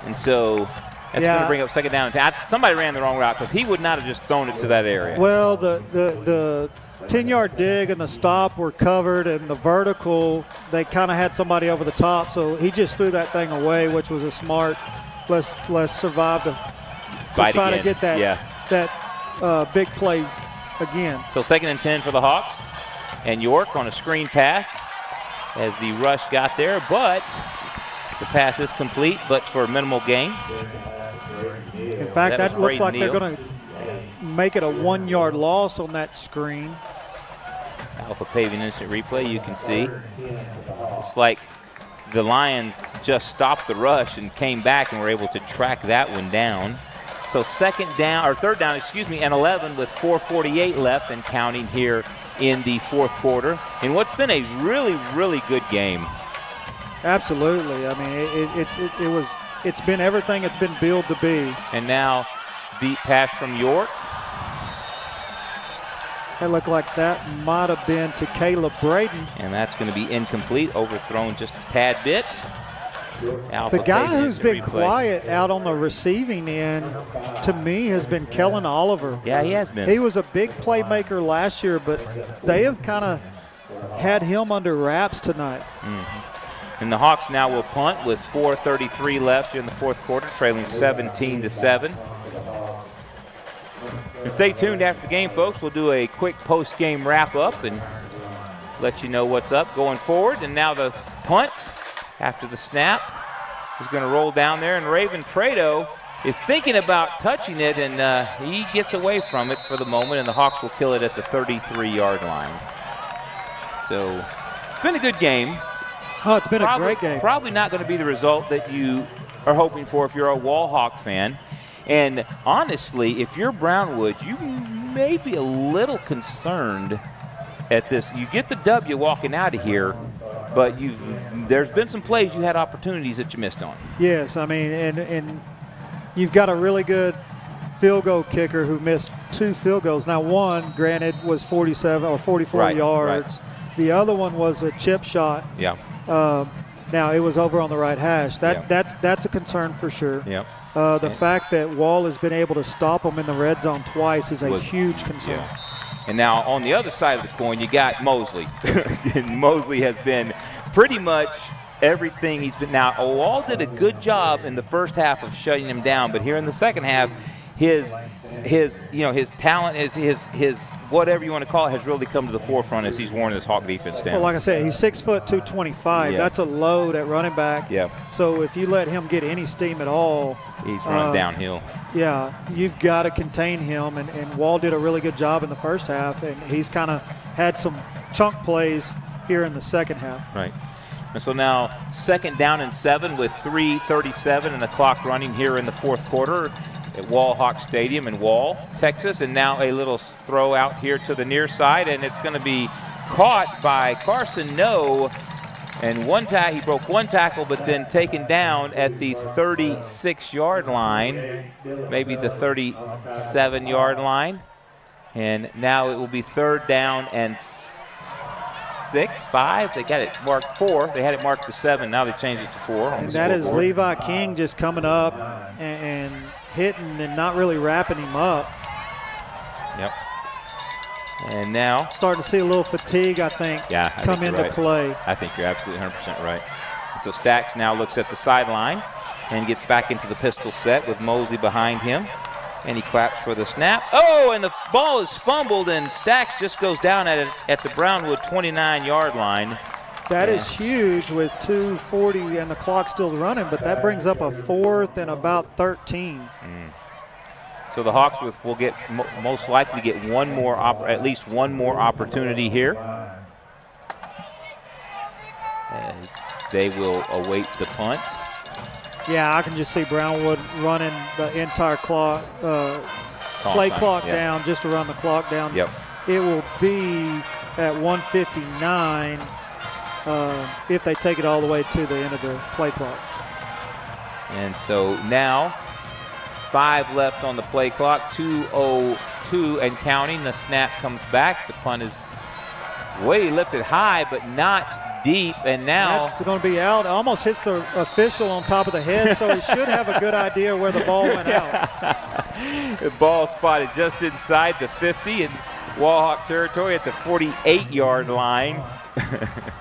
Speaker 2: And so that's going to bring up second down. Somebody ran the wrong route because he would not have just thrown it to that area.
Speaker 1: Well, the 10-yard dig and the stop were covered, and the vertical, they kind of had somebody over the top, so he just threw that thing away, which was a smart, let's survive to try to get that big play again.
Speaker 2: So 2nd and 10 for the Hawks, and York on a screen pass as the rush got there, but the pass is complete, but for minimal gain.
Speaker 1: In fact, that looks like they're going to make it a 1-yard loss on that screen.
Speaker 2: Alpha Paving instant replay, you can see. It's like the Lions just stopped the rush and came back and were able to track that one down. So third down, and 11 with 4:48 left and counting here in the fourth quarter in what's been a really, really good game.
Speaker 1: Absolutely. I mean, it's been everything it's been billed to be.
Speaker 2: And now deep pass from York.
Speaker 1: It looked like that might have been to Caleb Braden.
Speaker 2: And that's going to be incomplete, overthrown just a tad bit.
Speaker 1: The guy who's been quiet out on the receiving end, to me, has been Kellen Oliver.
Speaker 2: Yeah, he has been.
Speaker 1: He was a big playmaker last year, but they have kind of had him under wraps tonight.
Speaker 2: And the Hawks now will punt with 4:33 left in the fourth quarter, trailing 17-7. And stay tuned after the game, folks. We'll do a quick post-game wrap-up and let you know what's up going forward. And now the punt after the snap is going to roll down there, and Raven Prado is thinking about touching it, and he gets away from it for the moment, and the Hawks will kill it at the 33-yard line. So it's been a good game.
Speaker 1: Oh, it's been a great game.
Speaker 2: Probably not going to be the result that you are hoping for if you're a Wall Hawk fan. And honestly, if you're Brownwood, you may be a little concerned at this. You get the W walking out of here, but there's been some plays you had opportunities that you missed on.
Speaker 1: Yes, I mean, and you've got a really good field goal kicker who missed 2 field goals. Now, one, granted, was 47 or 44 yards.
Speaker 2: Right.
Speaker 1: The other one was a chip shot.
Speaker 2: Yeah.
Speaker 1: Now, it was over on the right hash. That's a concern for sure.
Speaker 2: Yeah.
Speaker 1: The fact that Wall has been able to stop them in the red zone twice is a huge concern.
Speaker 2: Yeah. And now on the other side of the coin, you got Mosley. And Mosley has been pretty much everything he's been. Now, Wall did a good job in the first half of shutting him down, but here in the second half, his talent, his whatever you want to call it, has really come to the forefront as he's worn this Hawk defense down.
Speaker 1: Well, like I said, he's 6 foot 225.
Speaker 2: Yeah.
Speaker 1: That's a load at running back.
Speaker 2: Yeah.
Speaker 1: So if you let him get any steam at all,
Speaker 2: he's running downhill.
Speaker 1: Yeah, you've got to contain him, and Wall did a really good job in the first half, and he's kind of had some chunk plays here in the second half.
Speaker 2: Right. And so now 2nd down and 7 with 3:37 and the clock running here in the fourth quarter at Wall Hawk Stadium in Wall, Texas. And now a little throw out here to the near side, and it's going to be caught by Carson No. And he broke one tackle, but then taken down at the 36-yard line, maybe the 37-yard line. And now it will be 3rd down and 5. They got it marked 4. They had it marked to 7. Now they changed it to 4.
Speaker 1: And that is Levi King just coming up and hitting and not really wrapping him up.
Speaker 2: Yep. And now
Speaker 1: starting to see a little fatigue, I think, come into play.
Speaker 2: I think you're absolutely 100% right. So Stacks now looks at the sideline and gets back into the pistol set with Mosley behind him. And he claps for the snap. Oh, and the ball is fumbled, and Stacks just goes down at the Brownwood 29-yard line.
Speaker 1: That is huge with 2:40 and the clock still running, but that brings up a 4th and about 13.
Speaker 2: So the Hawks will get most likely get at least one more opportunity here, as they will await the punt.
Speaker 1: Yeah, I can just see Brownwood running the entire clock, play clock down just to run the clock down.
Speaker 2: Yep.
Speaker 1: It will be at 1:59 if they take it all the way to the end of the play clock.
Speaker 2: And so now 5 left on the play clock, 2:02 and counting. The snap comes back. The punt is way lifted high, but not deep, and now
Speaker 1: it's going to be out. It almost hits the official on top of the head, so he should have a good idea where the ball went out.
Speaker 2: The ball spotted just inside the 50 in Wallhawk territory at the 48-yard line.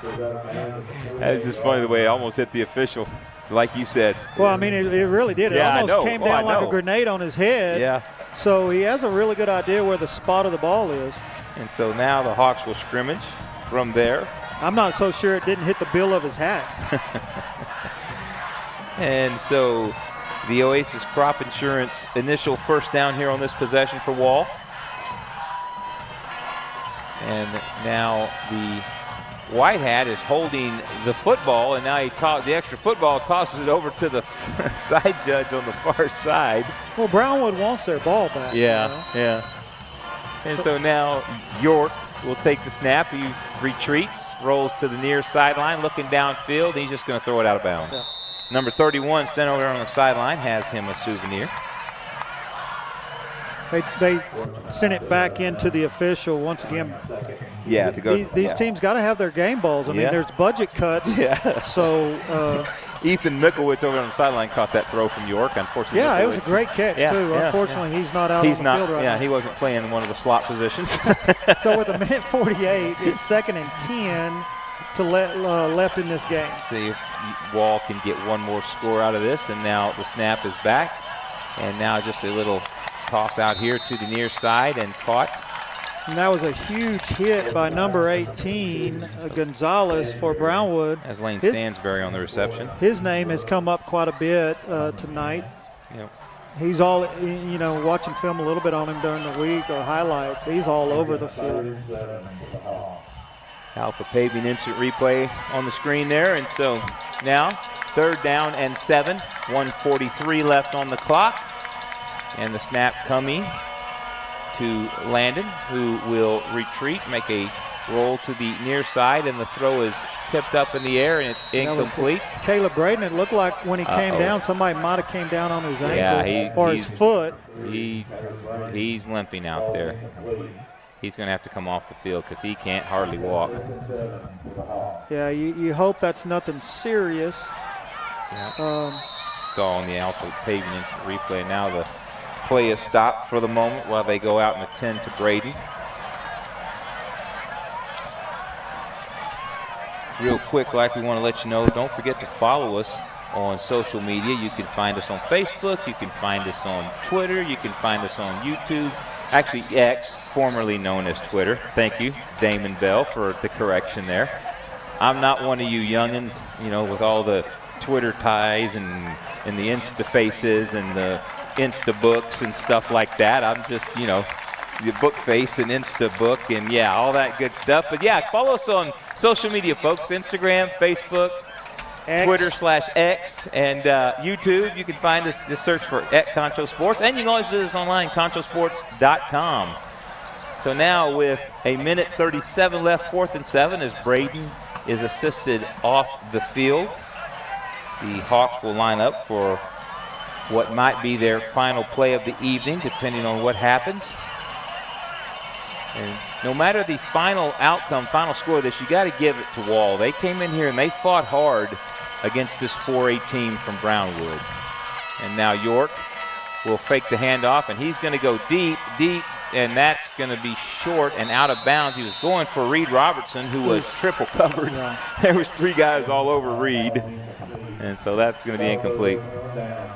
Speaker 2: That was just funny the way it almost hit the official. So like you said.
Speaker 1: Well, I mean, it really did. It almost came down like a grenade on his head.
Speaker 2: Yeah.
Speaker 1: So he has a really good idea where the spot of the ball is.
Speaker 2: And so now the Hawks will scrimmage from there.
Speaker 1: I'm not so sure it didn't hit the bill of his hat.
Speaker 2: And so the Oasis Crop Insurance initial first down here on this possession for Wall. And now the White Hat is holding the football, and now the extra football tosses it over to the side judge on the far side.
Speaker 1: Well, Brownwood wants their ball back.
Speaker 2: Yeah. And so now York will take the snap. He retreats, rolls to the near sideline, looking downfield, and he's just going to throw it out of bounds. Yeah. Number 31, standing over there on the sideline, has him a souvenir.
Speaker 1: They sent it back into the official once again.
Speaker 2: Yeah,
Speaker 1: these teams got to have their game balls. I mean, there's budget cuts.
Speaker 2: Yeah.
Speaker 1: So
Speaker 2: Ethan Mickelwitz over on the sideline caught that throw from York. Unfortunately,
Speaker 1: yeah,
Speaker 2: Mickelwitz,
Speaker 1: it was a great catch too. Unfortunately, he's not out on the field right now.
Speaker 2: He wasn't playing one of the slot positions.
Speaker 1: So with a minute 48, it's 2nd and 10 to left in this game.
Speaker 2: Let's see if Wall can get one more score out of this. And now the snap is back. And now just a little toss out here to the near side and caught.
Speaker 1: And that was a huge hit by number 18, Gonzalez for Brownwood.
Speaker 2: As Lane Stansberry on the reception.
Speaker 1: His name has come up quite a bit tonight.
Speaker 2: Yep.
Speaker 1: He's all, watching film a little bit on him during the week or highlights. He's all over the field.
Speaker 2: Alpha Paving instant replay on the screen there. And so now 3rd down and 7, 1:43 left on the clock. And the snap coming to Landon, who will retreat, make a roll to the near side, and the throw is tipped up in the air, and it's incomplete.
Speaker 1: Caleb Braden, it looked like when he came down, somebody might have came down on his ankle or his foot.
Speaker 2: He's limping out there. He's going to have to come off the field because he can't hardly walk.
Speaker 1: Yeah, you hope that's nothing serious.
Speaker 2: Yeah. Saw on the Alpha Paving instant replay. Now the play is stopped for the moment while they go out and attend to Braden. Real quick, like we want to let you know, don't forget to follow us on social media. You can find us on Facebook, you can find us on Twitter, you can find us on YouTube. Actually, X, formerly known as Twitter. Thank you, Damon Bell, for the correction there. I'm not one of you youngins, with all the Twitter ties and the Insta faces and the Insta books and stuff like that. I'm just, the book face and Insta book and all that good stuff. But follow us on social media, folks. Instagram, Facebook, X. Twitter/X, and YouTube. You can find us, just search for @Concho Sports. And you can always visit us online, conchosports.com. So now with a minute 37 left, 4th and 7, as Braden is assisted off the field. The Hawks will line up for what might be their final play of the evening, depending on what happens. And no matter the final outcome, final score of this, you got to give it to Wall. They came in here and they fought hard against this 4A team from Brownwood. And now York will fake the handoff, and he's going to go deep, and that's going to be short and out of bounds. He was going for Reed Robertson, who was triple covered. Yeah. There was 3 guys all over Reed. And so that's going to be incomplete.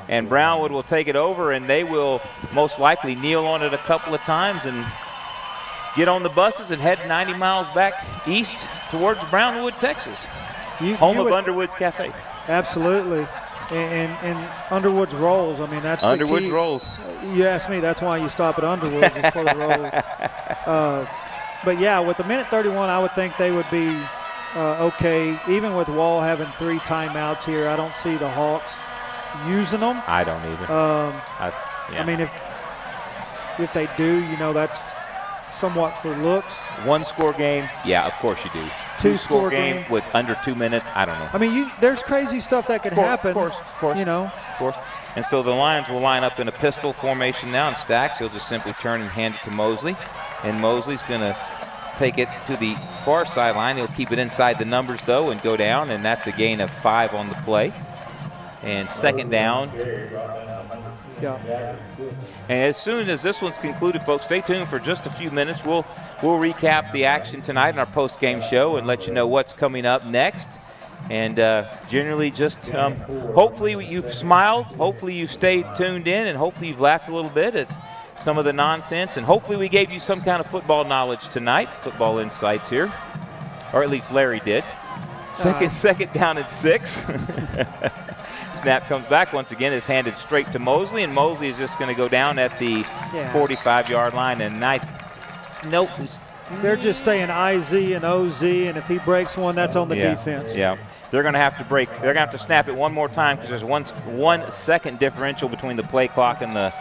Speaker 2: And Brownwood will take it over, and they will most likely kneel on it a couple of times and get on the buses and head 90 miles back east towards Brownwood, Texas, home of Underwood's Cafe.
Speaker 1: Absolutely. And Underwood's rolls, that's
Speaker 2: Underwood's
Speaker 1: the key.
Speaker 2: Rolls.
Speaker 1: You asked me, that's why you stop at Underwood's is for the rolls. But, with the minute 31, I would think they would be okay. Even with Wall having 3 timeouts here, I don't see the Hawks using them.
Speaker 2: I don't either.
Speaker 1: If they do, that's somewhat for looks.
Speaker 2: 1-score game, of course you do.
Speaker 1: 2-score game
Speaker 2: with under 2 minutes, I don't know.
Speaker 1: There's crazy stuff that could happen.
Speaker 2: Of course. Of course. And so the Lions will line up in a pistol formation now in stacks. He'll just simply turn and hand it to Mosley. And Mosley's going to take it to the far sideline. He'll keep it inside the numbers, though, and go down, and that's a gain of 5 on the play. And 2nd down.
Speaker 1: Yeah.
Speaker 2: And as soon as this one's concluded, folks, stay tuned for just a few minutes. We'll recap the action tonight in our post-game show and let you know what's coming up next. And generally just hopefully you've smiled, hopefully you've stayed tuned in, and hopefully you've laughed a little bit at some of the nonsense. And hopefully we gave you some kind of football knowledge tonight, football insights here, or at least Larry did. Second down and 6. Snap comes back once again. It's handed straight to Mosley, and Mosley is just going to go down at the 45-yard line. And nope.
Speaker 1: They're just staying IZ and OZ, and if he breaks one, that's on the defense.
Speaker 2: Yeah. They're going to have to break. They're going to have to snap it one more time because there's 1 second differential between the play clock and the,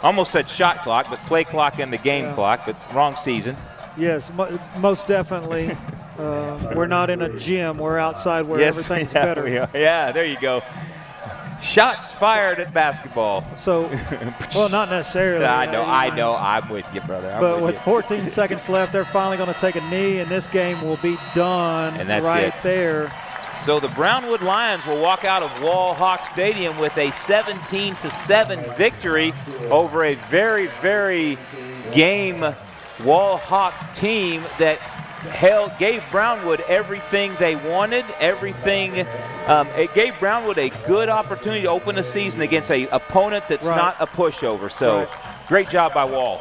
Speaker 2: almost said shot clock, but play clock and the game clock, but wrong season.
Speaker 1: Yes, most definitely. We're not in a gym. We're outside where everything's better.
Speaker 2: Yeah, there you go. Shots fired at basketball.
Speaker 1: So, well, not necessarily.
Speaker 2: I know. I'm with you, brother.
Speaker 1: But with 14 seconds left, they're finally going to take a knee, and this game will be done
Speaker 2: and that's
Speaker 1: right there.
Speaker 2: So the Brownwood Lions will walk out of Wall Hawk Stadium with a 17-7 victory over a very, very game Wall Hawk team that gave Brownwood everything they wanted, it gave Brownwood a good opportunity to open the season against an opponent that's not a pushover. So great job by Wall.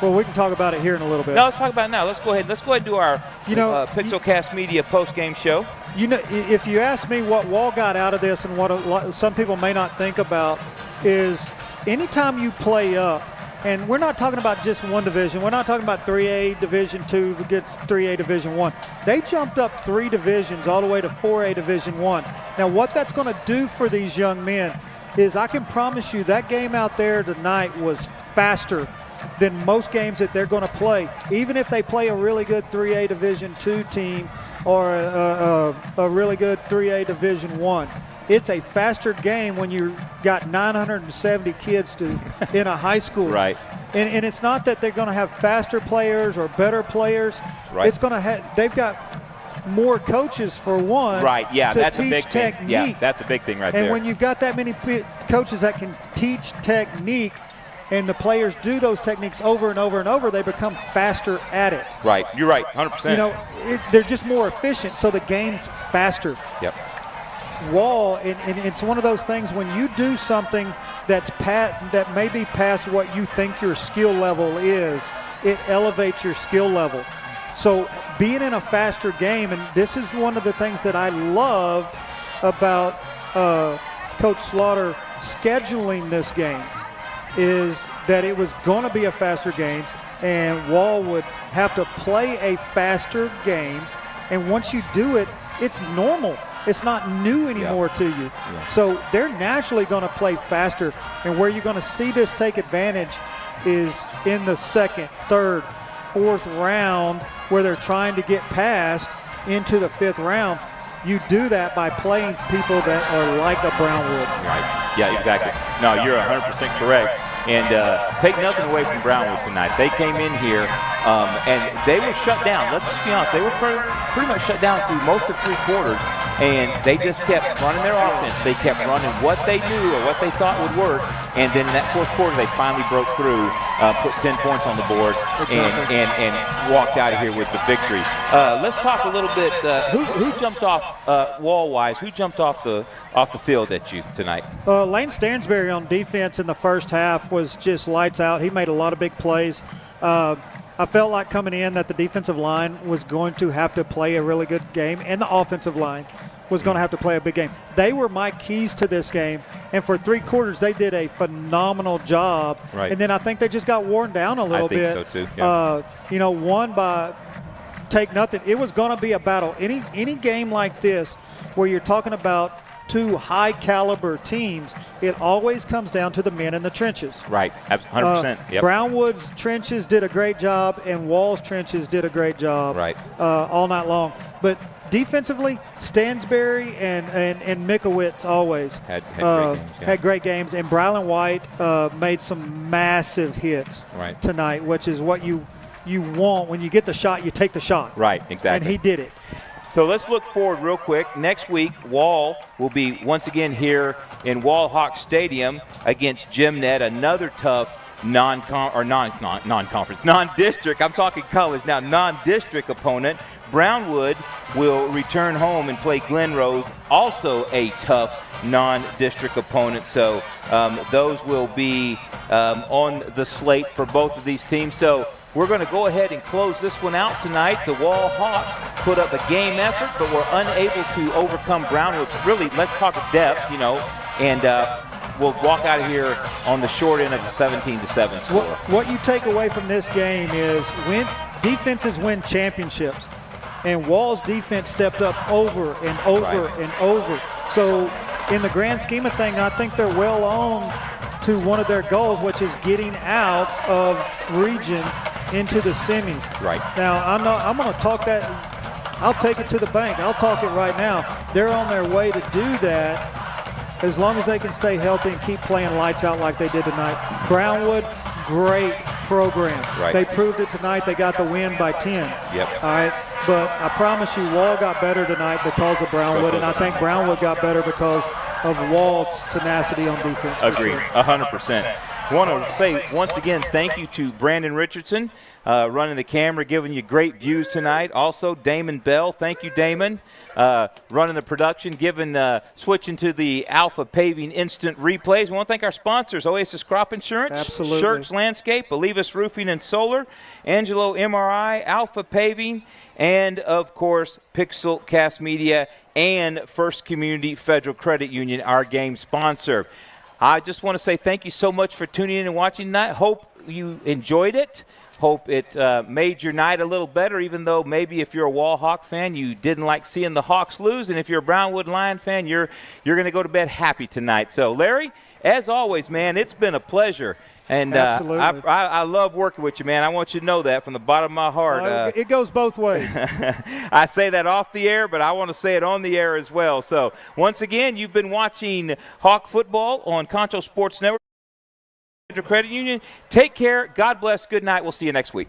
Speaker 1: Well, we can talk about it here in a little bit.
Speaker 2: No, let's talk about it now. Let's go ahead and do our Pixelcast Media post-game show.
Speaker 1: If you ask me what Wall got out of this and what some people may not think about is anytime you play up, and we're not talking about just one division. We're not talking about 3A Division 2 to get 3A Division 1. They jumped up 3 divisions all the way to 4A Division 1. Now, what that's going to do for these young men is I can promise you that game out there tonight was faster than most games that they're going to play. Even if they play a really good 3A Division 2 team or a really good 3A Division 1. It's a faster game when you got 970 kids in a high school.
Speaker 2: Right.
Speaker 1: And it's not that they're going to have faster players or better players.
Speaker 2: Right.
Speaker 1: It's going to they've got more coaches for one.
Speaker 2: Right. Yeah,
Speaker 1: to
Speaker 2: that's
Speaker 1: teach
Speaker 2: a big
Speaker 1: technique.
Speaker 2: thing. Yeah, that's a big thing right there.
Speaker 1: And when you've got that many coaches that can teach technique, and the players do those techniques over and over and over, they become faster at it.
Speaker 2: Right. You're right. 100%.
Speaker 1: They're just more efficient, so the game's faster.
Speaker 2: Yep.
Speaker 1: Wall, and it's one of those things when you do something that may be past what you think your skill level is, it elevates your skill level. So being in a faster game, and this is one of the things that I loved about Coach Slaughter scheduling this game, is that it was going to be a faster game, and Wall would have to play a faster game, and once you do it, it's normal. It's not new anymore to you.
Speaker 2: Yeah.
Speaker 1: So they're naturally going to play faster, and where you're going to see this take advantage is in the second, third, fourth round, where they're trying to get past into the fifth round. You do that by playing people that are like a Brownwood.
Speaker 2: Right. Yeah, exactly. No, you're 100% correct. And take nothing away from Brownwood tonight. They came in here and they were shut down. Let's just be honest. They were pretty much shut down through most of 3 quarters, and they just kept running their offense. They kept running what they knew or what they thought would work, and then in that 4th quarter, they finally broke through, put 10 points on the board, and walked out of here with the victory. Let's talk a little bit. Who jumped off wall-wise? Who jumped off the field at you tonight?
Speaker 1: Lane Stansberry on defense in the first half was just lights out. He made a lot of big plays. I felt like coming in that the defensive line was going to have to play a really good game, and the offensive line was going to have to play a big game. They were my keys to this game, and for 3 quarters they did a phenomenal job.
Speaker 2: Right.
Speaker 1: And then I think they just got worn down a little bit.
Speaker 2: I think so too. Yeah.
Speaker 1: Won by take nothing. It was going to be a battle. Any game like this where you're talking about 2 high-caliber teams, it always comes down to the men in the trenches.
Speaker 2: Right, 100%. Yep.
Speaker 1: Brownwood's trenches did a great job, and Wall's trenches did a great job all night long. But defensively, Stansberry and Mikowitz always had great games. And Brylan White made some massive hits tonight, which is what you want. When you get the shot, you take the shot.
Speaker 2: Right, exactly.
Speaker 1: And he did it.
Speaker 2: So let's look forward real quick. Next week, Wall will be once again here in Wall Hawk Stadium against GymNet, another tough non-district. I'm talking college now, non-district opponent. Brownwood will return home and play Glen Rose, also a tough non-district opponent. So those will be on the slate for both of these teams. So we're going to go ahead and close this one out tonight. The Wall Hawks put up a game effort, but were unable to overcome Brownwood. Really, let's talk depth, and we'll walk out of here on the short end of the 17-7 score.
Speaker 1: What you take away from this game is defenses win championships, and Wall's defense stepped up over and over and over. So in the grand scheme of things, I think they're well on to one of their goals, which is getting out of region into the semis.
Speaker 2: Right.
Speaker 1: Now, I'm going to talk that. I'll take it to the bank. I'll talk it right now. They're on their way to do that as long as they can stay healthy and keep playing lights out like they did tonight. Brownwood, great program.
Speaker 2: Right.
Speaker 1: They proved it tonight. They got the win by 10.
Speaker 2: Yep.
Speaker 1: All right. But I promise you, Wall got better tonight because of Brownwood, and I think Brownwood got better because of Wall's tenacity on defense.
Speaker 2: Agreed,
Speaker 1: sure.
Speaker 2: 100%. I want to say once again thank you to Brandon Richardson, running the camera, giving you great views tonight. Also, Damon Bell. Thank you, Damon, running the production, switching to the Alpha Paving Instant Replays. We want to thank our sponsors, Oasis Crop Insurance,
Speaker 1: Absolutely.
Speaker 2: Shirks Landscape, Olivas Roofing and Solar, Angelo MRI, Alpha Paving, and, of course, Pixel Cast Media and First Community Federal Credit Union, our game sponsor. I just want to say thank you so much for tuning in and watching tonight. Hope you enjoyed it. Hope it made your night a little better, even though maybe if you're a Wall Hawk fan, you didn't like seeing the Hawks lose. And if you're a Brownwood Lion fan, you're going to go to bed happy tonight. So, Larry, as always, man, it's been a pleasure. And I love working with you, man. I want you to know that from the bottom of my heart.
Speaker 1: It goes both ways.
Speaker 2: I say that off the air, but I want to say it on the air as well. So, once again, you've been watching Hawk Football on Concho Sports Network. Credit Union. Take care. God bless. Good night. We'll see you next week.